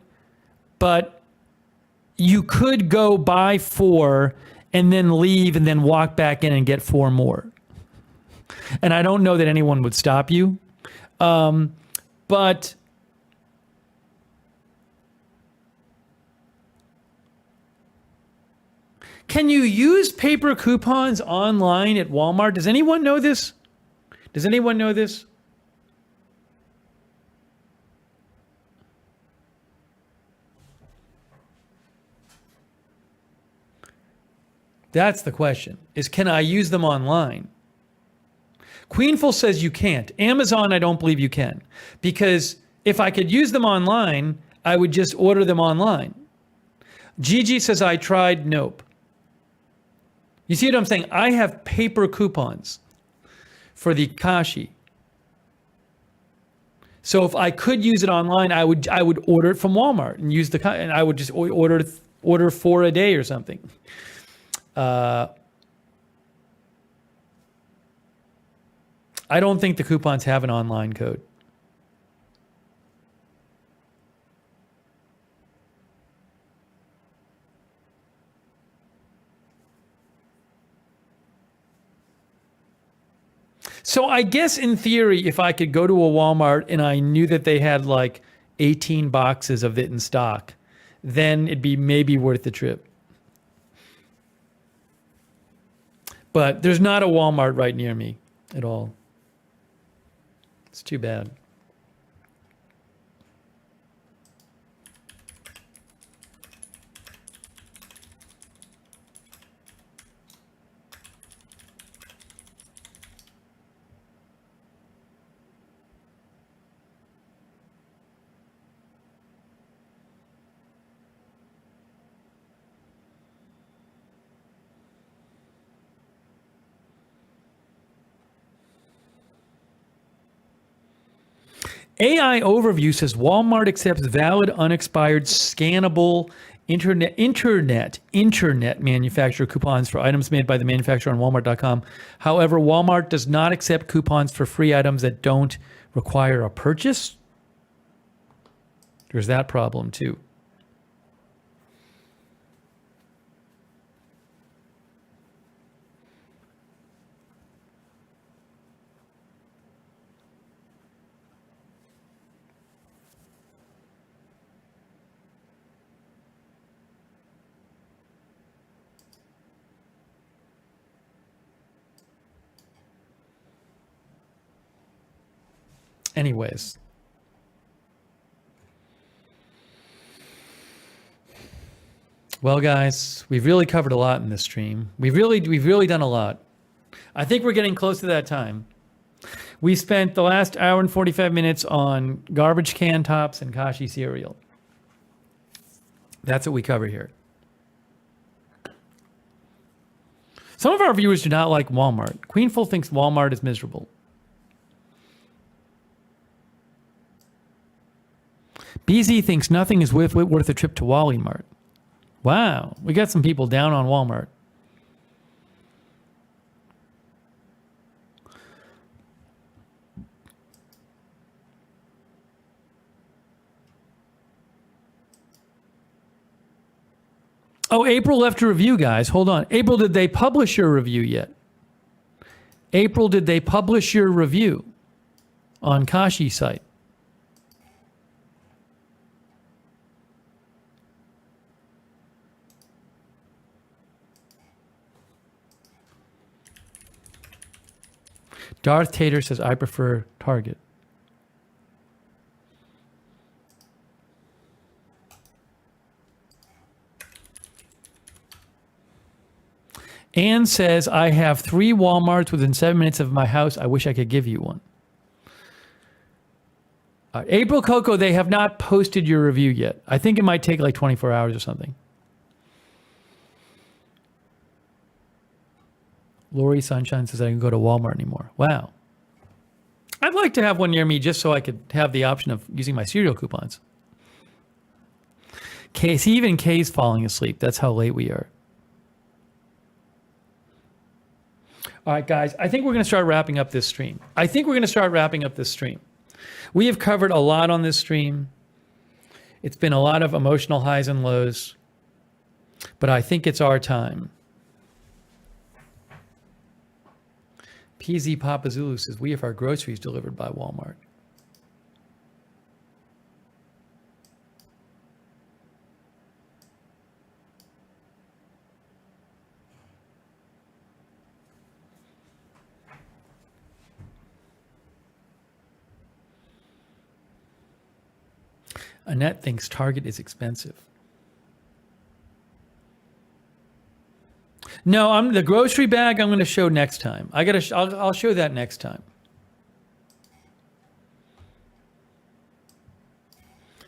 but you could go buy 4 and then leave and then walk back in and get 4 more. And I don't know that anyone would stop you. But can you use paper coupons online at Walmart? Does anyone know this? Does anyone know this? That's the question, is can I use them online? Queenful says you can't. Amazon, I don't believe you can. Because if I could use them online, I would just order them online. Gigi says I tried, nope. You see what I'm saying? I have paper coupons for the Kashi. So if I could use it online, I would order it from Walmart and use and I would just order 4 a day or something. I don't think the coupons have an online code. So I guess in theory, if I could go to a Walmart and I knew that they had like 18 boxes of it in stock, then it'd be maybe worth the trip. But there's not a Walmart right near me at all. It's too bad. AI Overview says Walmart accepts valid, unexpired, scannable internet manufacturer coupons for items made by the manufacturer on Walmart.com. However, Walmart does not accept coupons for free items that don't require a purchase. There's that problem too. Anyways. Well, guys, we've really covered a lot in this stream. We've really done a lot. I think we're getting close to that time. We spent the last hour and 45 minutes on garbage can tops and Kashi cereal. That's what we cover here. Some of our viewers do not like Walmart. Queenful thinks Walmart is miserable. BZ thinks nothing is worth a trip to Wally Mart. Wow, we got some people down on Walmart. Oh, April left a review, guys. Hold on. April, did they publish your review yet? April, did they publish your review on Kashi's site? Darth Tater says, I prefer Target. Anne says, I have 3 Walmarts within 7 minutes of my house. I wish I could give you one. April Coco, they have not posted your review yet. I think it might take like 24 hours or something. Lori Sunshine says I can go to Walmart anymore. Wow. I'd like to have one near me just so I could have the option of using my cereal coupons. See, even Kay's falling asleep. That's how late we are. All right, guys, I think we're going to start wrapping up this stream. We have covered a lot on this stream. It's been a lot of emotional highs and lows, but I think it's our time. PZ Papa Zulu says, we have our groceries delivered by Walmart. Annette thinks Target is expensive. No, I'm the grocery bag. I'm going to show next time. I'll show that next time.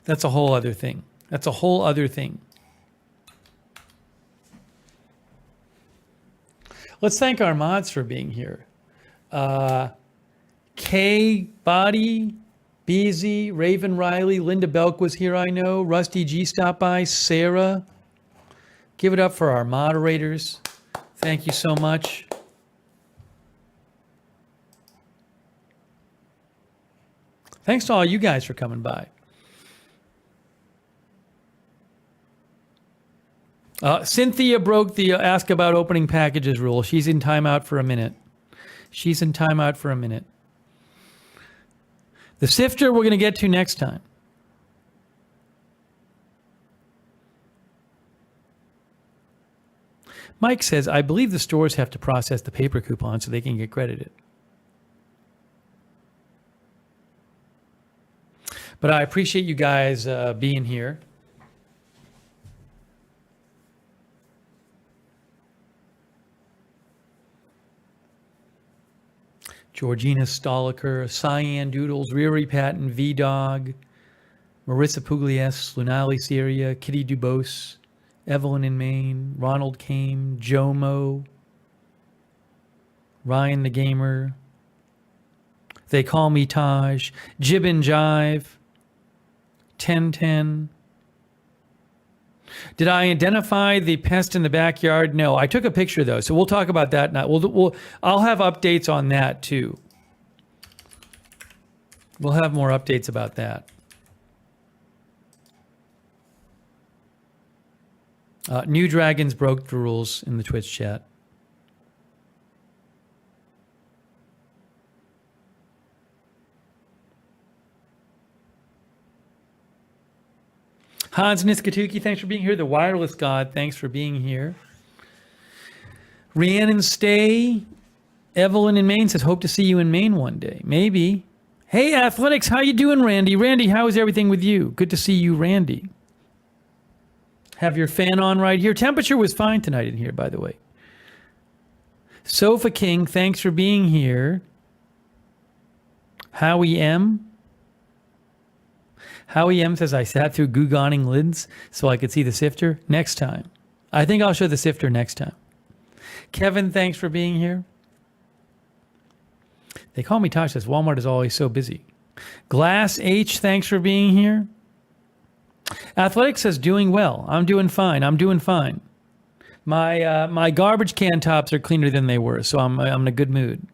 That's a whole other thing. Let's thank our mods for being here. K Body, Beezy, Raven Riley, Linda Belk was here, I know. Rusty G stopped by, Sarah. Give it up for our moderators. Thank you so much. Thanks to all you guys for coming by. Cynthia broke the ask about opening packages rule. She's in timeout for a minute. The sifter we're going to get to next time. Mike says, I believe the stores have to process the paper coupon so they can get credited. But I appreciate you guys being here. Georgina Stoliker, Cyan Doodles, Riri Patton, V-Dog, Marissa Pugliese, Lunali Syria, Kitty Dubose, Evelyn in Maine, Ronald Kame, Jomo, Ryan the Gamer, They Call Me Taj, Jib and Jive, 1010. Did I identify the pest in the backyard? No, I took a picture though, so we'll talk about that now. I'll have updates on that too. We'll have more updates about that. New Dragons broke the rules in the Twitch chat. Hans Niskatuki, thanks for being here. The Wireless God, thanks for being here. Rhiannon Stay. Evelyn in Maine says, hope to see you in Maine one day. Maybe. Hey, Athletics, how you doing, Randy? Randy, how is everything with you? Good to see you, Randy. Have your fan on right here. Temperature was fine tonight in here, by the way. Sofa King, thanks for being here. Howie M. Howie M says, I sat through Goo Goning lids so I could see the sifter next time. I think I'll show the sifter next time. Kevin, thanks for being here. They Call Me Tosh says, Walmart is always so busy. Glass H, thanks for being here. Athletics says, doing well. I'm doing fine. My garbage can tops are cleaner than they were, so I'm in a good mood.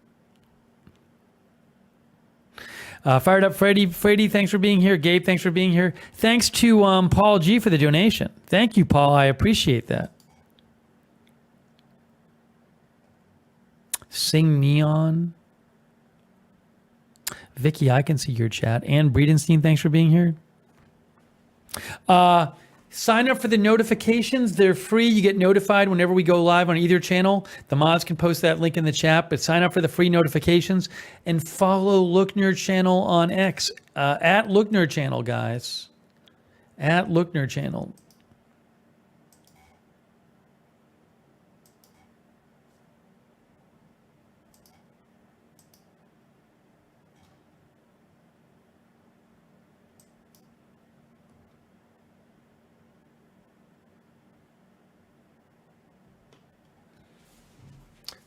Fired Up Freddy, thanks for being here. Gabe, thanks for being here. Thanks to Paul G for the donation. Thank you, Paul. I appreciate that. Sing Neon. Vicky, I can see your chat. Ann Breedenstein, thanks for being here. Sign up for the notifications. They're free. You get notified whenever we go live on either channel. The mods can post that link in the chat, but sign up for the free notifications and follow Lookner channel on X. At Lookner channel, guys. At Lookner channel.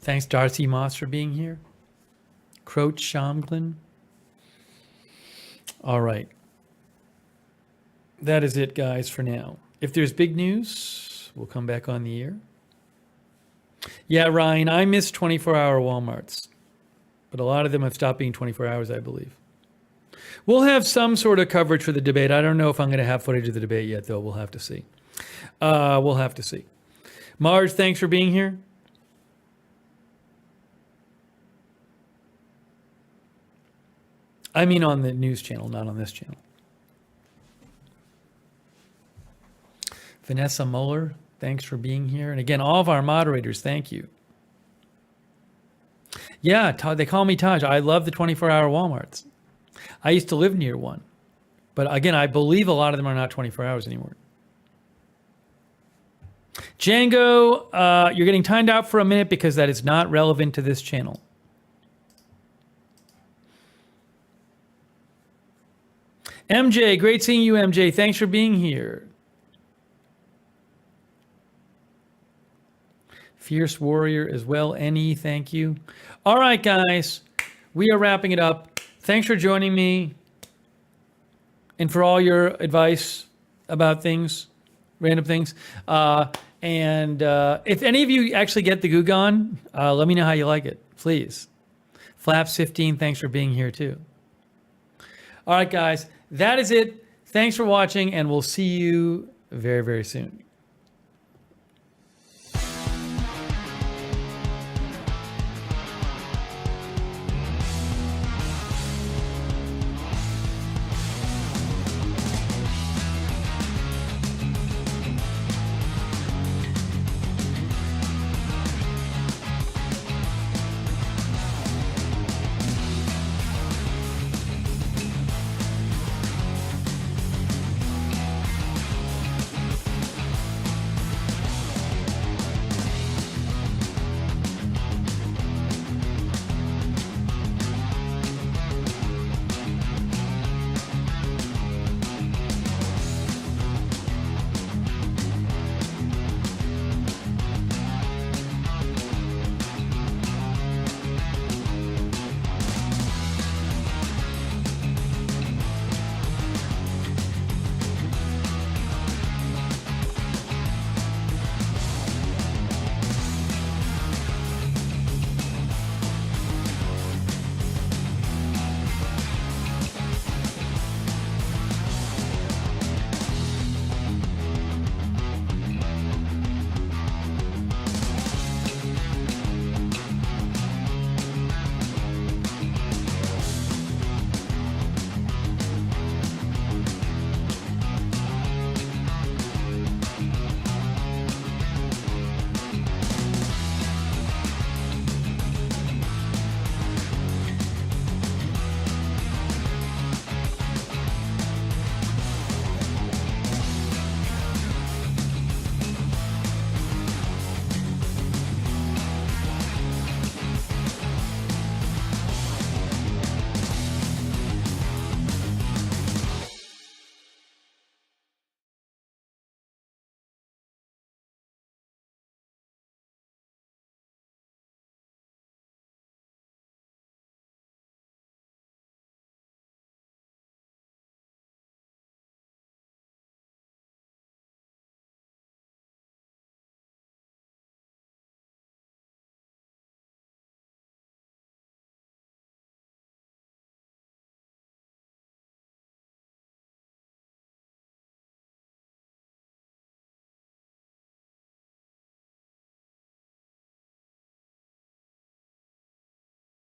Thanks, Darcy Moss, for being here. Croach Shamglin. All right. That is it, guys, for now. If there's big news, we'll come back on the air. Yeah, Ryan, I miss 24-hour Walmarts, but a lot of them have stopped being 24 hours, I believe. We'll have some sort of coverage for the debate. I don't know if I'm going to have footage of the debate yet, though. We'll have to see. We'll have to see. Marge, thanks for being here. I mean on the news channel, not on this channel. Vanessa Moeller, thanks for being here. And again, all of our moderators, thank you. Yeah, they call me Taj. I love the 24-hour Walmarts. I used to live near one. But again, I believe a lot of them are not 24 hours anymore. Django, you're getting timed out for a minute because that is not relevant to this channel. MJ, great seeing you, MJ. Thanks for being here. Fierce Warrior as well. NE, thank you. All right, guys. We are wrapping it up. Thanks for joining me and for all your advice about things, random things. And if any of you actually get the Goo Gone, let me know how you like it, please. Flaps15, thanks for being here too. All right, guys. That is it. Thanks for watching, and we'll see you very, very soon.